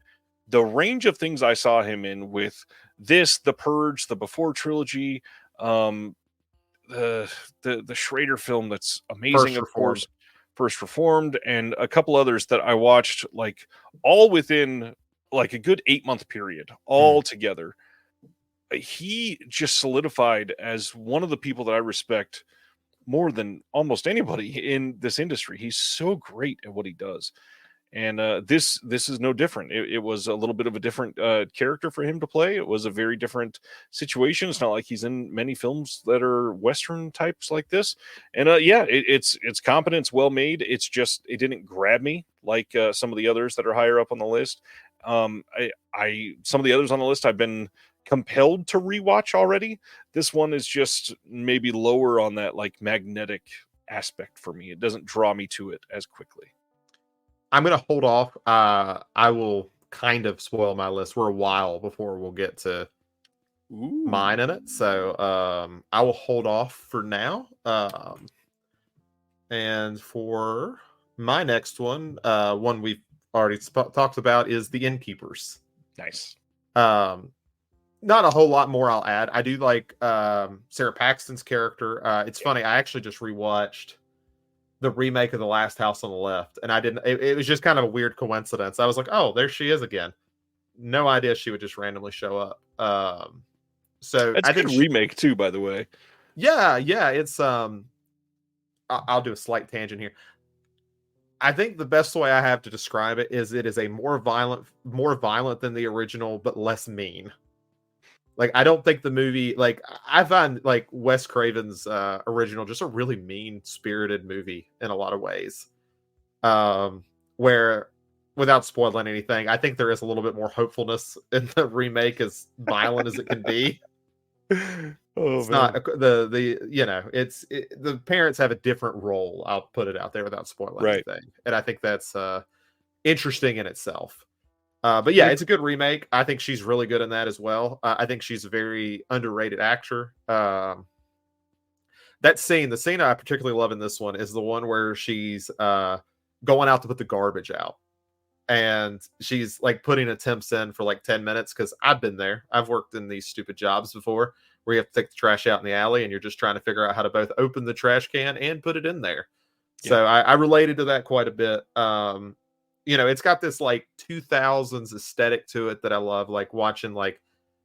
range of things I saw him in with this, The Purge, the Before trilogy, the Schrader film that's amazing, of course, First Reformed, and a couple others that I watched like all within like a good 8-month period, all together. He just solidified as one of the people that I respect more than almost anybody in this industry. He's so great at what he does. And this is no different. It was a little bit of a different character for him to play. It was a very different situation. It's not like he's in many films that are Western types like this. And it's competent, it's well made. It's just it didn't grab me like some of the others that are higher up on the list. Some of the others on the list I've been compelled to rewatch already. This one is just maybe lower on that like magnetic aspect for me. It doesn't draw me to it as quickly. I'm going to hold off. I will kind of spoil my list. We're a while before we'll get to mine in it. So I will hold off for now. And for my next one, one we've already talked about is The Innkeepers. Nice. Not a whole lot more I'll add. I do like Sarah Paxton's character. It's funny. I actually just rewatched the remake of The Last House on the Left, and I didn't. It was just kind of a weird coincidence. I was like, "Oh, there she is again." No idea she would just randomly show up. So That's I a think good remake too, by the way. yeah, it's I'll do a slight tangent here. I think the best way I have to describe it is a more violent than the original, but less mean. Like, I don't think the movie, like, I find like Wes Craven's original just a really mean spirited movie in a lot of ways. Where, without spoiling anything, I think there is a little bit more hopefulness in the remake, as violent as it can be. Oh It's not man. the parents have a different role. I'll put it out there without spoiling Right. anything, and I think that's interesting in itself. But yeah, Yeah. it's a good remake. I think she's really good in that as well. I think she's a very underrated actor. The scene I particularly love in this one is the one where she's going out to put the garbage out. And she's like putting attempts in for like 10 minutes, because I've been there. I've worked in these stupid jobs before where you have to take the trash out in the alley and you're just trying to figure out how to both open the trash can and put it in there. Yeah. So I related to that quite a bit. It's got this like 2000s aesthetic to it that I love, like watching like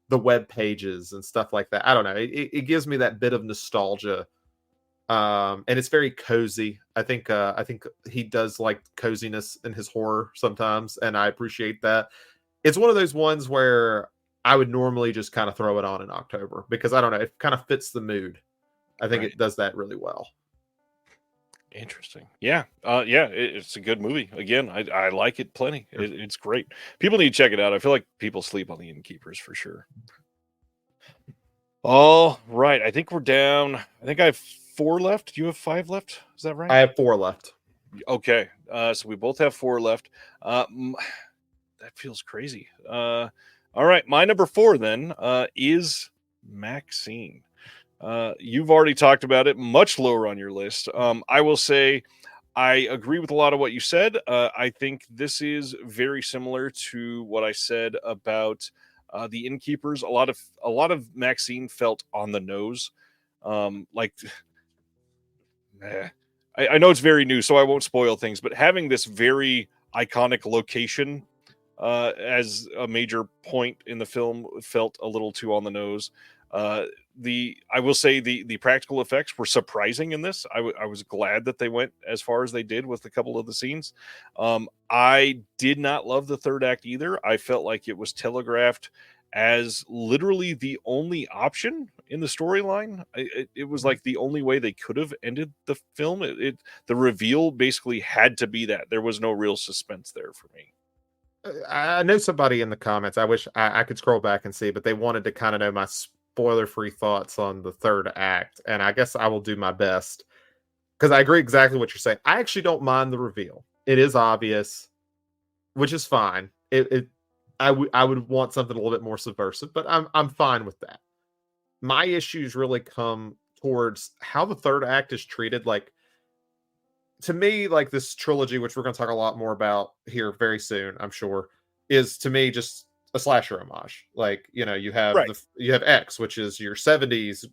the web pages and stuff like that. I don't know. It gives me that bit of nostalgia. And it's very cozy. I think he does like coziness in his horror sometimes, and I appreciate that. It's one of those ones where I would normally just kind of throw it on in October, because I don't know, it kind of fits the mood. I think Right. it does that really well. Interesting. Yeah. Yeah. It's a good movie. Again, I like it plenty. It's great. People need to check it out. I feel like people sleep on the Innkeepers for sure. All right. I think we're down. I think I have 4 left. Do you have 5 left? Is that right? I have 4 left. Okay. So we both have 4 left. That feels crazy. All right. My number 4 then is Maxine. You've already talked about it, much lower on your list. I will say I agree with a lot of what you said. I think this is very similar to what I said about the Innkeepers. A lot of Maxine felt on the nose. Like, I know it's very new, so I won't spoil things. But having this very iconic location as a major point in the film felt a little too on the nose. I will say the practical effects were surprising in this. I was glad that they went as far as they did with a couple of the scenes. I did not love the third act either. I felt like it was telegraphed as literally the only option in the storyline. It was like the only way they could have ended the film. The reveal basically had to be that. There was no real suspense there for me. I know somebody in the comments, I wish I could scroll back and see, but they wanted to kind of know my spoiler-free thoughts on the third act, and I guess I will do my best, because I agree exactly what you're saying. I actually don't mind the reveal. It is obvious, which is fine. I would want something a little bit more subversive, but I'm fine with that. My issues really come towards how the third act is treated. Like, to me, like, this trilogy, which we're going to talk a lot more about here very soon, I'm sure, is to me just a slasher homage. Like, Right. you have X, which is your 70s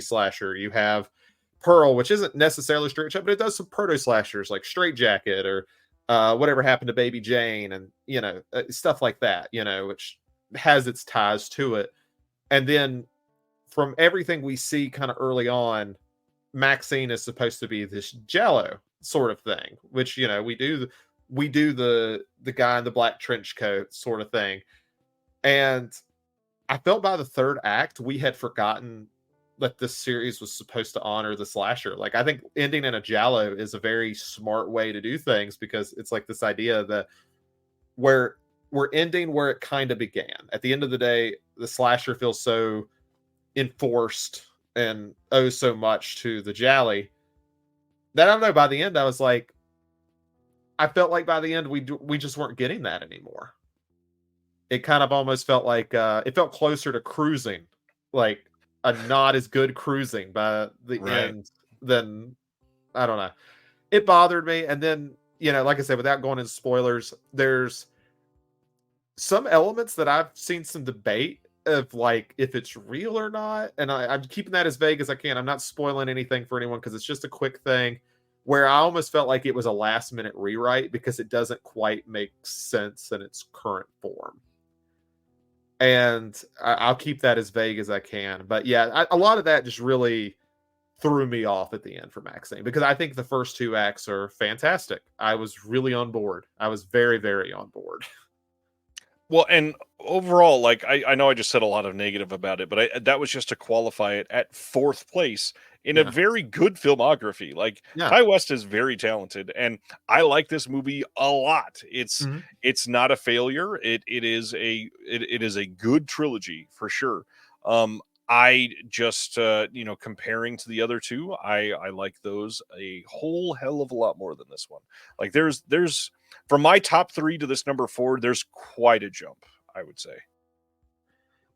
slasher. You have Pearl, which isn't necessarily straight, but it does some proto slashers like Straight Jacket, or Whatever Happened to Baby Jane, and stuff like that. Which has its ties to it. And then from everything we see kind of early on, Maxine is supposed to be this Jello sort of thing, which we do the guy in the black trench coat sort of thing. And I felt by the third act we had forgotten that this series was supposed to honor the slasher. Like, I think ending in a Giallo is a very smart way to do things, because it's like this idea that we're ending where it kind of began. At the end of the day, the slasher feels so enforced and owes so much to the Jally that, I don't know, by the end I felt like by the end we just weren't getting that anymore. It kind of almost felt like it felt closer to cruising, like a not as good cruising by the Right. end than, I don't know. It bothered me. And then, like I said, without going into spoilers, there's some elements that I've seen some debate of, like, if it's real or not. And I'm keeping that as vague as I can. I'm not spoiling anything for anyone, because it's just a quick thing where I almost felt like it was a last minute rewrite, because it doesn't quite make sense in its current form. and I'll keep that as vague as I can. But yeah, a lot of that just really threw me off at the end for Maxine, because I think the first two acts are fantastic. I was really on board. I was very, very on board. Well, and overall, like I know I just said a lot of negative about it, but that was just to qualify it at fourth place in a Yeah. very good filmography. Like Yeah. Ty West is very talented, and I like this movie a lot. Mhm. It's not a failure. It is a good trilogy for sure. I just comparing to the other two, I like those a whole hell of a lot more than this one. Like there's from my top three to this number four, there's quite a jump, I would say.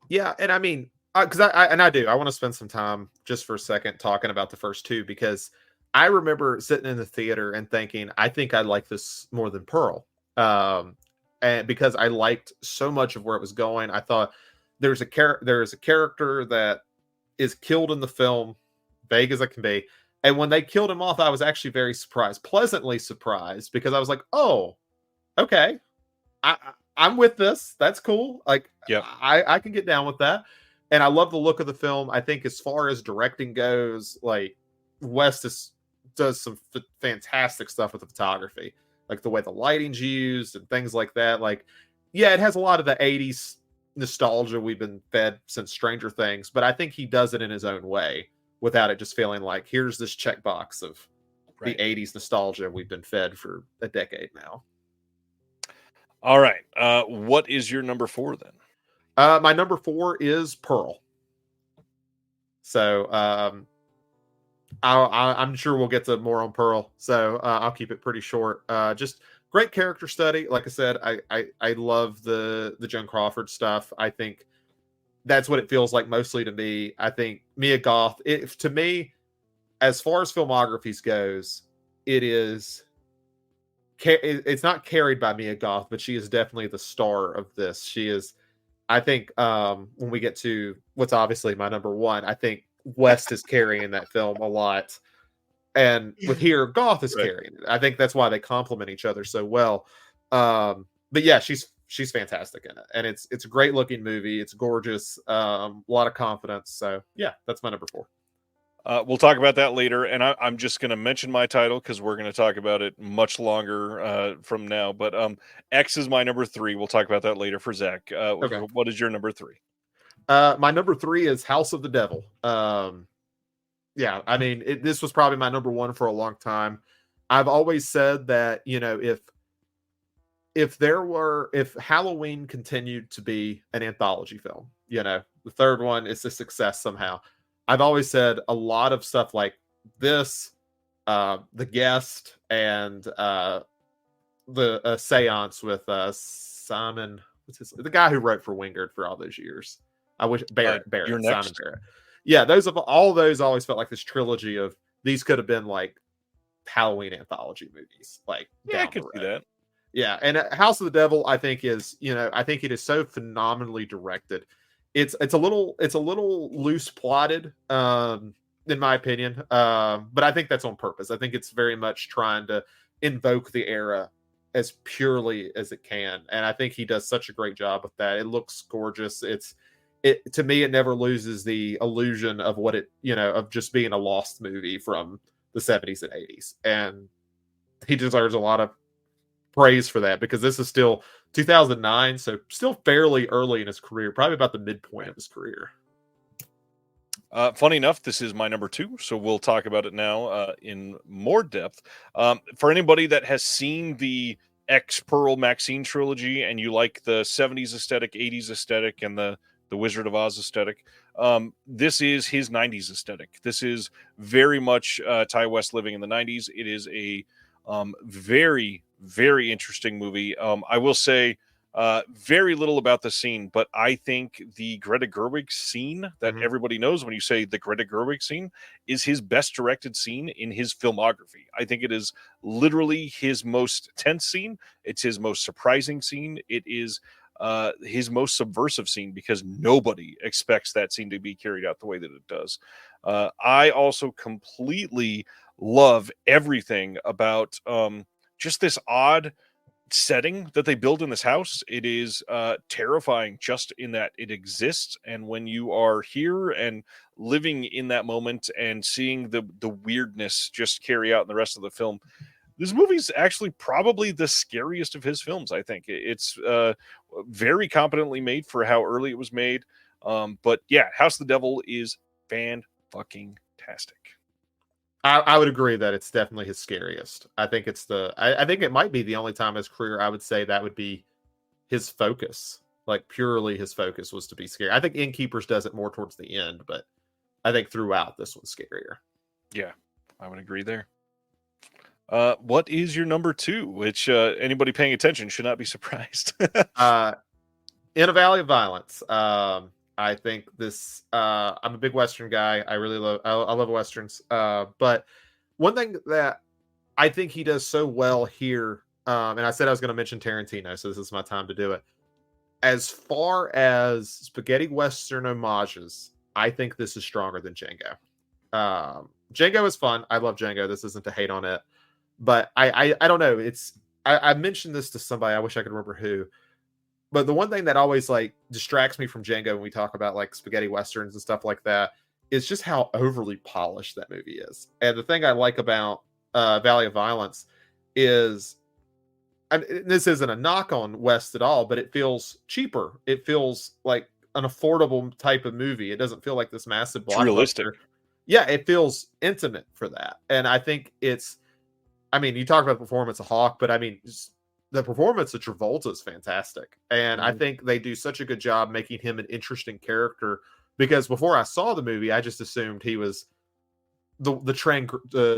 Yeah, and I mean, because I do. I want to spend some time just for a second talking about the first two, because I remember sitting in the theater and thinking, I think I like this more than Pearl, and because I liked so much of where it was going. I thought there's a character that is killed in the film, vague as it can be, and when they killed him off, I was actually very surprised, pleasantly surprised, because I was like, oh, okay, I'm with this. That's cool. Like Yep. I can get down with that. And I love the look of the film. I think as far as directing goes, like West does some fantastic stuff with the photography, like the way the lighting's used and things like that. Like, yeah, it has a lot of the '80s nostalgia we've been fed since Stranger Things, but I think he does it in his own way without it just feeling like here's this checkbox of the Right. '80s nostalgia we've been fed for a decade now. All right. What is your number four then? My number four is Pearl. So I'm sure we'll get to more on Pearl. So I'll keep it pretty short. Just great character study. Like I said, I love the Joan Crawford stuff. I think that's what it feels like mostly to me. I think Mia Goth, to me, as far as filmographies goes, it is it's not carried by Mia Goth, but she is definitely the star of this. She is. I think when we get to what's obviously my number one, I think West is carrying that film a lot, and with here, Goth is Right. carrying it. I think that's why they complement each other so well. But yeah, she's fantastic in it, and it's a great looking movie. It's gorgeous, a lot of confidence. So yeah, that's my number four. We'll talk about that later, and I'm just going to mention my title because we're going to talk about it much longer from now. But X is my number three. We'll talk about that later for Zach. Okay, What is your number three? my number three is House of the Devil. Yeah, I mean, this was probably my number one for a long time. I've always said that, if Halloween continued to be an anthology film, the third one is a success somehow. I've always said a lot of stuff like this, The Guest, and the Seance with Simon, the guy who wrote for Wingard for all those years. I wish You're Barrett, Simon next. Barrett. Yeah, all those always felt like this trilogy of these could have been like Halloween anthology movies, like Yeah, I down the can see road. that. Yeah, and House of the Devil, I think I think it is so phenomenally directed. It's a little loose plotted, in my opinion, but I think that's on purpose. I think it's very much trying to invoke the era as purely as it can, and I think he does such a great job with that. It looks gorgeous. It to me, it never loses the illusion of what of just being a lost movie from the 70s and 80s, and he deserves a lot of praise for that, because this is still 2009, so still fairly early in his career, probably about the midpoint Right. of his career. Funny enough, this is my number two, so we'll talk about it now in more depth. For anybody that has seen the X Pearl Maxine trilogy and you like the 70s aesthetic, 80s aesthetic, and the Wizard of Oz aesthetic, this is his 90s aesthetic. This is very much Ty West living in the 90s. It is a very, very interesting movie. I will say very little about the scene, but I think the Greta Gerwig scene that Mhm. everybody knows when you say the Greta Gerwig scene is his best directed scene in his filmography. I think it is literally his most tense scene. It's his most surprising scene. It is his most subversive scene because nobody expects that scene to be carried out the way that it does. I also completely love everything about just this odd setting that they build in this house, it is terrifying just in that it exists. And when you are here and living in that moment and seeing the weirdness just carry out in the rest of the film, this movie's actually probably the scariest of his films. I think it's very competently made for how early it was made. But yeah, House of the Devil is fan-fucking-tastic. I would agree that it's definitely his scariest. I think I think it might be the only time in his career I would say that would be his focus. Like purely his focus was to be scary. I think Innkeepers does it more towards the end, but I think throughout this one's scarier. Yeah, I would agree there. What is your number 2? Which anybody paying attention should not be surprised. In a Valley of Violence. I think this. I'm a big Western guy. I really love. I love Westerns. But one thing that I think he does so well here, and I said I was going to mention Tarantino, so this is my time to do it. As far as spaghetti Western homages, I think this is stronger than Django. Django is fun. I love Django. This isn't to hate on it, but I don't know. I mentioned this to somebody. I wish I could remember who. But the one thing that always like distracts me from Django when we talk about like spaghetti westerns and stuff like that is just how overly polished that movie is. And the thing I like about Valley of Violence is, this isn't a knock on West at all, but it feels cheaper. It feels like an affordable type of movie. It doesn't feel like this massive blockbuster. Realistic. Yeah, it feels intimate for that. And I think it's, I mean, you talk about the performance of Hawk, but I mean, the performance of Travolta is fantastic. And I think they do such a good job making him an interesting character, because before I saw the movie, I just assumed he was the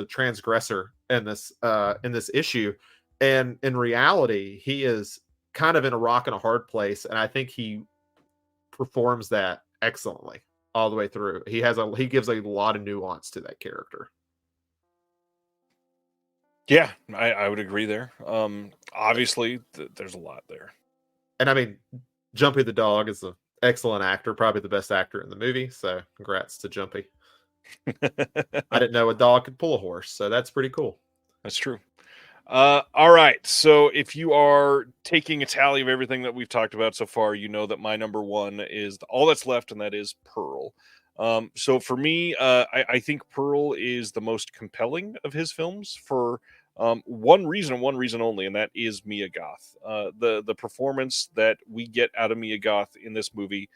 transgressor in this issue. And in reality, he is kind of in a rock and a hard place. And I think he performs that excellently all the way through. He gives a lot of nuance to that character. Yeah, I would agree there. Obviously, there's a lot there. And I mean, Jumpy the dog is an excellent actor, probably the best actor in the movie. So congrats to Jumpy. I didn't know a dog could pull a horse, so that's pretty cool. That's true. All right. So if you are taking a tally of everything that we've talked about so far, you know that my number 1 is all that's left, and that is Pearl. So for me, I think Pearl is the most compelling of his films for one reason only, and that is Mia Goth. The performance that we get out of Mia Goth in this movie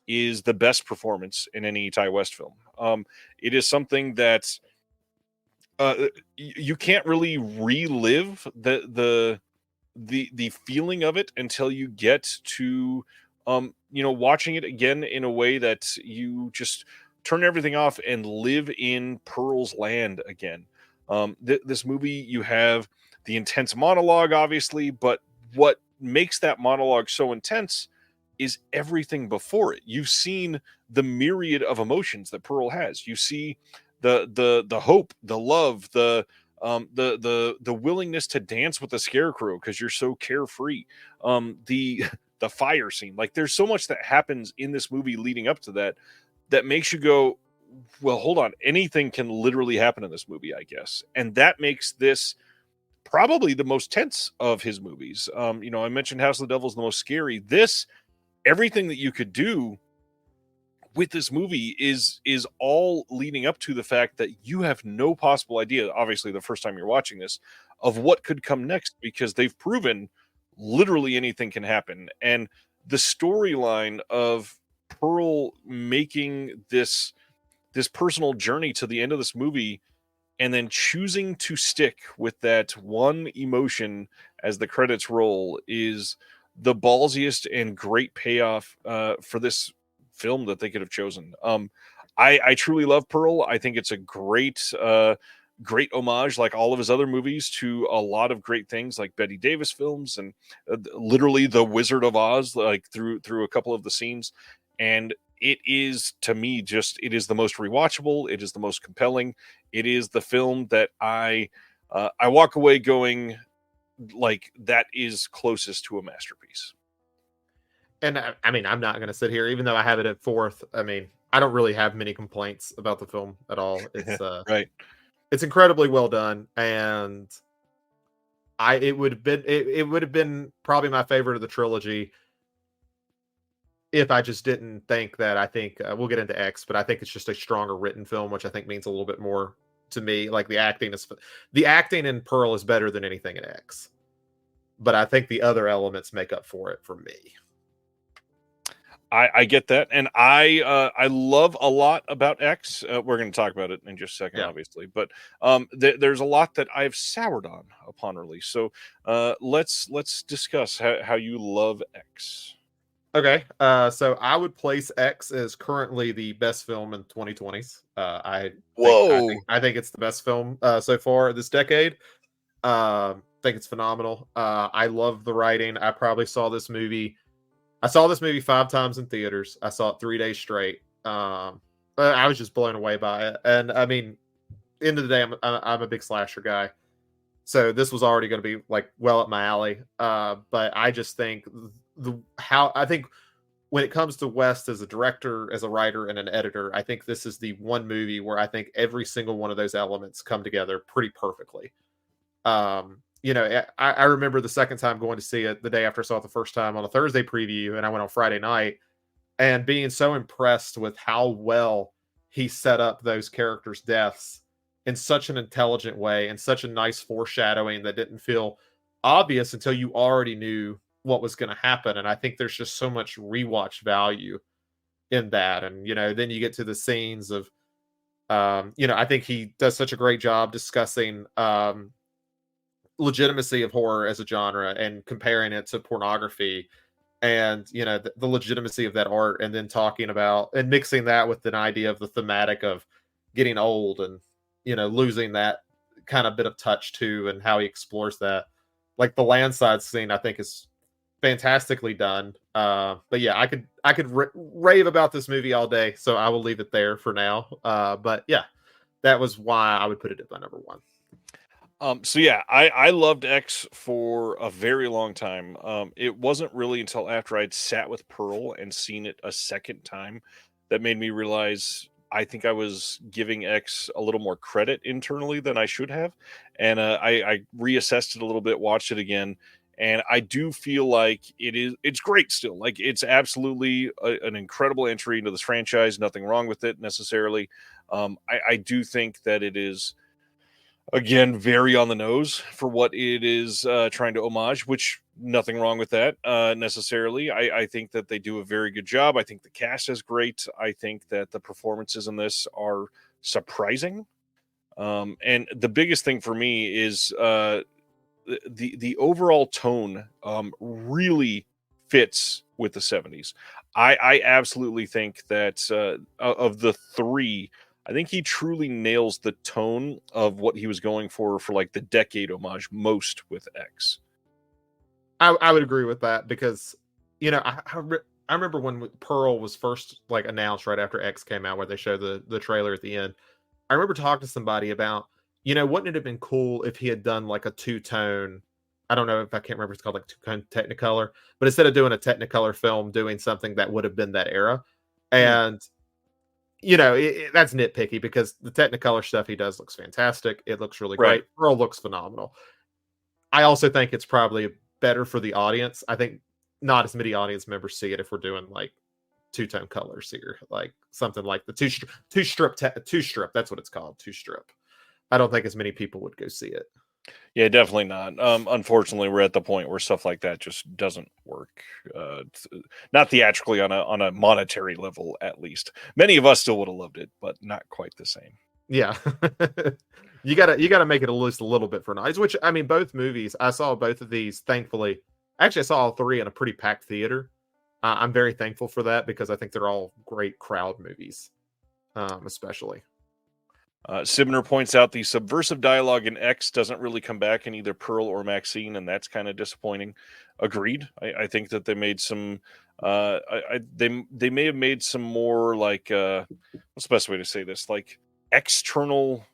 is the best performance in any Ty West film. It is something that you can't really relive the feeling of it until you get to watching it again in a way that you just turn everything off and live in Pearl's land again. This movie, you have the intense monologue, obviously, but what makes that monologue so intense is everything before it. You've seen the myriad of emotions that Pearl has. You see the hope, the love, the willingness to dance with the scarecrow because you're so carefree. The fire scene, like there's so much that happens in this movie leading up to that makes you go, well, hold on, anything can literally happen in this movie, I guess. And that makes this probably the most tense of his movies. I mentioned House of the Devil is the most scary. Everything that you could do with this movie is all leading up to the fact that you have no possible idea, obviously the first time you're watching this, of what could come next, because they've proven literally anything can happen. And the storyline of Pearl making this personal journey to the end of this movie and then choosing to stick with that one emotion as the credits roll is the ballsiest and great payoff for this film that they could have chosen. I truly love Pearl. I think it's a great homage, like all of his other movies, to a lot of great things like Bette Davis films and literally The Wizard of Oz, like through a couple of the scenes. And it is, to me, it is the most rewatchable. It is the most compelling. It is the film that I walk away going, like, that is closest to a masterpiece. And I mean, I'm not going to sit here, even though I have it at 4th. I mean, I don't really have many complaints about the film at all. It's right. It's incredibly well done, and it would have been probably my favorite of the trilogy if I just didn't think that. I think we'll get into X, but I think it's just a stronger written film, which I think means a little bit more to me. Like the acting in Pearl is better than anything in X, but I think the other elements make up for it for me. I get that, and I love a lot about X. We're going to talk about it in just a second, Yeah. obviously, but there's a lot that I've soured on upon release. So let's discuss how you love X. Okay, so I would place X as currently the best film in 2020s. Whoa! I think it's the best film so far this decade. Think it's phenomenal. I love the writing. I saw this movie 5 times in theaters. I saw it 3 days straight. I was just blown away by it. And I mean, end of the day, I'm a big slasher guy, so this was already going to be like well up my alley. But I just think I think when it comes to West as a director, as a writer, and an editor, I think this is the one movie where I think every single one of those elements come together pretty perfectly. I remember the second time going to see it the day after I saw it the first time on a Thursday preview, and I went on Friday night, and being so impressed with how well he set up those characters' deaths in such an intelligent way and such a nice foreshadowing that didn't feel obvious until you already knew what was going to happen. And I think there's just so much rewatch value in that. And, then you get to the scenes of, I think he does such a great job discussing legitimacy of horror as a genre and comparing it to pornography, and the legitimacy of that art, and then talking about and mixing that with an idea of the thematic of getting old and losing that kind of bit of touch too, and how he explores that. Like the landside scene, I think is fantastically done. But yeah, I could rave about this movie all day, so I will leave it there for now. But yeah, that was why I would put it at my number one. So yeah, I loved X for a very long time. It wasn't really until after I'd sat with Pearl and seen it a second time that made me realize I think I was giving X a little more credit internally than I should have. And I reassessed it a little bit, watched it again, and I do feel like it's great still. Like it's absolutely an incredible entry into this franchise. Nothing wrong with it necessarily. I do think that it is, again, very on the nose for what it is trying to homage, which nothing wrong with that necessarily. I think that they do a very good job. I think the cast is great. I think that the performances in this are surprising. And the biggest thing for me is the overall tone really fits with the 70s. I absolutely think that of the three, I think he truly nails the tone of what he was going for like the decade homage most with X. I would agree with that because, I remember when Pearl was first like announced right after X came out, where they showed the trailer at the end. I remember talking to somebody about, wouldn't it have been cool if he had done like a two-tone, I don't know if I can't remember, it's called like two-tone Technicolor, but instead of doing a Technicolor film, doing something that would have been that era. And that's nitpicky because the Technicolor stuff he does looks fantastic. It looks really great. Right. Pearl looks phenomenal. I also think it's probably better for the audience. I think not as many audience members see it if we're doing like two-tone colors here, like something like the two strip. That's what it's called, two strip. I don't think as many people would go see it. Yeah, definitely not. Unfortunately, we're at the point where stuff like that just doesn't work. Not theatrically on a monetary level, at least. Many of us still would have loved it, but not quite the same. Yeah. you gotta make it at least a little bit for nice, which I mean, both movies, I saw both of these, thankfully. Actually, I saw all three in a pretty packed theater. I'm very thankful for that because I think they're all great crowd movies, especially. Sibner points out the subversive dialogue in X doesn't really come back in either Pearl or Maxine, and that's kind of disappointing. Agreed. I think that they made some. They may have made some more like what's the best way to say this? Like external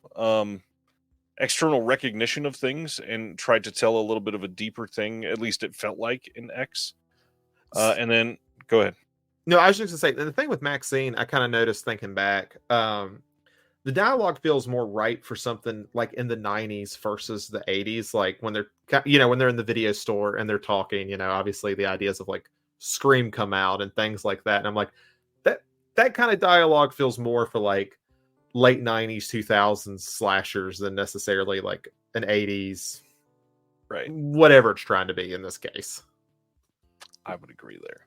external recognition of things, and tried to tell a little bit of a deeper thing. At least it felt like in X. And then go ahead. No, I was just gonna say the thing with Maxine, I kind of noticed thinking back. the dialogue feels more right for something like in the 90s versus the 80s, like when they're when they're in the video store and they're talking, obviously the ideas of like scream come out and things like that. And I'm like, that that kind of dialogue feels more for like late 90s 2000s slashers than necessarily like an 80s, Right. whatever it's trying to be in this case. I would agree there.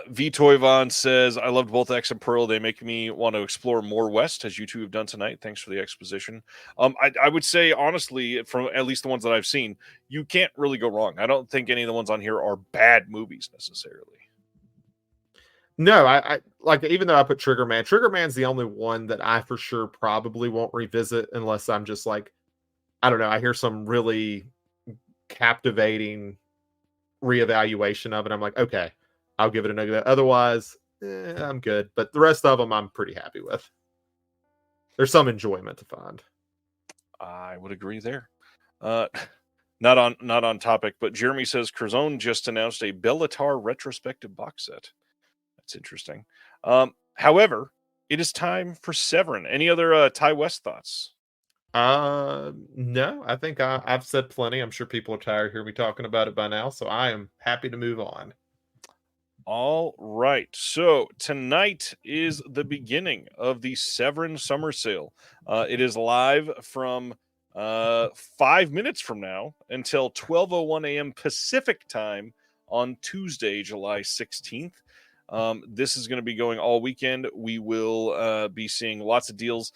V Toyvon says, I loved both X and Pearl. They make me want to explore more West, as you two have done tonight. Thanks for the exposition. I would say, honestly, from at least the ones that I've seen, you can't really go wrong. I don't think any of the ones on here are bad movies necessarily. No, I like, even though I put Trigger Man's the only one that I for sure probably won't revisit unless I'm just like, I don't know, I hear some really captivating reevaluation of it. I'm like, okay, I'll give it another. Otherwise, I'm good. But the rest of them, I'm pretty happy with. There's some enjoyment to find. I would agree there. Not on topic, but Jeremy says Curzon just announced a Bellatar retrospective box set. That's interesting. However, it is time for Severin. Any other Ty West thoughts? No, I think I've said plenty. I'm sure people are tired of hearing me talking about it by now, so I am happy to move on. All right. So tonight is the beginning of the Severin Summer Sale. It is live from 5 minutes from now until 12:01 a.m. Pacific time on Tuesday, July 16th. This is going to be going all weekend. We will be seeing lots of deals.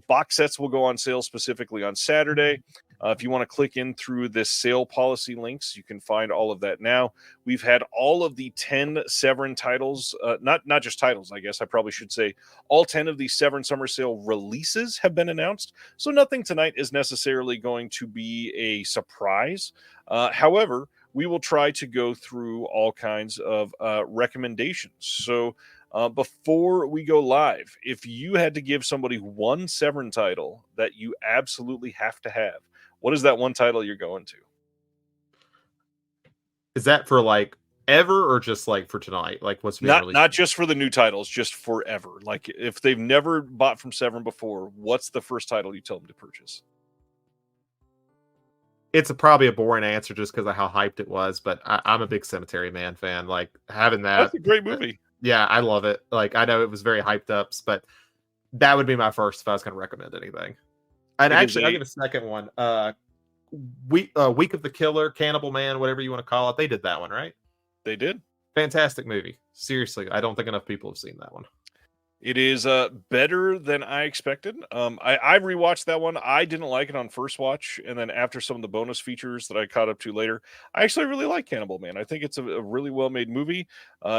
Box sets will go on sale specifically on Saturday. If you want to click in through this sale policy links, you can find all of that now. We've had all of the 10 Severin titles, not just titles, I guess I probably should say. All 10 of the Severin Summer Sale releases have been announced, so nothing tonight is necessarily going to be a surprise. However, we will try to go through all kinds of recommendations. So before we go live, if you had to give somebody one Severin title that you absolutely have to have, what is that one title you're going to? Is that for like ever or just like for tonight? Like what's being released? Not just for the new titles, just forever. Like if they've never bought from Severin before, what's the first title you tell them to purchase? It's probably a boring answer just because of how hyped it was, but I'm a big Cemetery Man fan. Like having that, That's a great movie. Yeah, I love it. Like I know it was very hyped up, but that would be my first if I was going to recommend anything. And actually, I'll give a second one. Week of the Killer, Cannibal Man, whatever you want to call it. They did that one, right? They did. Fantastic movie. Seriously, I don't think enough people have seen that one. It is better than I expected. I rewatched that one. I didn't like it on first watch, and then after some of the bonus features that I caught up to later, I actually really like Cannibal Man. I think it's a really well-made movie,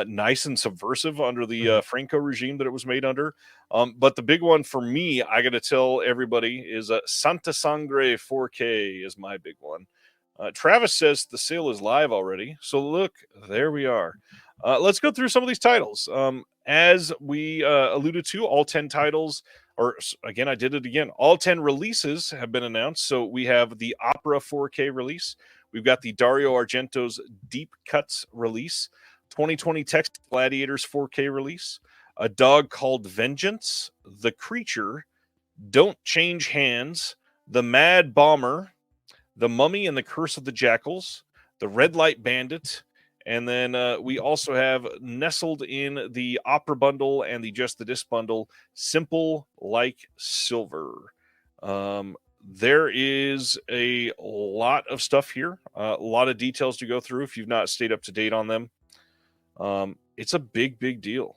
nice and subversive under the Franco regime that it was made under. But the big one for me, I got to tell everybody, is Santa Sangre 4K is my big one. Travis says the sale is live already, so look, there we are. Let's go through some of these titles. As we alluded to, all 10 titles, or again, I did it again. All 10 releases have been announced. So we have the Opera 4K release. We've got the Dario Argento's Deep Cuts release, 2020 Texas Gladiators 4K release, A Dog Called Vengeance, The Creature, Don't Change Hands, The Mad Bomber, The Mummy and the Curse of the Jackals, The Red Light Bandit, and then we also have nestled in the Opera bundle and the Just the Disc bundle, Simple Like Silver. There is a lot of stuff here, a lot of details to go through if you've not stayed up to date on them. It's a big deal.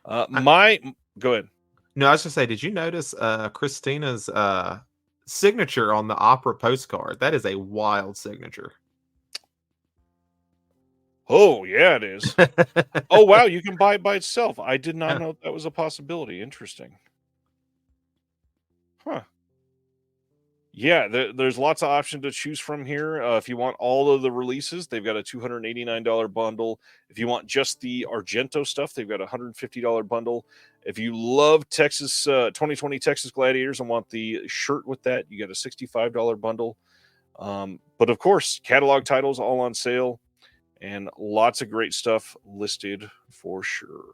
Go ahead. No, I was just say, did you notice Christina's signature on the Opera postcard? That is a wild signature. Oh, yeah, it is. Oh, wow, you can buy it by itself. I did not know that was a possibility. Interesting. Huh. Yeah, there's lots of options to choose from here. If you want all of the releases, they've got a $289 bundle. If you want just the Argento stuff, they've got a $150 bundle. If you love 2020 Texas Gladiators and want the shirt with that, you got a $65 bundle. But of course, catalog titles all on sale. And lots of great stuff listed for sure.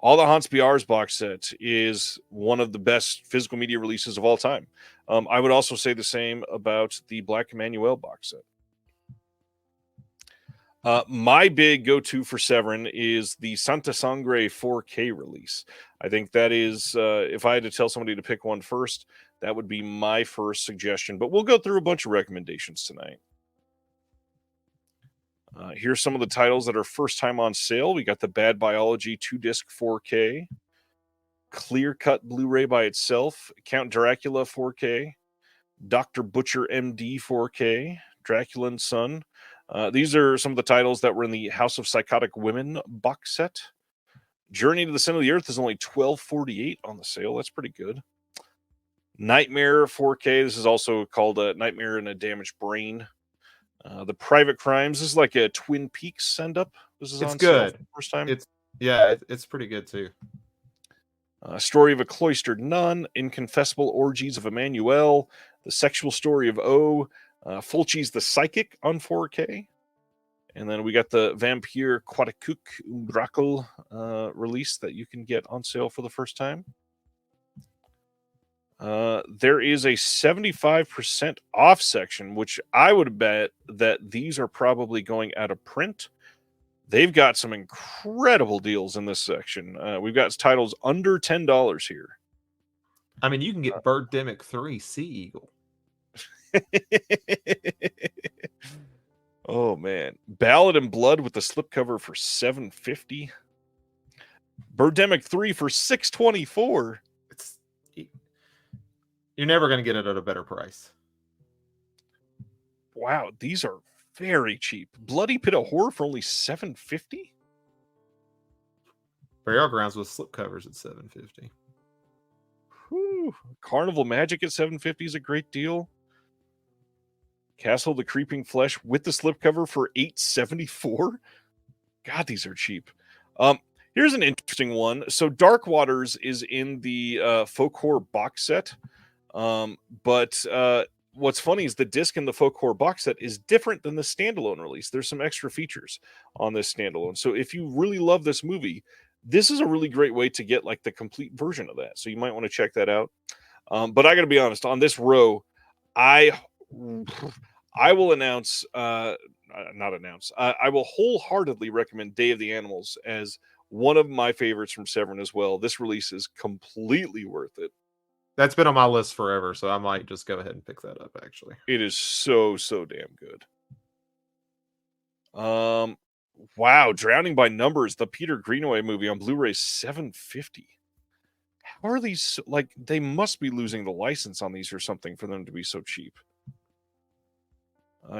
All the Hans BR's box set is one of the best physical media releases of all time. I would also say the same about the Black Emmanuel box set. My big go-to for Severin is the Santa Sangre 4K release. I think that is, if I had to tell somebody to pick one first, that would be my first suggestion. But we'll go through a bunch of recommendations tonight. Here's some of the titles that are first time on sale. We got the Bad Biology 2-disc 4K, Clear Cut Blu-ray by itself, Count Dracula 4K, Dr. Butcher MD 4K, Dracula and Son. These are some of the titles that were in the House of Psychotic Women box set. Journey to the Center of the Earth is only $12.48 on the sale. That's pretty good. Nightmare 4K. This is also called Nightmare in a Damaged Brain. The Private Crimes. This is like a Twin Peaks send-up. This is It's on good. sale for the first time. It's pretty good too. Story of a Cloistered Nun, Inconfessable Orgies of Emmanuel, The Sexual Story of O, Fulci's The Psychic on 4K. And then we got the Vampire Quatakuk Umbrakel release that you can get on sale for the first time. There is a 75% off section, which I would bet that these are probably going out of print. They've got some incredible deals in this section. We've got titles under $10 here. I mean, you can get Birdemic 3 Sea Eagle. Oh man, Ballad and Blood with the slipcover for $7.50. Birdemic 3 for $6.24. You're never going to get it at a better price. Wow, these are very cheap. Bloody Pit of Horror for only $7.50. Burial Grounds with slipcovers at $7.50. Whew. Carnival Magic at $7.50 is a great deal. Castle of the Creeping Flesh with the slipcover for $8.74. God, these are cheap. Here's an interesting one. So Dark Waters is in the Folk Horror box set. But what's funny is the disc in the Folk Horror box set is different than the standalone release. There's some extra features on this standalone. So if you really love this movie, this is a really great way to get like the complete version of that. So you might want to check that out. But I got to be honest, on this row, I will announce, I will wholeheartedly recommend Day of the Animals as one of my favorites from Severin as well. This release is completely worth it. That's been on my list forever, so I might just go ahead and pick that up, actually. It is so damn good. Wow, Drowning by Numbers, the Peter Greenaway movie on Blu-ray, $7.50. How are these, like, they must be losing the license on these or something for them to be so cheap.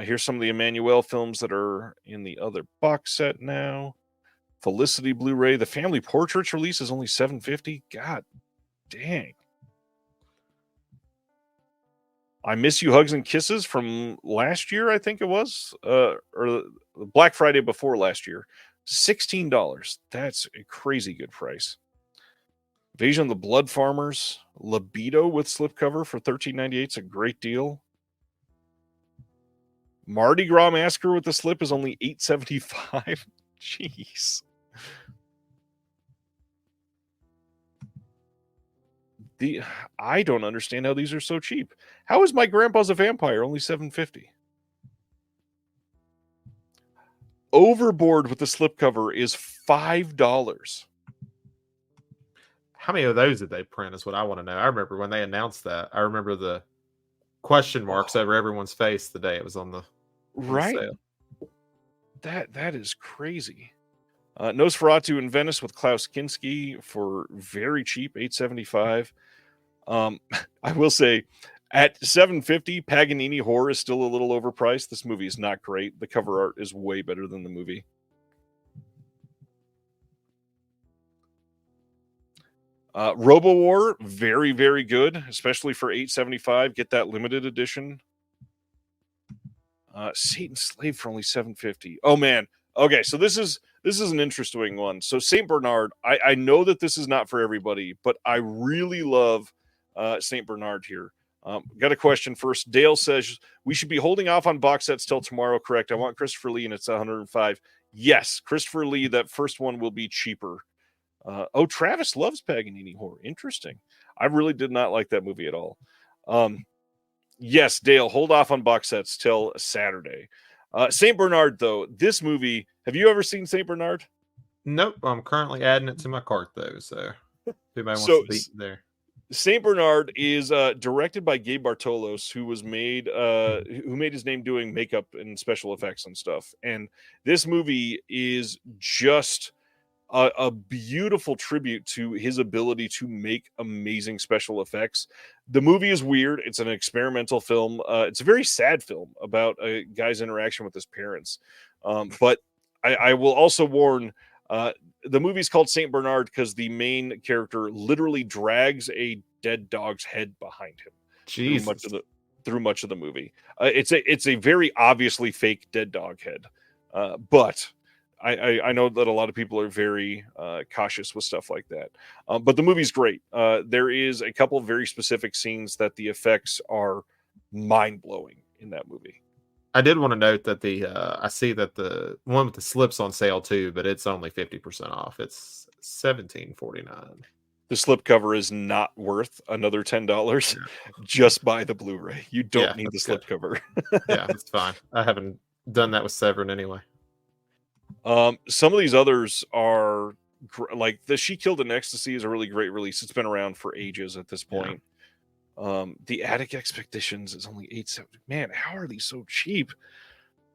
Here's some of the Emmanuel films that are in the other box set now. Felicity Blu-ray, the Family Portraits release is only $7.50. God dang. I Miss You, Hugs and Kisses from last year, I think it was, or Black Friday before last year, $16. That's a crazy good price. Invasion of the Blood Farmers, Libido with slipcover for $13.98 is a great deal. Mardi Gras Massacre with the slip is only $8.75. Jeez. I don't understand how these are so cheap. How is My Grandpa's a Vampire only $7.50? Overboard with the slipcover is $5. How many of those did they print is what I want to know. I remember when they announced that. I remember the question marks over everyone's face the day it was on the sale. That is crazy. Nosferatu in Venice with Klaus Kinski for very cheap, $8.75. I will say, at $7.50, Paganini Horror is still a little overpriced. This movie is not great. The cover art is way better than the movie. RoboWar, very, very good, especially for $8.75. Get that limited edition. Satan's Slave for only $7.50. Oh man. Okay, so this is an interesting one. So Saint Bernard, I know that this is not for everybody, but I really love Saint Bernard here. Got a question first. Dale says we should be holding off on box sets till tomorrow. Correct. I want Christopher Lee, and it's $105. Yes, Christopher Lee. That first one will be cheaper. Travis loves Paganini horror. Interesting. I really did not like that movie at all. Yes, Dale, hold off on box sets till Saturday. Saint Bernard, though, this movie. Have you ever seen Saint Bernard? Nope, I'm currently adding it to my cart though. So if anybody wants So to beat me there. Saint Bernard is directed by Gabe Bartolos, who made his name doing makeup and special effects and stuff. And this movie is just a beautiful tribute to his ability to make amazing special effects. The movie is weird. It's an experimental film. It's a very sad film about a guy's interaction with his parents. But I will also warn. The movie's called Saint Bernard because the main character literally drags a dead dog's head behind him through Jesus. much of the movie. It's a very obviously fake dead dog head, but I know that a lot of people are very cautious with stuff like that. But the movie's great. There is a couple of very specific scenes that the effects are mind blowing in that movie. I did want to note that I see that the one with the slips on sale too, but it's only 50% off. It's $17.49. The slipcover is not worth another $10. Just buy the Blu-ray. You don't need the slipcover. Yeah, that's fine. I haven't done that with Severin anyway. Some of these others are like the She Killed in Ecstasy is a really great release. It's been around for ages at this point. The Attic Expeditions is only $8.70. Man, how are these so cheap?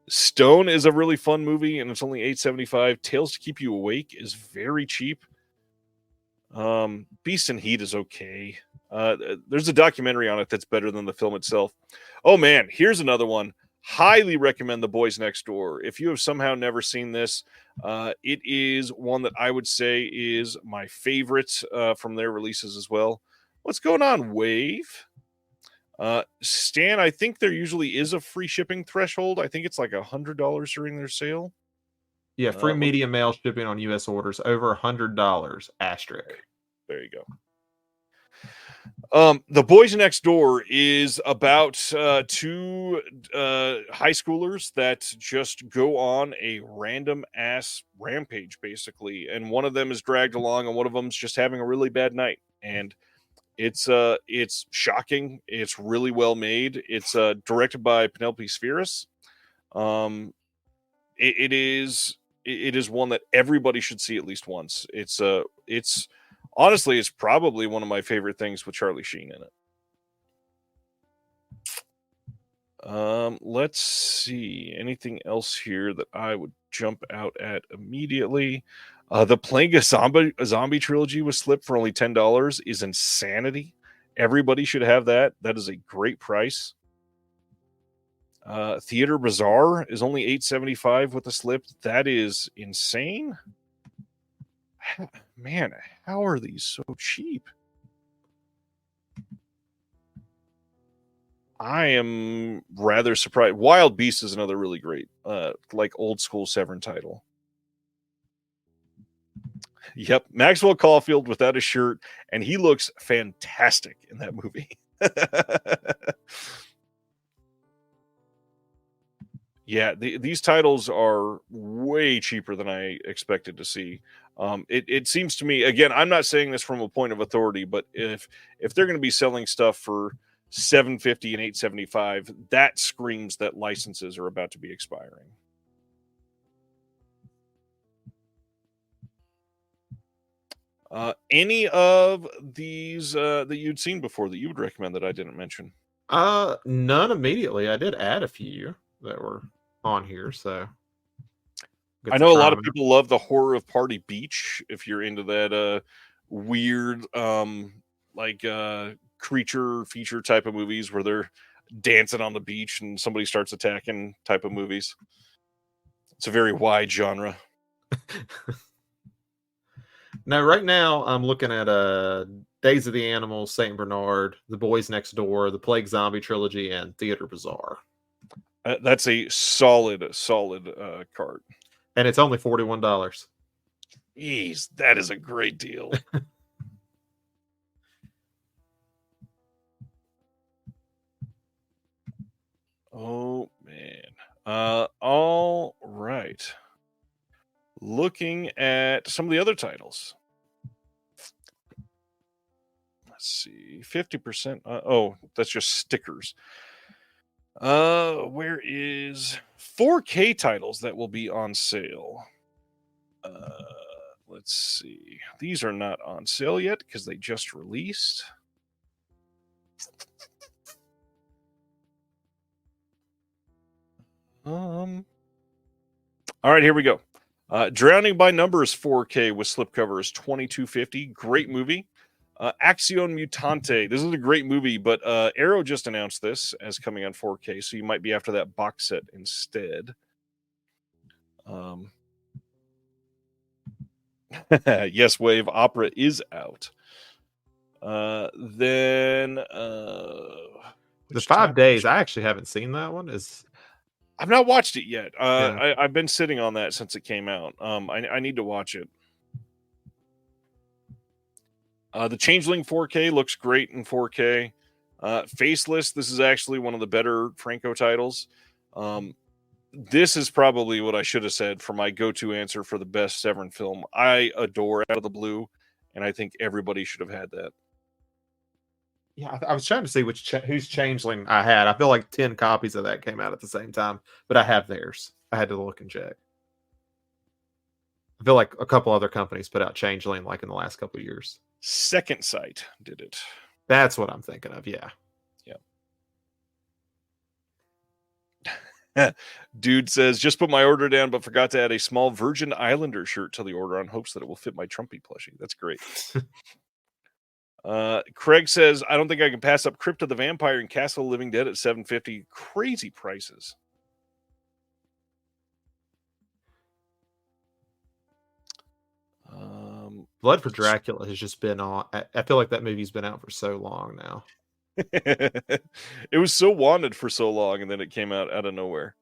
Stone is a really fun movie, and it's only $8.75. Tales to Keep You Awake is very cheap. Beast and Heat is okay. There's a documentary on it that's better than the film itself. Oh man, here's another one. Highly recommend The Boys Next Door. If you have somehow never seen this, it is one that I would say is my favorite from their releases as well. What's going on, Wave? Stan, I think there usually is a free shipping threshold. I think it's like $100 during their sale. Yeah, free media mail shipping on U.S. orders over $100. Asterisk. There you go. The Boys Next Door is about two high schoolers that just go on a random ass rampage, basically, and one of them is dragged along, and one of them's just having a really bad night. And it's shocking. It's really well made. It's directed by Penelope Spheris. It is one that everybody should see at least once. It's honestly, it's probably one of my favorite things with Charlie Sheen in it. Let's see. Anything else here that I would jump out at immediately? The Playing a Zombie trilogy with Slip for only $10 is insanity. Everybody should have that. That is a great price. Theater Bazaar is only $8.75 with a slip. That is insane. Man, how are these so cheap? I am rather surprised. Wild Beast is another really great, like old school Severin title. Yep, Maxwell Caulfield without a shirt, and he looks fantastic in that movie. Yeah, these titles are way cheaper than I expected to see. It seems to me, again, I'm not saying this from a point of authority, but if they're going to be selling stuff for $7.50 and $8.75, that screams that licenses are about to be expiring. Any of these that you'd seen before that you would recommend that I didn't mention? None immediately. I did add a few that were on here, so I know a lot of people love the Horror of Party Beach. If you're into that weird creature feature type of movies where they're dancing on the beach and somebody starts attacking type of movies. It's a very wide genre. Now, right now, I'm looking at Days of the Animals, Saint Bernard, The Boys Next Door, The Plague Zombie trilogy, and Theater Bazaar. That's a solid card. And it's only $41. Jeez, that is a great deal. Oh, man. All right. Looking at some of the other titles. see, 50%. That's just stickers. Where is 4K titles that will be on sale? Let's see. These are not on sale yet because they just released. All right, here we go. Drowning by Numbers 4K with slipcover is $22.50. Great movie. Acción Mutante. This is a great movie, but Arrow just announced this as coming on 4K, so you might be after that box set instead. Yes, Wave Opera is out. Then The 5 days. I actually haven't seen that one. I've not watched it yet. Yeah. I've been sitting on that since it came out. I need to watch it. The Changeling 4K looks great in 4K. Faceless, this is actually one of the better Franco titles. This is probably what I should have said for my go-to answer for the best Severin film. I adore Out of the Blue, and I think everybody should have had that. Yeah, I was trying to see whose Changeling I had. I feel like 10 copies of that came out at the same time, but I have theirs. I had to look and check. I feel like a couple other companies put out Changeling like in the last couple of years. Second Sight did it. That's what I'm thinking of, yeah. Dude says, just put my order down, but forgot to add a small Virgin Islander shirt to the order on hopes that it will fit my Trumpy plushie. That's great. Craig says, I don't think I can pass up Crypt of the Vampire and Castle of the Living Dead at $7.50. Crazy prices. Blood for Dracula has just been on. I feel like that movie's been out for so long now. It was so wanted for so long, and then it came out of nowhere.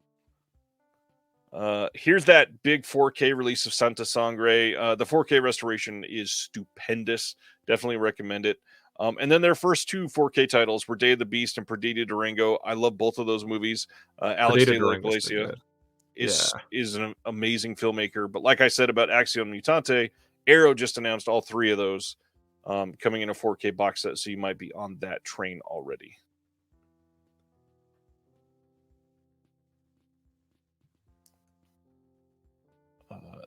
Here's that big 4K release of Santa Sangre. The 4K restoration is stupendous. Definitely recommend it. And then their first two 4K titles were Day of the Beast and Perdita Durango. I love both of those movies. Alex de la Iglesia is an amazing filmmaker. But like I said about Acción Mutante, Arrow just announced all three of those coming in a 4K box set, so you might be on that train already.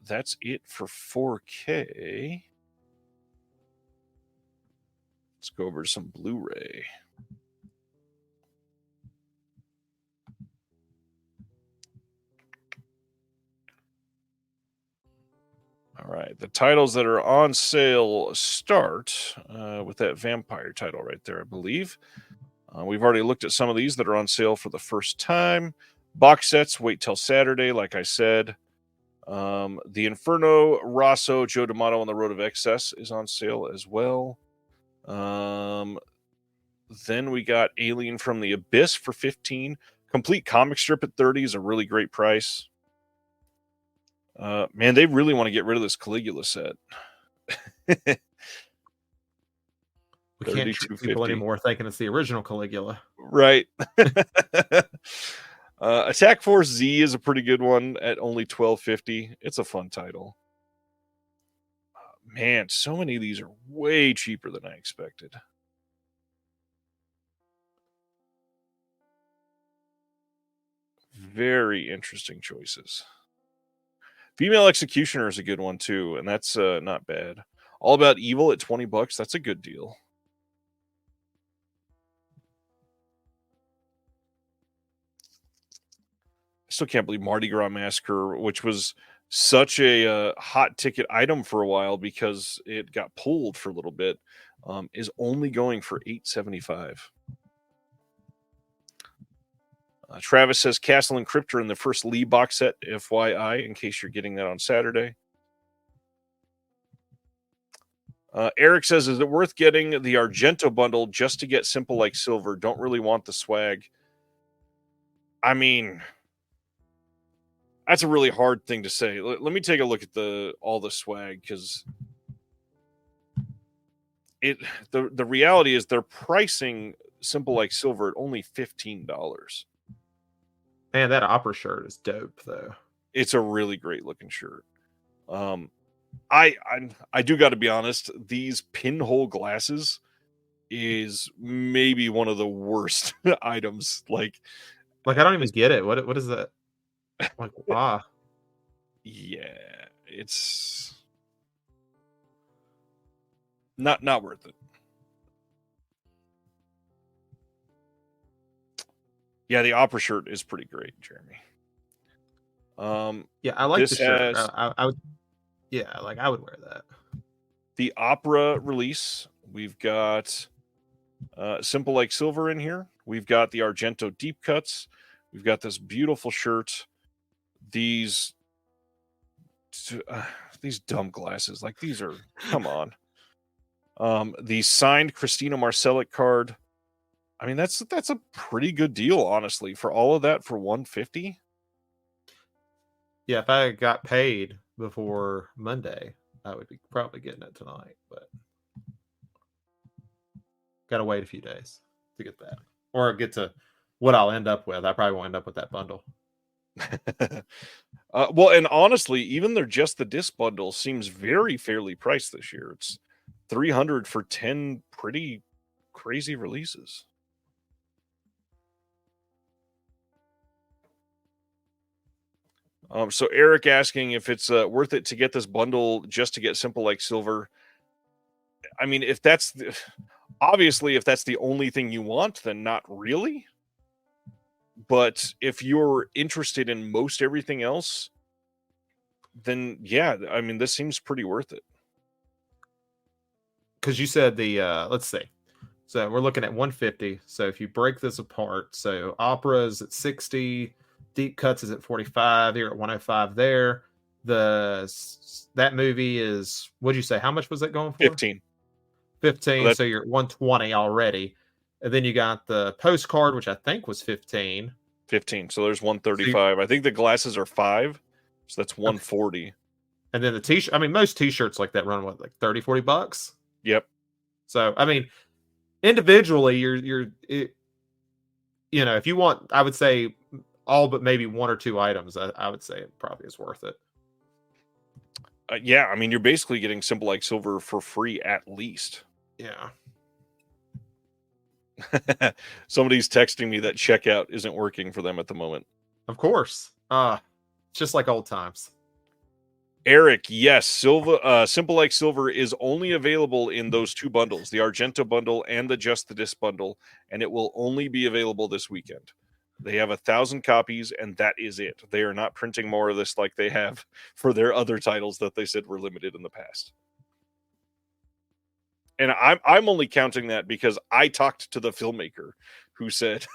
That's it for 4K. Let's go over to some Blu-ray. All right, the titles that are on sale start with that vampire title right there, I believe. We've already looked at some of these that are on sale for the first time. Box sets, wait till Saturday, like I said. The Inferno Rosso Joe D'Amato on the Road of Excess is on sale as well. Then we got Alien from the Abyss for $15. Complete comic strip at $30 is a really great price. Man, they really want to get rid of this Caligula set. We can't trick people anymore thinking it's the original Caligula. Right. Attack Force Z is a pretty good one at only $12.50. It's a fun title. Man, so many of these are way cheaper than I expected. Very interesting choices. Female Executioner is a good one too, and that's not bad. All About Evil at $20. That's a good deal. I still can't believe Mardi Gras Massacre, which was such a hot ticket item for a while because it got pulled for a little bit, is only going for $8.75. Travis says Castle and Crypt are in the first Lee box set, FYI, in case you're getting that on Saturday. Eric says, is it worth getting the Argento bundle just to get Simple Like Silver? Don't really want the swag. I mean, that's a really hard thing to say. Let me take a look at all the swag, because the reality is they're pricing Simple Like Silver at only $15. Man, that opera shirt is dope, though. It's a really great looking shirt. I do got to be honest. These pinhole glasses is maybe one of the worst items. Like I don't even get it. What is that? Like, yeah, it's not worth it. Yeah, the opera shirt is pretty great, Jeremy. Yeah, I like the shirt. Has I would, yeah, like I would wear that. the opera release. We've got Simple Like Silver in here. We've got the Argento deep cuts. We've got this beautiful shirt. These dumb glasses, like these are, come on. The signed Christina Marcellic card. I mean, that's a pretty good deal, honestly, for all of that for $150. Yeah, if I got paid before Monday, I would be probably getting it tonight, but gotta wait a few days to get that. Or get to what I'll end up with. I probably won't end up with that bundle. Well, and honestly, even their Just the Disc bundle seems very fairly priced this year. It's $300 for 10 pretty crazy releases. So Eric asking if it's worth it to get this bundle just to get Simple Like Silver. I mean, if that's obviously if that's the only thing you want, then not really. But if you're interested in most everything else, then yeah, I mean, this seems pretty worth it. Because you said the let's see. So we're looking at 150. So if you break this apart, so opera is at 60, deep cuts is at 45, here at 105 there. That movie is, what'd you say? How much was that going for? 15. 15. So you're at 120 already. And then you got the postcard, which I think was 15. 15. So there's 135. I think the glasses are 5. So that's 140. Okay. And then the t-shirt, I mean, most t-shirts like that run what, like 30, 40 bucks? Yep. So, I mean, individually, you know, if you want, I would say all but maybe one or two items, I would say it probably is worth it. Yeah, I mean, you're basically getting Simple Like Silver for free at least. Yeah. Somebody's texting me that checkout isn't working for them at the moment. Of course. Just like old times. Eric, yes, Simple Like Silver is only available in those two bundles, the Argento bundle and the Just the Disc bundle, and it will only be available this weekend. They have 1,000 copies, and that is it. They are not printing more of this like they have for their other titles that they said were limited in the past. And I'm only counting that because I talked to the filmmaker who said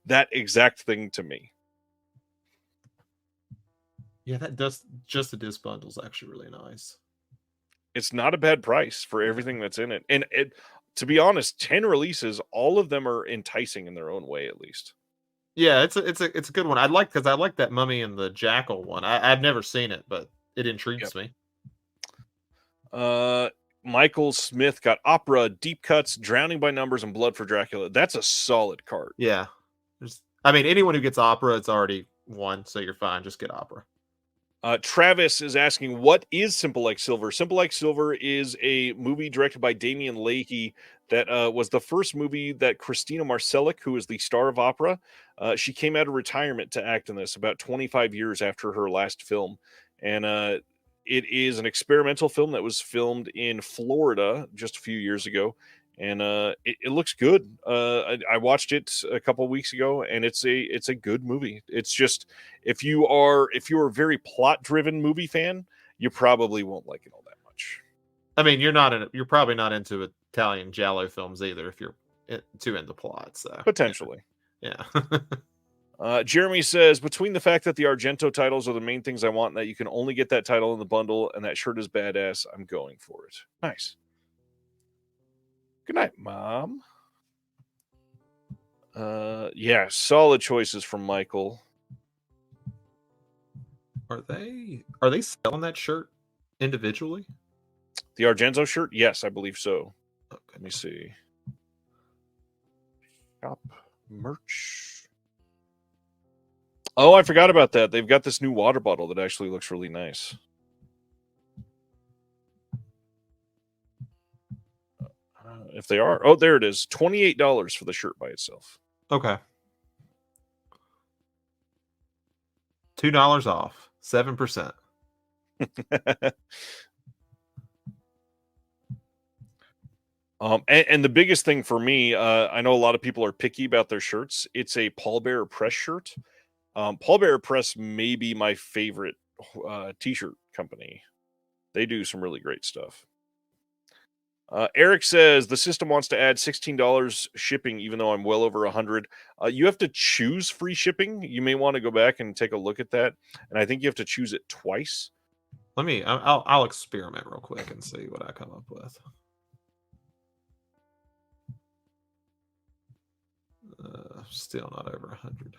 that exact thing to me. Yeah, that does Just the Disc bundle is actually really nice. It's not a bad price for everything that's in it. And to be honest, 10 releases, all of them are enticing in their own way, at least. Yeah, it's a good one. I like that Mummy and the Jackal one. I've never seen it, but it intrigues me. Michael Smith got opera, deep cuts, drowning by numbers, and blood for Dracula. That's a solid card. Yeah. I mean, anyone who gets opera, it's already won, so you're fine. Just get opera. Travis is asking, what is Simple Like Silver? Simple Like Silver is a movie directed by Damian Leahy that was the first movie that Christina Marcellic, who is the star of opera, she came out of retirement to act in this about 25 years after her last film. And it is an experimental film that was filmed in Florida just a few years ago. And it looks good. I watched it a couple of weeks ago, and it's a good movie. It's just if you're a very plot driven movie fan, you probably won't like it all that much. I mean, you're probably not into Italian giallo films either if you're too into plot. So potentially, yeah. Jeremy says, between the fact that the Argento titles are the main things I want, and that you can only get that title in the bundle, and that shirt is badass, I'm going for it. Nice. Good night, Mom. Yeah, solid choices from Michael. Are they selling that shirt individually? The Argento shirt? Yes, I believe so. Okay. Let me see. Shop merch. Oh, I forgot about that. They've got this new water bottle that actually looks really nice. if they are. Oh, there it is. $28 for the shirt by itself. Okay. $2 off. 7%. And the biggest thing for me, I know a lot of people are picky about their shirts. It's a Pallbearer Press shirt. Pallbearer Press may be my favorite t-shirt company. They do some really great stuff. Eric says the system wants to add $16 shipping, even though I'm well over $100. You have to choose free shipping. You may want to go back and take a look at that. And I think you have to choose it twice. I'll experiment real quick and see what I come up with. Still not over 100.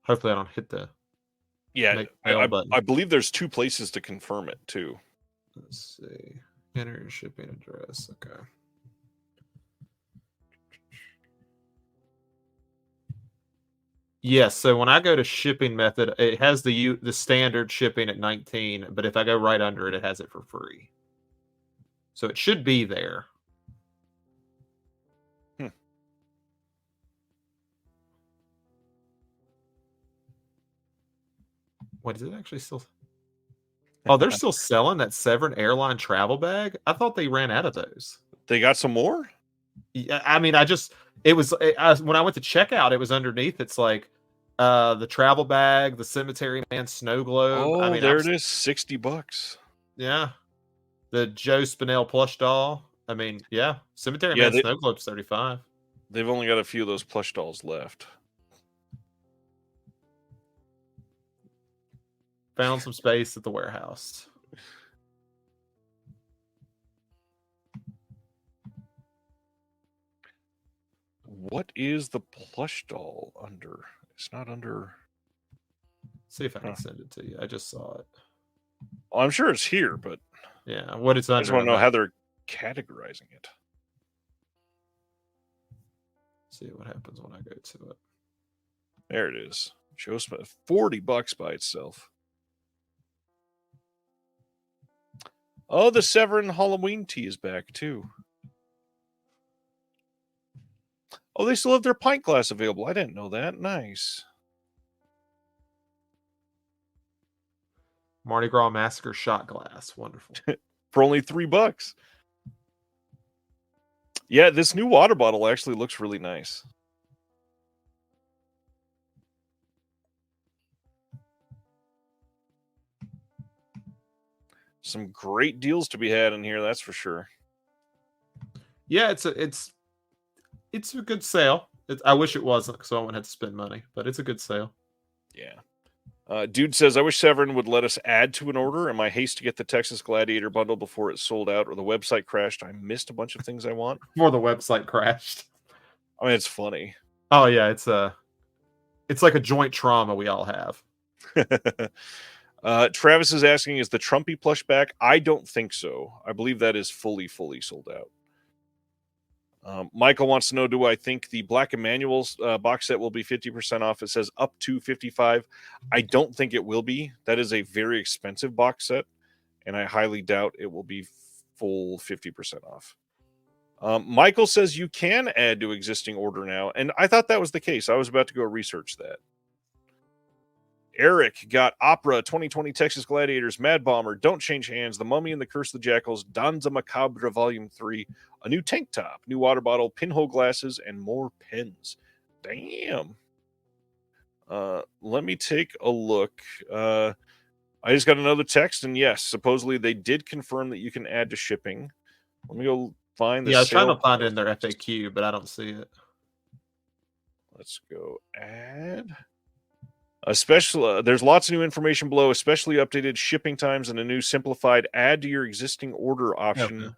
Hopefully I don't hit the button. I believe there's 2 places to confirm it too. Let's see. Enter your shipping address. Okay. Yes, so when I go to shipping method, it has the standard shipping at 19, but if I go right under it, it has it for free. So it should be there. What is it actually still? Oh, they're still selling that Severn Airline travel bag? I thought they ran out of those. They got some more? Yeah, I mean, when I went to checkout, it was underneath. It's like the travel bag, the Cemetery Man snow globe. Oh, I mean, there it is, $60. Yeah, the Joe Spinell plush doll. I mean, yeah, Cemetery Man snow globe's $35. They've only got a few of those plush dolls left. Found some space at the warehouse. What is the plush doll under? It's not under. See if I can send it to you. I just saw it. Oh, I'm sure it's here, but yeah, what it's under. I just want to know how they're categorizing it. See what happens when I go to it. There it is. Joe Smith, $40 by itself. Oh, the Severn Halloween tee is back too. Oh, they still have their pint glass available. I didn't know that. Nice. Mardi Gras Massacre shot glass. Wonderful. For only $3. Yeah, this new water bottle actually looks really nice. Some great deals to be had in here, that's for sure. Yeah, it's a good sale. I wish it wasn't, because I wouldn't have to spend money, but it's a good sale. Yeah. Dude says, I wish Severn would let us add to an order. In my haste to get the Texas Gladiator bundle before it sold out or the website crashed, I missed a bunch of things I want. Before the website crashed. I mean, it's funny. Oh yeah, it's like a joint trauma we all have. Travis is asking, is the Trumpy plush back? I don't think so. I believe that is fully sold out. Michael wants to know, do I think the Black Emmanuel's box set will be 50% off? It says up to 55. I don't think it will be. That is a very expensive box set, and I highly doubt it will be full 50% off. Michael says you can add to existing order now, and I thought that was the case. I was about to go research that. Eric got Opera 2020 Texas Gladiators, Mad Bomber, Don't Change Hands, The Mummy and the Curse of the Jackals, Danza Macabre Volume 3, a new tank top, new water bottle, pinhole glasses, and more pens. Damn. Let me take a look. I just got another text, and yes, supposedly they did confirm that you can add to shipping. Let me go find the I was trying to find it in their FAQ, but I don't see it. Let's go add. There's lots of new information below, especially updated shipping times and a new simplified add to your existing order option. Okay.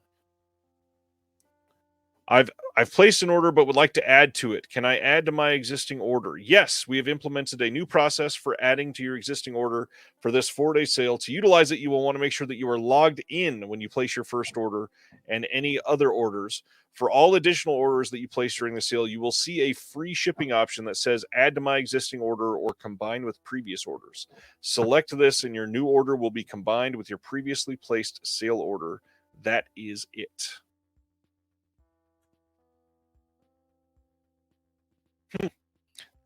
I've placed an order but would like to add to it. Can I add to my existing order? Yes, we have implemented a new process for adding to your existing order for this 4-day sale. To utilize it, you will want to make sure that you are logged in when you place your first order and any other orders. For all additional orders that you place during the sale, you will see a free shipping option that says add to my existing order or combine with previous orders. Select this and your new order will be combined with your previously placed sale order. That is it.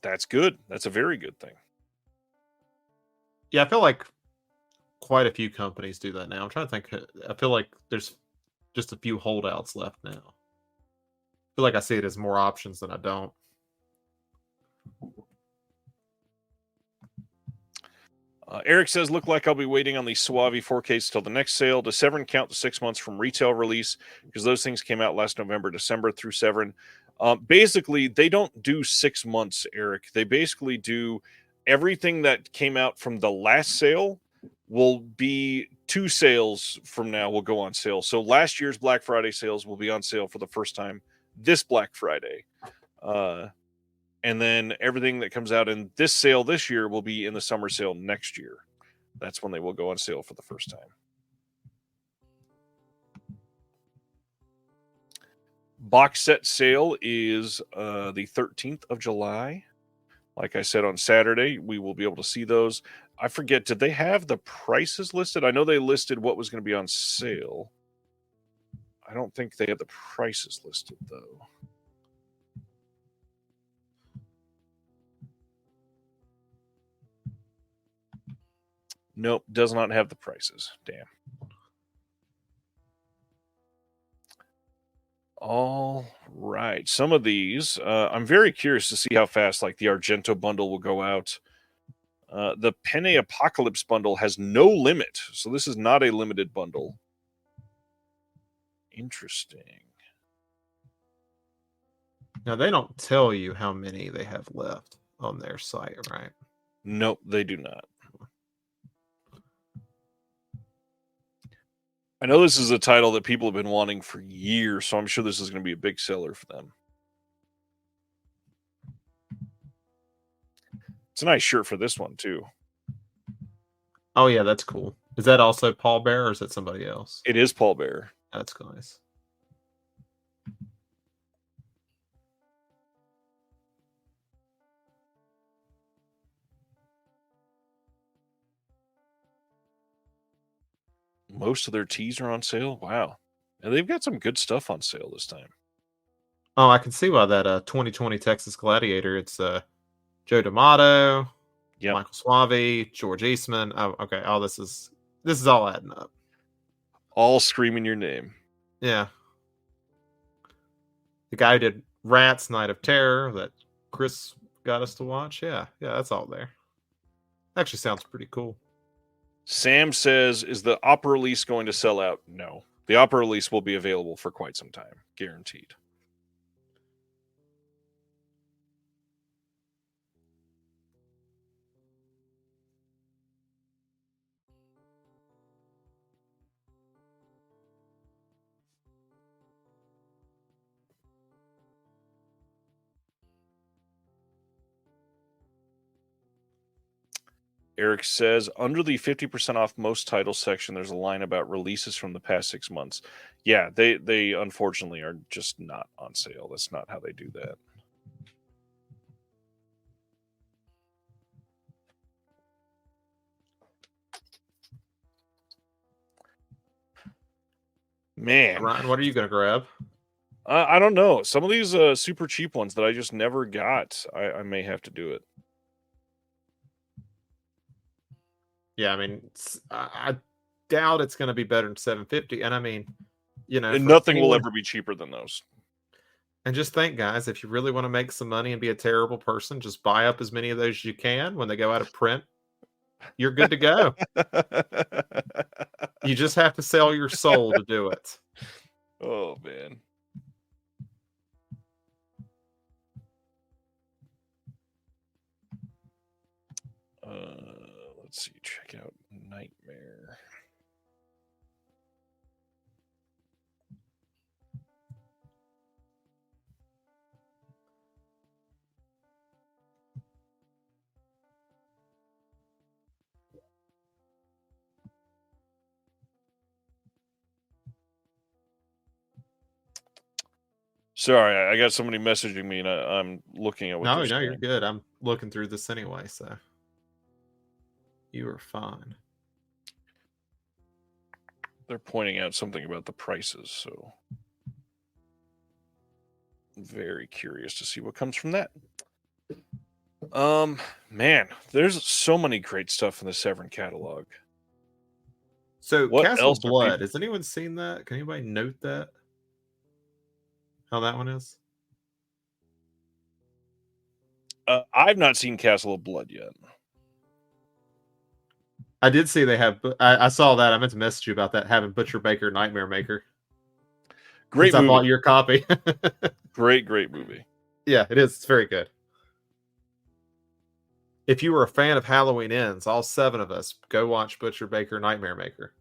That's good. That's a very good thing. Yeah, I feel like quite a few companies do that now. I'm trying to think. I feel like there's just a few holdouts left now. I feel like I see it as more options than I don't. Eric says, look like I'll be waiting on the Suave 4Ks till the next sale. Does Severin count the 6 months from retail release? Because those things came out last November, December through Severin. Basically, they don't do 6 months, Eric. They basically do everything that came out from the last sale will be 2 sales from now will go on sale. So last year's Black Friday sales will be on sale for the first time this Black Friday. And then everything that comes out in this sale this year will be in the summer sale next year. That's when they will go on sale for the first time. Box set sale is the 13th of July. Like I said, on Saturday, we will be able to see those. I forget, did they have the prices listed? I know they listed what was going to be on sale. I don't think they have the prices listed, though. Nope, does not have the prices. Damn. All right. Some of these, I'm very curious to see how fast, like the Argento bundle will go out. The Penne Apocalypse bundle has no limit, so this is not a limited bundle. Interesting. Now, they don't tell you how many they have left on their site, right? Nope, they do not. I know this is a title that people have been wanting for years, so I'm sure this is going to be a big seller for them. It's a nice shirt for this one, too. Oh, yeah, that's cool. Is that also Paul Bear, or is that somebody else? It is Paul Bear. That's nice. Most of their tees are on sale. Wow. And they've got some good stuff on sale this time. Oh, I can see why that 2020 Texas Gladiator. It's Joe D'Amato, Yep. Michael Suave, George Eastman. Oh, okay. Oh, this is all adding up. All screaming your name. Yeah. The guy who did Rats, Night of Terror, that Chris got us to watch. Yeah, that's all there. Actually sounds pretty cool. Sam says, is the opera release going to sell out? No. The opera release will be available for quite some time. Guaranteed. Eric says, under the 50% off most titles section, there's a line about releases from the past 6 months. Yeah, they unfortunately are just not on sale. That's not how they do that. Man. Ryan, what are you going to grab? I don't know. Some of these super cheap ones that I just never got, I may have to do it. Yeah, I mean, I doubt it's going to be better than $750. And I mean, and nothing will ever be cheaper than those. And just think, guys, if you really want to make some money and be a terrible person, just buy up as many of those as you can. When they go out of print, you're good to go. You just have to sell your soul to do it. Oh, man. Let's see. Check out Nightmare. Sorry, I got somebody messaging me, and I'm looking at what No, they're no, you're saying. good. I'm looking through this anyway, so you are fine. They're pointing out something about the prices, so very curious to see what comes from that. Man, there's so many great stuff in the Severn catalog. So, What Castle else of are Blood. people? Has anyone seen that? Can anybody note that? How that one is? I've not seen Castle of Blood yet. I did see they have. I saw that. I meant to message you about that. Having Butcher Baker Nightmare Maker. Great Since I movie. bought your copy. Great movie. Yeah, it is. It's very good. If you were a fan of Halloween Ends, all 7 of us, go watch Butcher Baker Nightmare Maker.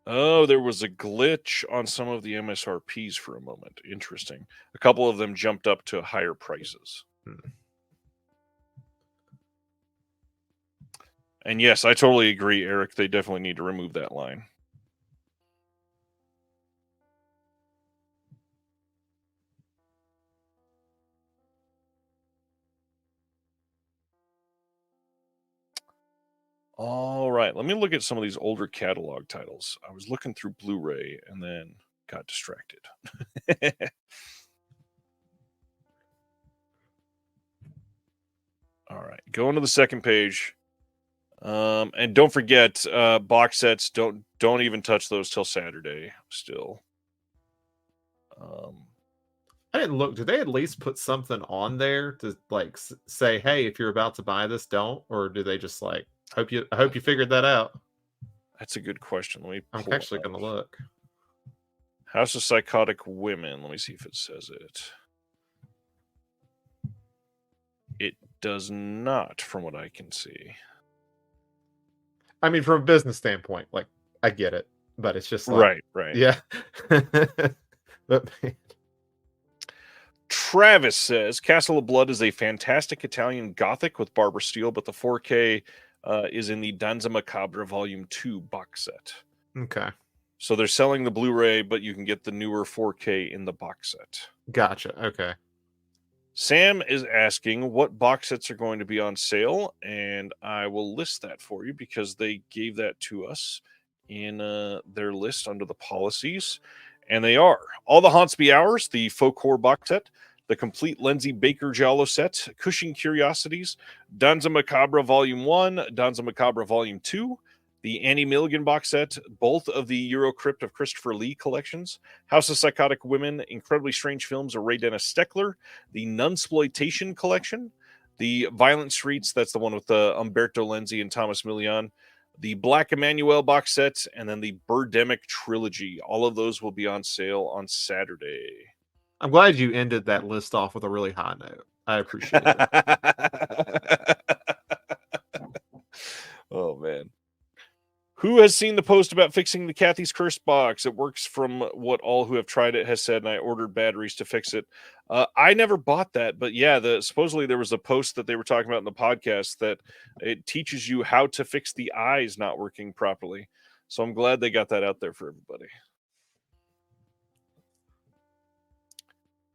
Oh, there was a glitch on some of the MSRPs for a moment. Interesting. A couple of them jumped up to higher prices. And yes, I totally agree, Eric. They definitely need to remove that line. All right, let me look at some of these older catalog titles. I was looking through Blu-ray and then got distracted. All right, going to the second page. And don't forget, box sets. Don't even touch those till Saturday. Still. I didn't look. Did they at least put something on there to like say, "Hey, if you're about to buy this, don't," or do they just like I hope you figured that out? That's a good question. Let me I'm pull actually up going to look. House of Psychotic Women. Let me see if it says it. It does not, from what I can see. I mean, from a business standpoint, like I get it, but it's just like, Right. yeah. But Travis says Castle of Blood is a fantastic Italian Gothic with Barbara Steele, but the 4K is in the Danza Macabre Volume 2 box set. Okay. So they're selling the Blu-ray, but you can get the newer 4K in the box set. Gotcha. Okay. Sam is asking what box sets are going to be on sale, and I will list that for you because they gave that to us in their list under the policies. And they are All the Haunts Be Ours, the Folk Horror box set, the complete Lindsay Baker Giallo set, Cushing Curiosities, Danza Macabre Volume 1, Danza Macabre Volume 2, the Annie Milligan box set, both of the Eurocrypt of Christopher Lee collections, House of Psychotic Women, Incredibly Strange Films of Ray Dennis Steckler, the Nunsploitation collection, the Violent Streets, that's the one with Umberto Lenzi and Thomas Milian, the Black Emmanuel box set, and then the Birdemic trilogy. All of those will be on sale on Saturday. I'm glad you ended that list off with a really high note. I appreciate it. Oh, man. Who has seen the post about fixing the Kathy's Curse box? It works from what all who have tried it has said, and I ordered batteries to fix it. I never bought that, but yeah, supposedly there was a post that they were talking about in the podcast that it teaches you how to fix the eyes not working properly. So I'm glad they got that out there for everybody.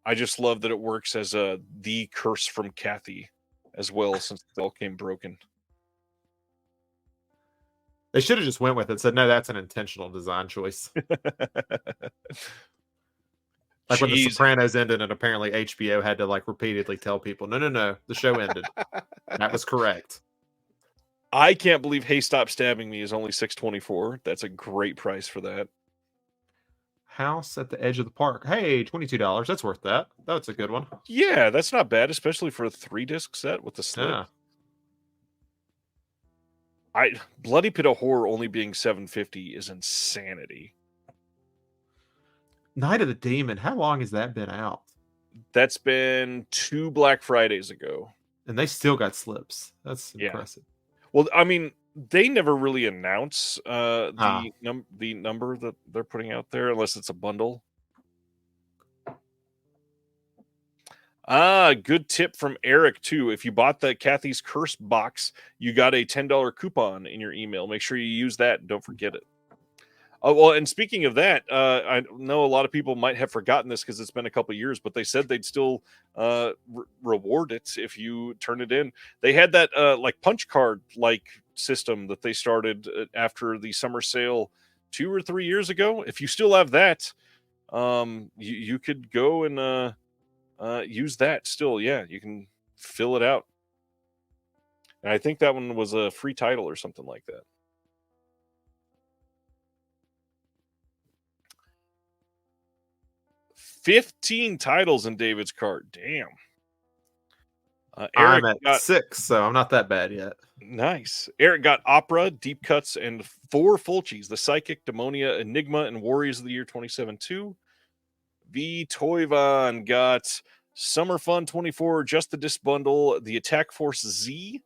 I just love that it works as the curse from Kathy as well, since they all came broken. They should have just went with it and said, no, that's an intentional design choice. Like when The Sopranos ended and apparently HBO had to like repeatedly tell people, no, the show ended. That was correct. I can't believe Hey Stop Stabbing Me is only $6.24. That's a great price for that. House at the Edge of the Park. Hey, $22. That's worth that. That's a good one. Yeah, that's not bad, especially for a 3-disc set with the slip. Yeah. Bloody Pit of Horror only being $7.50 is insanity. Night of the Demon. How long has that been out? That's been 2 Black Fridays ago. And they still got slips. That's impressive. Well, I mean, they never really announce the number that they're putting out there unless it's a bundle. Good tip from Eric, too. If you bought the Kathy's Curse box, you got a $10 coupon in your email. Make sure you use that. Don't forget it. Oh, well, and speaking of that, I know a lot of people might have forgotten this because it's been a couple of years, but they said they'd still reward it if you turn it in. They had that like punch card like system that they started after the summer sale 2 or 3 years ago. If you still have that, you could go and use that still. Yeah, you can fill it out. And I think that one was a free title or something like that. 15 titles in David's cart. Damn. I'm at 6, so I'm not that bad yet. Nice. Eric got Opera, Deep Cuts, and 4 Fulcis: The Psychic, Demonia, Enigma, and Warriors of the Year 27-2. V. Toivan got Summer Fun 24, Just the Disc Bundle, The Attack Force Z,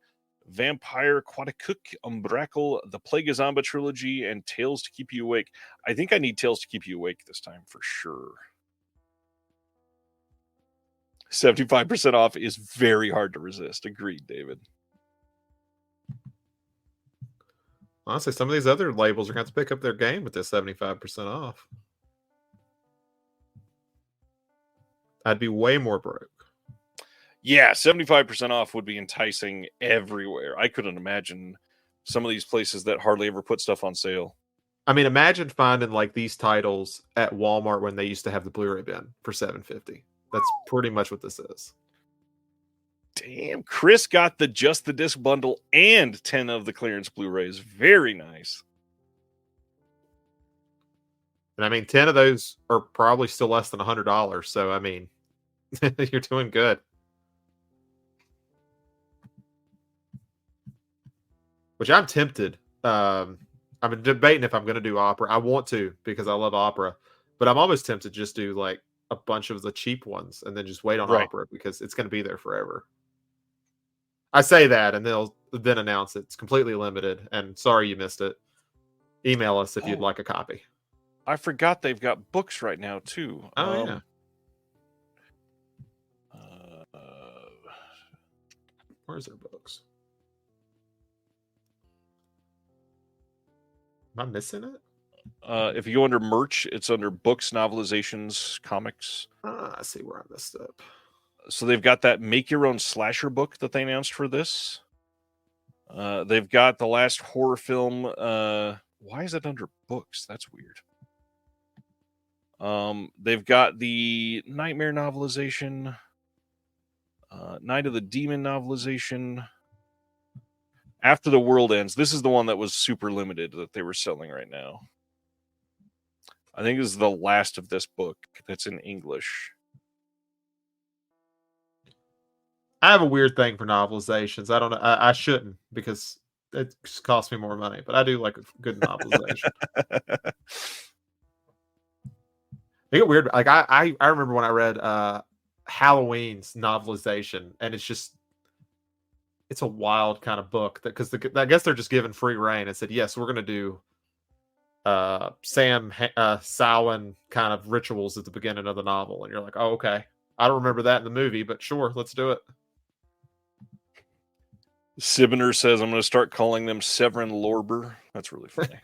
Vampire Quaticuk, Umbracle, The Plague of Zomba Trilogy, and Tales to Keep You Awake. I think I need Tales to Keep You Awake this time for sure. 75% off is very hard to resist. Agreed, David. Honestly, some of these other labels are going to have to pick up their game with this 75% off. I'd be way more broke. Yeah, 75% off would be enticing everywhere. I couldn't imagine some of these places that hardly ever put stuff on sale. I mean, imagine finding like these titles at Walmart when they used to have the Blu-ray bin for $7.50. That's pretty much what this is. Damn, Chris got the Just the Disc bundle and 10 of the clearance Blu-rays. Very nice. And I mean, 10 of those are probably still less than $100. So, I mean, you're doing good. Which I'm tempted. I'm debating if I'm going to do Opera. I want to because I love Opera. But I'm almost tempted to just do like a bunch of the cheap ones and then just wait on Opera because it's going to be there forever. I say that and they'll then announce it's completely limited and sorry you missed it. Email us if you'd like a copy. I forgot they've got books right now too. Yeah. Where's their books? Am I missing it? If you go under merch, it's under books, novelizations, comics. I see where I messed up. So they've got that make your own slasher book that they announced for this. They've got the last horror film. Why is it under books? That's weird. They've got the Nightmare novelization, Night of the Demon novelization, After the World Ends. This is the one that was super limited that they were selling right now. I think this is the last of this book that's in English. I have a weird thing for novelizations. I don't know. I shouldn't because it costs me more money, but I do like a good novelization. They get weird. Like I remember when I read Halloween's novelization, and it's a wild kind of book that because I guess they're just given free reign and said, yes, we're going to do Sam Samhain kind of rituals at the beginning of the novel, and you're like, oh, okay. I don't remember that in the movie, but sure, let's do it. Sibner says, I'm going to start calling them Severin Lorber. That's really funny.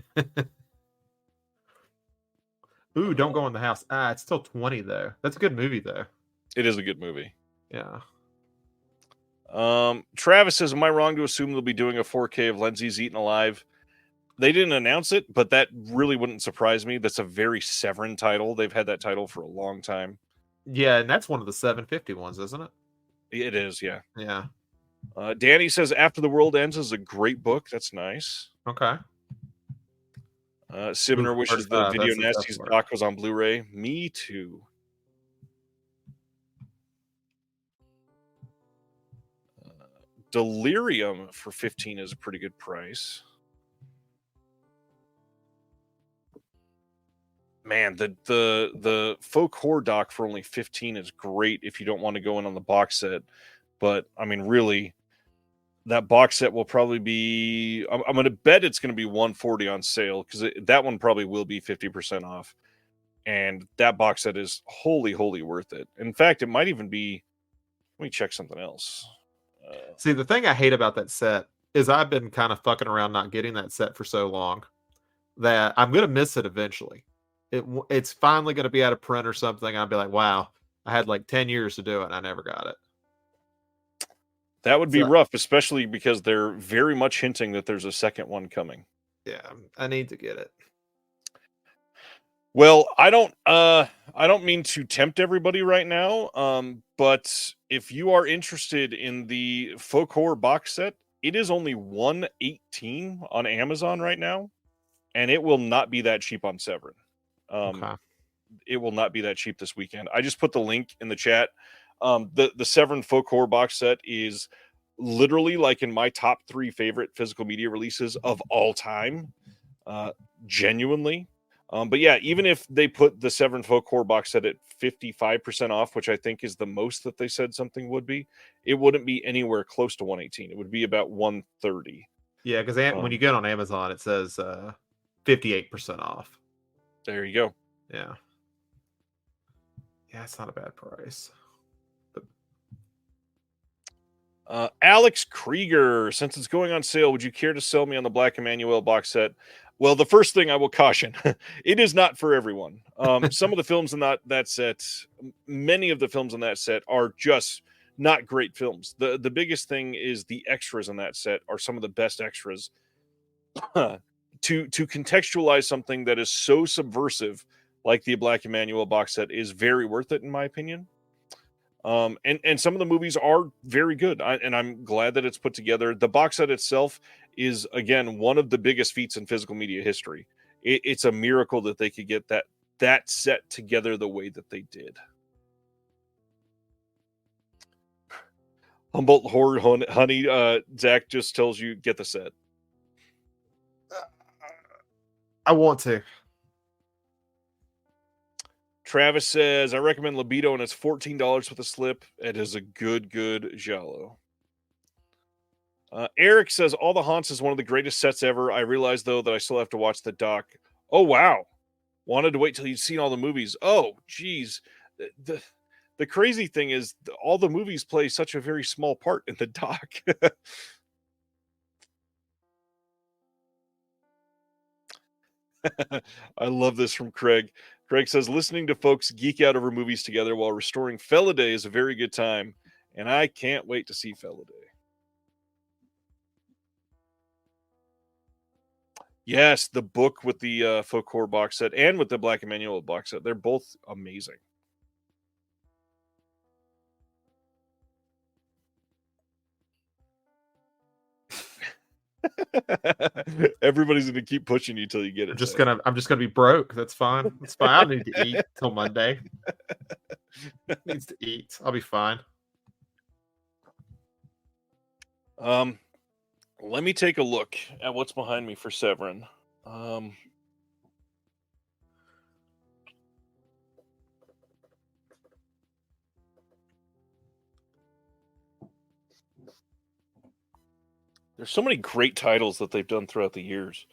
Ooh, Don't Go in the House. It's still 20, though. That's a good movie, though. It is a good movie. Yeah. Travis says, am I wrong to assume they'll be doing a 4K of Lindsay's Eaten Alive? They didn't announce it, but that really wouldn't surprise me. That's a very Severin title. They've had that title for a long time. Yeah, and that's one of the 750 ones, isn't it? It is, yeah. Yeah. Danny says After the World Ends is a great book. That's nice. Okay. Sibner wishes the Video Nasties doc was on Blu-ray. Me too. Delirium for 15 is a pretty good price. Man, the folk horror doc for only 15 is great if you don't want to go in on the box set. But I mean, really, that box set will probably be. I'm going to bet it's going to be $140 on sale because that one probably will be 50% off, and that box set is wholly worth it. In fact, it might even be Let me check something else. See, the thing I hate about that set is I've been kind of fucking around not getting that set for so long that I'm gonna miss it eventually. It's finally gonna be out of print or something. I'll be like, wow, I had like 10 years to do it and I never got it. That would be So rough, especially because they're very much hinting that there's a second one coming. yeah, I need to get it. Well, I don't mean to tempt everybody right now, but if you are interested in the Folk Horror box set, it is only $118 on Amazon right now, and it will not be that cheap on Severin. Okay. It will not be that cheap this weekend. I just put the link in the chat. The Severin Folk Horror box set is literally like in my top 3 favorite physical media releases of all time. Genuinely. But yeah, even if they put the Severin Folk Horror box set at 55% off, which I think is the most that they said something would be, it wouldn't be anywhere close to 118. It would be about 130. Yeah, because when you get on Amazon, it says 58% off. There you go. Yeah. Yeah, it's not a bad price. Alex Krieger, since it's going on sale, would you care to sell me on the Black Emmanuel box set? Well, the first thing I will caution, it is not for everyone. Some of the films in that set, many of the films in that set are just not great films. The biggest thing is the extras in that set are some of the best extras. to contextualize something that is so subversive like the Black Emmanuel box set is very worth it, in my opinion. And some of the movies are very good, and I'm glad that it's put together. The box set itself is, again, one of the biggest feats in physical media history. It's a miracle that they could get that set together the way that they did. Humboldt Horror Honey, Zach just tells you, get the set. I want to. Travis says, I recommend Libido, and it's $14 with a slip. It is a good giallo. Eric says, All the Haunts is one of the greatest sets ever. I realize, though, that I still have to watch the doc. Oh, wow. Wanted to wait till you'd seen all the movies. Oh, geez. The crazy thing is all the movies play such a very small part in the doc. I love this from Craig. Craig says, listening to folks geek out over movies together while restoring Felidae is a very good time, and I can't wait to see Felidae. Yes, the book with the Folk Horror box set and with the Black Emmanuel box set, they're both amazing. Everybody's gonna keep pushing you till you get it. I'm just gonna be broke. That's fine. That's fine. I don't need to eat till Monday. Needs to eat. I'll be fine. Let me take a look at what's behind me for Severin. There's so many great titles that they've done throughout the years.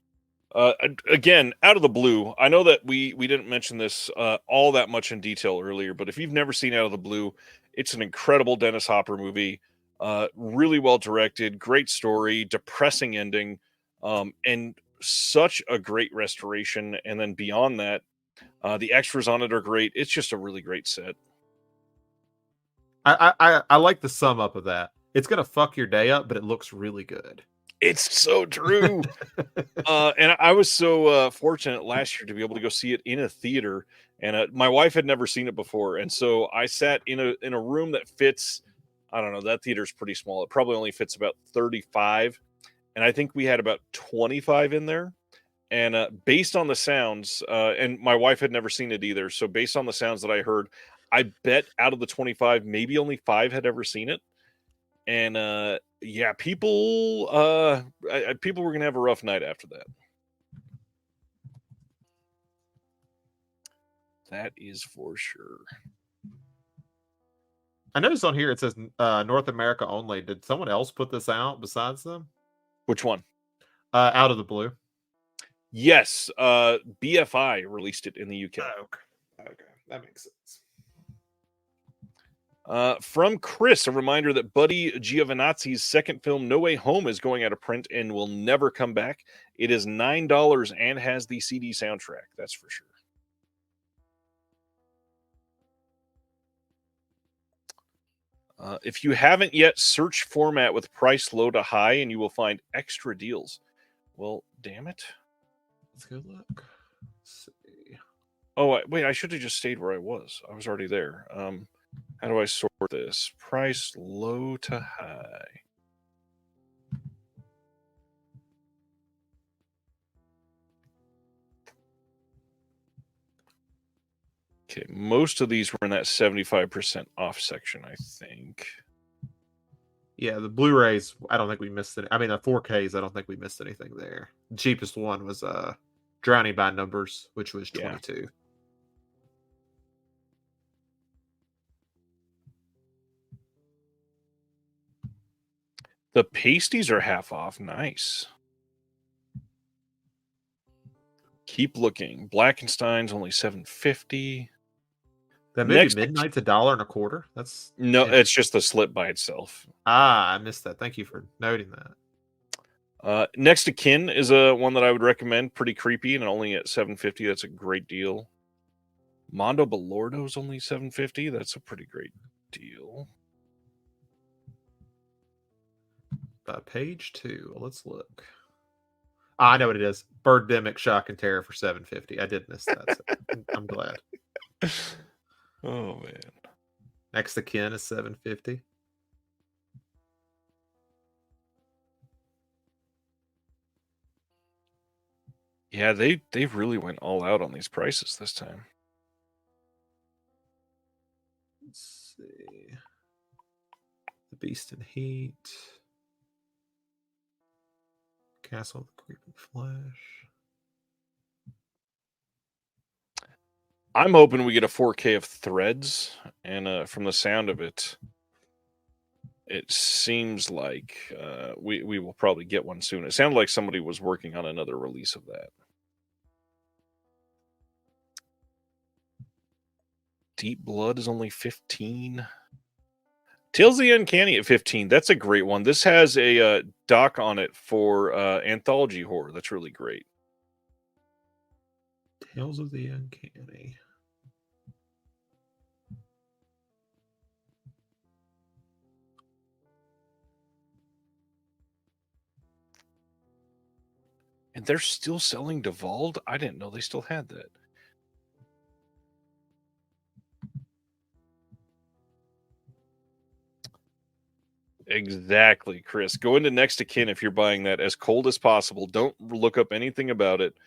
Again, out of the blue, I know that we didn't mention this all that much in detail earlier, but if you've never seen Out of the Blue, it's an incredible Dennis Hopper movie. Really well directed, great story, depressing ending, and such a great restoration. And then beyond that, the extras on it are great. It's just a really great set. I like the sum up of that. It's gonna fuck your day up, but it looks really good. It's so true. And I was so fortunate last year to be able to go see it in a theater, and my wife had never seen it before, and so I sat in a room that fits. I don't know, that theater's pretty small. It probably only fits about 35, and I think we had about 25 in there. And based on the sounds, and my wife had never seen it either, so based on the sounds that I heard, I bet out of the 25, maybe only 5 had ever seen it. And yeah, people were gonna have a rough night after that. That is for sure. I noticed on here it says North America only. Did someone else put this out besides them? Which one? Out of the Blue. Yes, BFI released it in the UK. Okay, that makes sense. From Chris, a reminder that Buddy Giovinazzi's second film, No Way Home, is going out of print and will never come back. It is $9 and has the CD soundtrack. That's for sure. If you haven't yet, search format with price low to high, and you will find extra deals. Well, damn it. Let's go look. Let's see. Oh, wait, I should have just stayed where I was. I was already there. How do I sort this? Price low to high. Okay, most of these were in that 75% off section, I think. Yeah, the Blu-rays, I don't think we missed it. I mean, the 4Ks, I don't think we missed anything there. The cheapest one was Drowning by Numbers, which was 22. The pasties are half off. Nice. Keep looking. Blackenstein's only $7.50. That movie Midnight's $1.25. That's no, it's just the slip by itself. I missed that. Thank you for noting that. Next to Kin is a one that I would recommend. Pretty creepy and only at $7.50. That's a great deal. Mondo Belordo's only $7.50. That's a pretty great deal. Page 2. Let's look. I know what it is. Birdemic Shock and Terror for $7.50. I did miss that. So I'm glad. Oh man. Next to Kin is $7.50. Yeah, they really went all out on these prices this time. Let's see. The Beast in Heat. Castle of the Creeping Flesh. I'm hoping we get a 4K of Threads, and from the sound of it, it seems like we will probably get one soon. It sounded like somebody was working on another release of that. Deep Blood is only 15. Tales of the Uncanny at 15. That's a great one. This has a doc on it for anthology horror. That's really great. Tales of the Uncanny. And they're still selling Devolved? I didn't know they still had that. Exactly, Chris. Go into Next to Kin if you're buying that as cold as possible. Don't look up anything about it.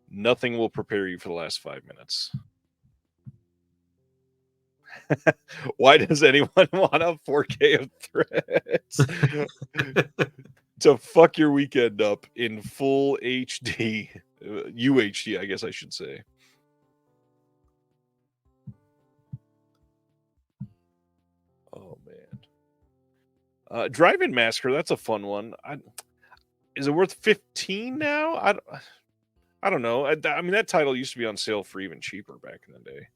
Nothing will prepare you for the last 5 minutes. Why does anyone want a 4K of Threads? To fuck your weekend up in full HD. UHD, I guess I should say. Oh, man. Drive-In Massacre, that's a fun one. Is it worth 15 now? I don't know. I mean, that title used to be on sale for even cheaper back in the day.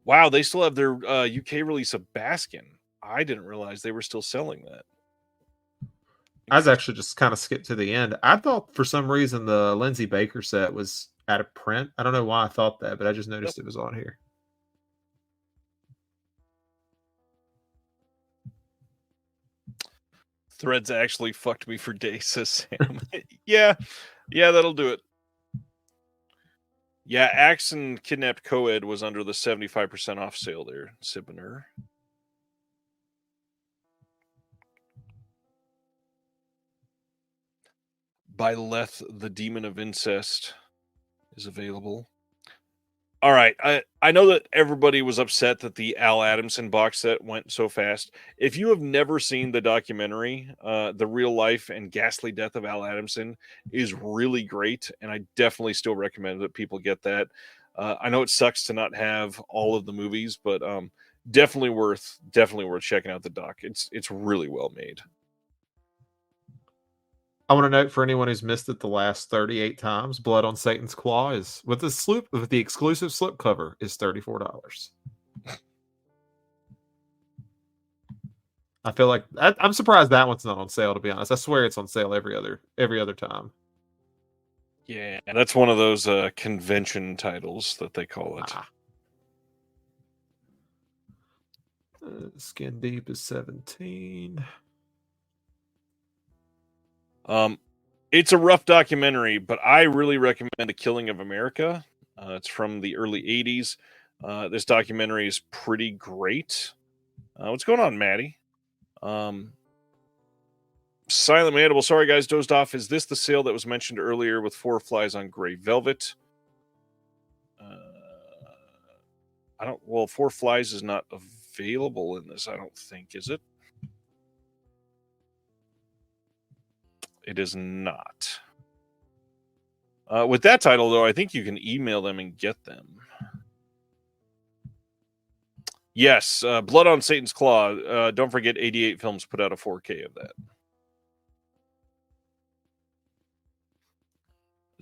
Wow, they still have their UK release of Baskin. I didn't realize they were still selling that. I was actually just kind of skipped to the end. I thought for some reason the Lindsay Baker set was out of print. I don't know why I thought that, but I just noticed it was on here. Threads actually fucked me for days, says Sam. Yeah, that'll do it. Yeah, Axe and Kidnapped Coed was under the 75% off sale there, Sibner. Byleth, the Demon of Incest, is available. All right, I know that everybody was upset that the Al Adamson box set went so fast. If you have never seen the documentary, The Real Life and Ghastly Death of Al Adamson is really great, and I definitely still recommend that people get that. I know it sucks to not have all of the movies, but definitely worth checking out the doc. It's really well made. I want to note for anyone who's missed it the last 38 times, Blood on Satan's Claw is with the exclusive slip cover is $34. I feel like I'm surprised that one's not on sale. To be honest, I swear it's on sale every other time. Yeah, that's one of those convention titles that they call it. Skin Deep is 17. It's a rough documentary, but I really recommend The Killing of America. It's from the early 80s. This documentary is pretty great. What's going on, Maddie? Silent Mandible. Sorry, guys, dozed off. Is this the sale that was mentioned earlier with 4 flies on gray velvet? I don't. Well, 4 flies is not available in this. I don't think, is it? It is not. With that title, though, I think you can email them and get them. Yes, Blood on Satan's Claw. Don't forget 88 Films put out a 4K of that.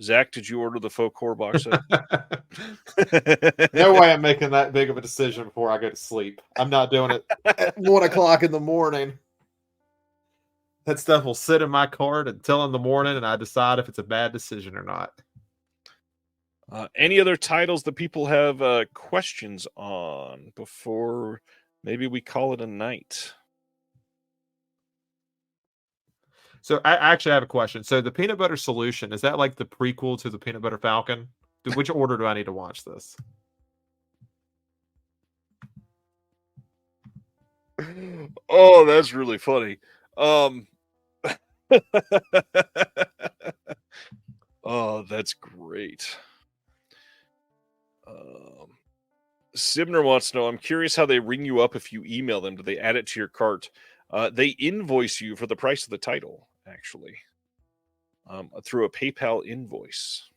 Zach, did you order the faux core box set? No way I'm making that big of a decision before I go to sleep. I'm not doing it at 1 o'clock in the morning. That stuff will sit in my cart until in the morning, and I decide if it's a bad decision or not. Any other titles that people have questions on before maybe we call it a night? So I actually have a question. So the Peanut Butter Solution, is that like the prequel to the Peanut Butter Falcon? Which order do I need to watch this? Oh, that's really funny. Oh, that's great. Sibner wants to know, I'm curious how they ring you up if you email them. Do they add it to your cart? They invoice you for the price of the title, actually, through a PayPal invoice.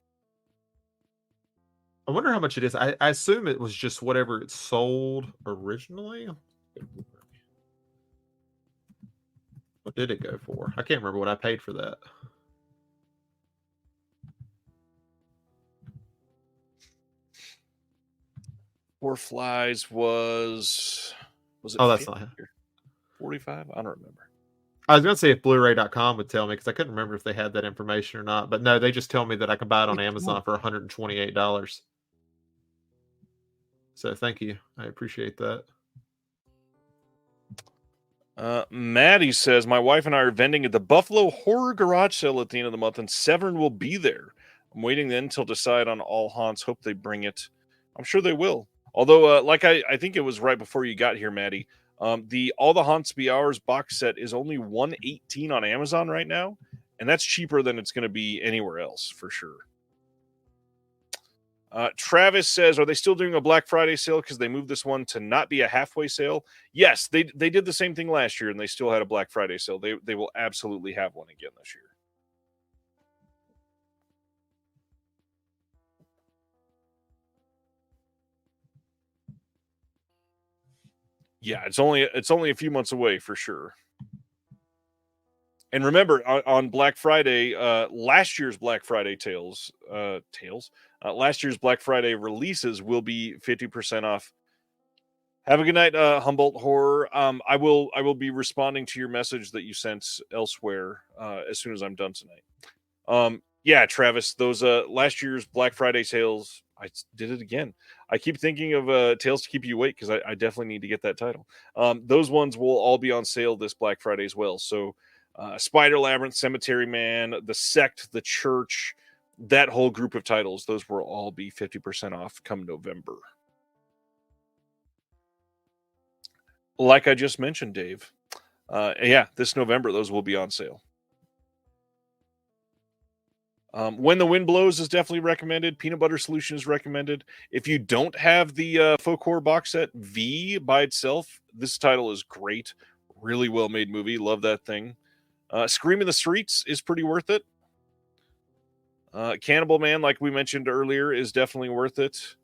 I wonder how much it is. I assume it was just whatever it sold originally. What did it go for? I can't remember what I paid for that. Four Flies was it? Oh, that's not 45. I don't remember. I was going to say if Blu-ray.com would tell me, because I couldn't remember if they had that information or not. But no, they just tell me that I can buy it on Amazon for $128. So thank you. I appreciate that. Maddie says, my wife and I are vending at the Buffalo Horror Garage Sale at the end of the month, and Severn will be there. I'm waiting then till decide on All Haunts. Hope they bring it. I'm sure they will. Although, like I think it was right before you got here, Maddie. The All the Haunts Be Ours box set is only $118 on Amazon right now, and that's cheaper than it's going to be anywhere else for sure. Travis says, are they still doing a Black Friday sale because they moved this one to not be a halfway sale? Yes, they did the same thing last year, and they still had a Black Friday sale. They will absolutely have one again this year. Yeah, it's only a few months away for sure. And remember, on Black Friday, last year's Black Friday last year's Black Friday releases will be 50% off. Have a good night, Humboldt Horror. I will be responding to your message that you sent elsewhere as soon as I'm done tonight. Yeah, Travis, those last year's Black Friday sales, I did it again. I keep thinking of Tales to Keep You Awake because I definitely need to get that title. Those ones will all be on sale this Black Friday as well. So Spider Labyrinth, Cemetery Man, The Sect, The Church, that whole group of titles, those will all be 50% off come November. Like I just mentioned, Dave. Yeah, this November, those will be on sale. When the Wind Blows is definitely recommended. Peanut Butter Solution is recommended. If you don't have the Faux Core box set V by itself, this title is great. Really well made movie. Love that thing. Scream in the Streets is pretty worth it. Cannibal Man, like we mentioned earlier, is definitely worth it.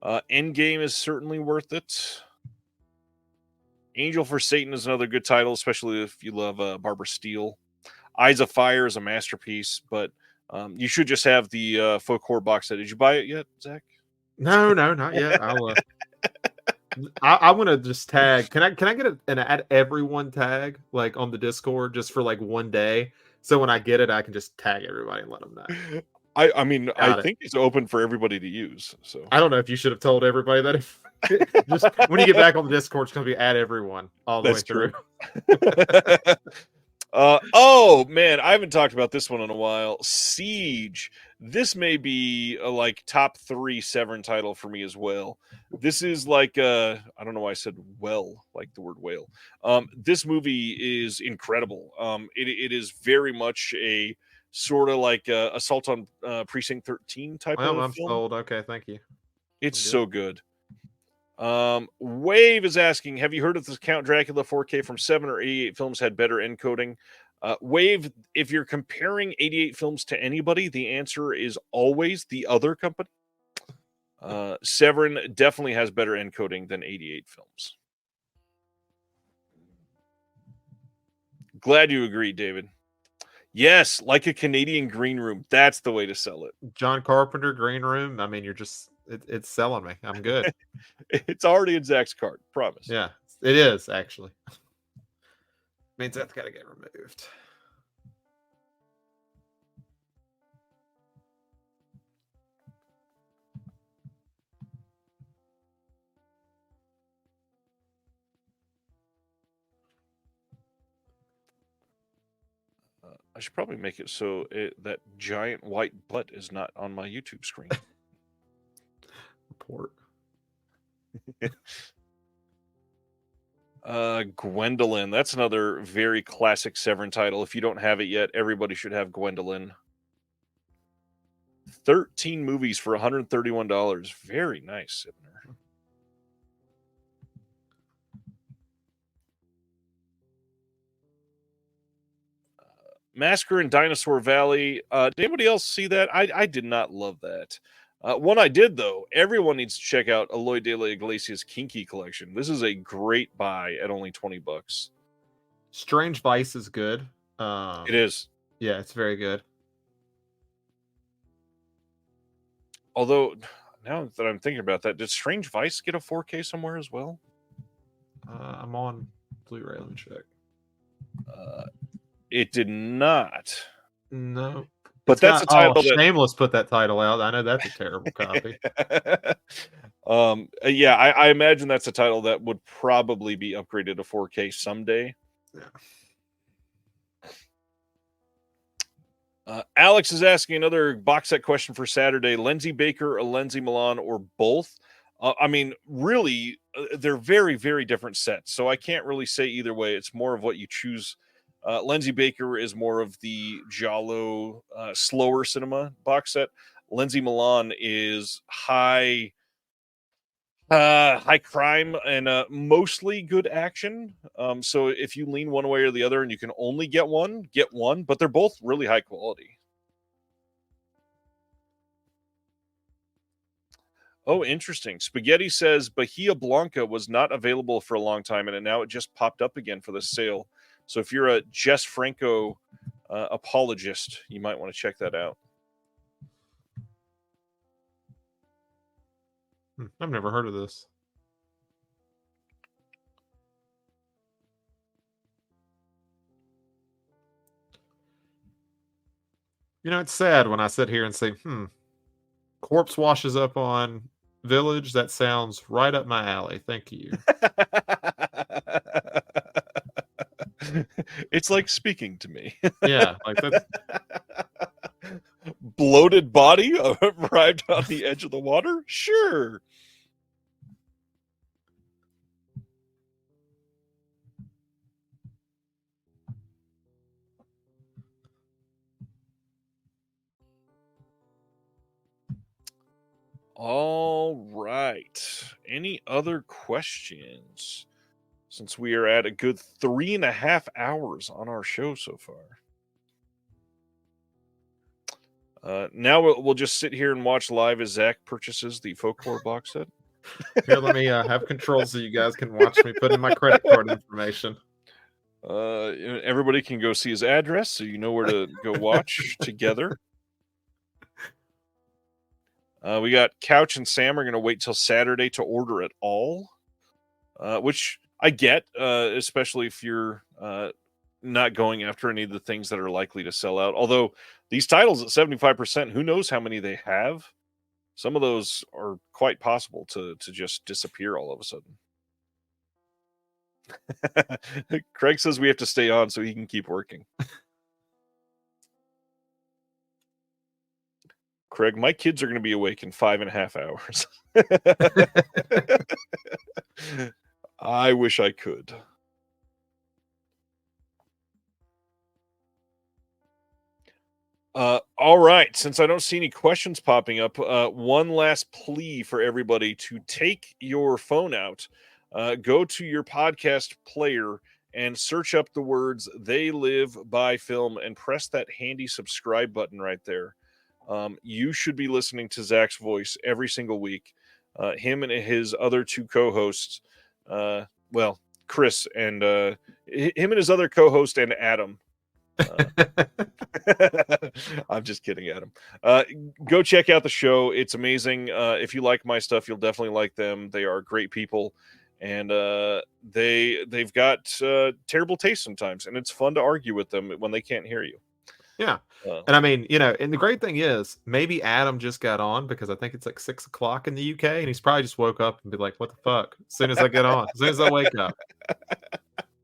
Endgame is certainly worth it. Angel for Satan is another good title, especially if you love Barbara Steele. Eyes of Fire is a masterpiece, but you should just have the Faux Core box set. Did you buy it yet, Zach? No, not yet. I'll I want to just tag. Can I get an add everyone tag like on the Discord just for like one day? So when I get it, I can just tag everybody and let them know. I mean, I Got it. think it's open for everybody to use. So I don't know if you should have told everybody that. If just when you get back on the Discord, it's going to be add everyone all the way that's true. through. Oh man, I haven't talked about this one in a while. Siege. This may be a like top 3 Severin title for me as well. This is like I don't know why I said well, like the word whale. This movie is incredible. It is very much a sort of like Assault on Precinct 13 type Well, of I'm film. sold. Okay, thank you. It's I'm good. so good. Wave is asking, have you heard of this Count Dracula 4K from 7 or 88 films had better encoding? Wave, if you're comparing 88 films to anybody, the answer is always the other company. Severin definitely has better encoding than 88 films. Glad you agree, David. Yes, like a Canadian green room. That's the way to sell it. John Carpenter, Green Room. I mean, you're just it's selling me. I'm good. It's already in Zach's card. Promise. Yeah, it is actually. Means that's got to get removed. I should probably make it so that giant white butt is not on my YouTube screen. Report. Gwendolyn. That's another very classic Severin title. If you don't have it yet, everybody should have Gwendolyn. 13 movies for $131. Very nice, Sibner. Massacre in Dinosaur Valley. Did anybody else see that? I did not love that. One I did, though. Everyone needs to check out Eloy de la Iglesias' Kinky Collection. This is a great buy at only $20. Strange Vice is good. It is. Yeah, it's very good. Although, now that I'm thinking about that, did Strange Vice get a 4K somewhere as well? I'm on Blu-ray. Let me check. It did not. No. But that's a title that Shameless put that title out. I know that's a terrible copy. Yeah, I imagine that's a title that would probably be upgraded to 4K someday. Yeah. Alex is asking another box set question for Saturday. Lindsay Baker or Lindsay Milan or both? I mean, really, they're very, very different sets. So I can't really say either way. It's more of what you choose. Lindsay Baker is more of the giallo, slower cinema box set. Lindsay Milan is high crime and mostly good action. So if you lean one way or the other and you can only get one, but they're both really high quality. Oh, interesting. Spaghetti says Bahia Blanca was not available for a long time, and now it just popped up again for the sale. So if you're a Jess Franco apologist, you might want to check that out. I've never heard of this. You know, it's sad when I sit here and say, corpse washes up on Village. That sounds right up my alley. Thank you. It's like speaking to me. Yeah, like that's bloated body arrived on the edge of the water? Sure. All right. Any other questions? Since we are at a good 3.5 hours on our show so far. Now we'll just sit here and watch live as Zach purchases the folklore box set. Here, let me have control so you guys can watch me put in my credit card information. Everybody can go see his address so you know where to go watch together. We got Couch and Sam are going to wait till Saturday to order it all. which I get, especially if you're not going after any of the things that are likely to sell out. Although these titles at 75%, who knows how many they have? Some of those are quite possible to just disappear all of a sudden. Craig says we have to stay on so he can keep working. Craig, my kids are going to be awake in 5.5 hours. I wish I could. All right. Since I don't see any questions popping up, one last plea for everybody to take your phone out, go to your podcast player and search up the words "They Live by Film" and press that handy subscribe button right there. You should be listening to Zach's voice every single week. Him and his other two co-hosts, well, Chris and him and his other co-host and Adam. I'm just kidding, Adam. Go check out the show. It's amazing. If you like my stuff, you'll definitely like them. They are great people, and they've got terrible taste sometimes, and it's fun to argue with them when they can't hear you. Yeah. And I mean, and the great thing is maybe Adam just got on because I think it's like 6 o'clock in the UK, and he's probably just woke up and be like, what the fuck? As soon as I get on, as soon as I wake up.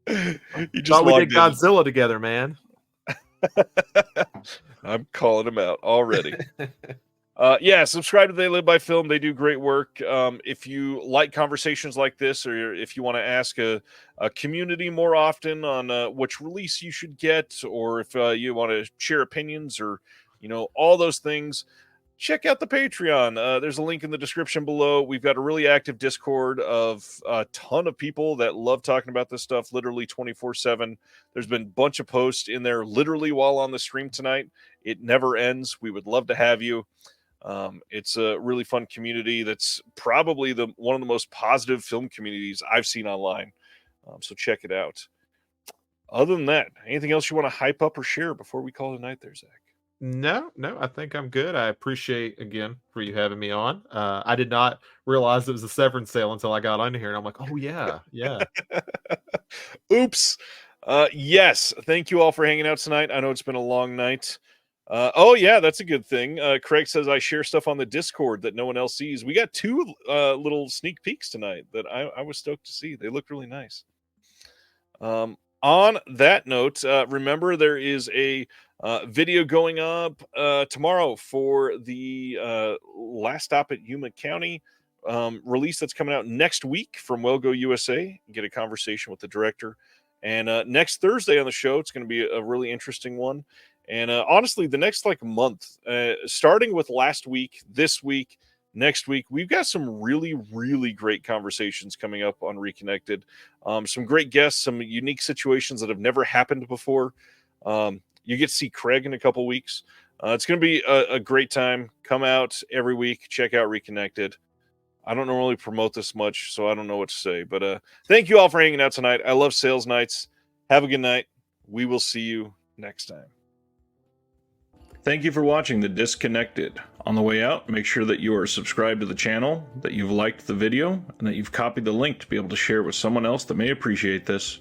You just thought we did Godzilla together, man. I'm calling him out already. Yeah, subscribe to They Live by Film. They do great work. If you like conversations like this, or if you want to ask a community more often on which release you should get, or if you want to share opinions, or all those things, check out the Patreon. There's a link in the description below. We've got a really active Discord of a ton of people that love talking about this stuff literally 24/7. There's been a bunch of posts in there literally while on the stream tonight. It never ends. We would love to have you. It's a really fun community that's probably one of the most positive film communities I've seen online. So check it out. Other than that, anything else you want to hype up or share before we call it a night there, Zach? No, I think I'm good. I appreciate again for you having me on. I did not realize it was a severance sale until I got on here, and I'm like, oh yeah. Oops. Yes. Thank you all for hanging out tonight. I know it's been a long night. Oh yeah, that's a good thing. Craig says I share stuff on the Discord that no one else sees. We got two little sneak peeks tonight that I was stoked to see. They look really nice. On that note, remember there is a video going up tomorrow for the Last Stop at Yuma County release that's coming out next week from Wellgo USA. Get a conversation with the director. And next Thursday on the show, it's going to be a really interesting one. And honestly, the next month, starting with last week, this week, next week, we've got some really, really great conversations coming up on Reconnected. Some great guests, some unique situations that have never happened before. You get to see Craig in a couple weeks. It's going to be a great time. Come out every week. Check out Reconnected. I don't normally promote this much, so I don't know what to say. But thank you all for hanging out tonight. I love sales nights. Have a good night. We will see you next time. Thank you for watching The Disconnected. On the way out, make sure that you are subscribed to the channel, that you've liked the video, and that you've copied the link to be able to share with someone else that may appreciate this.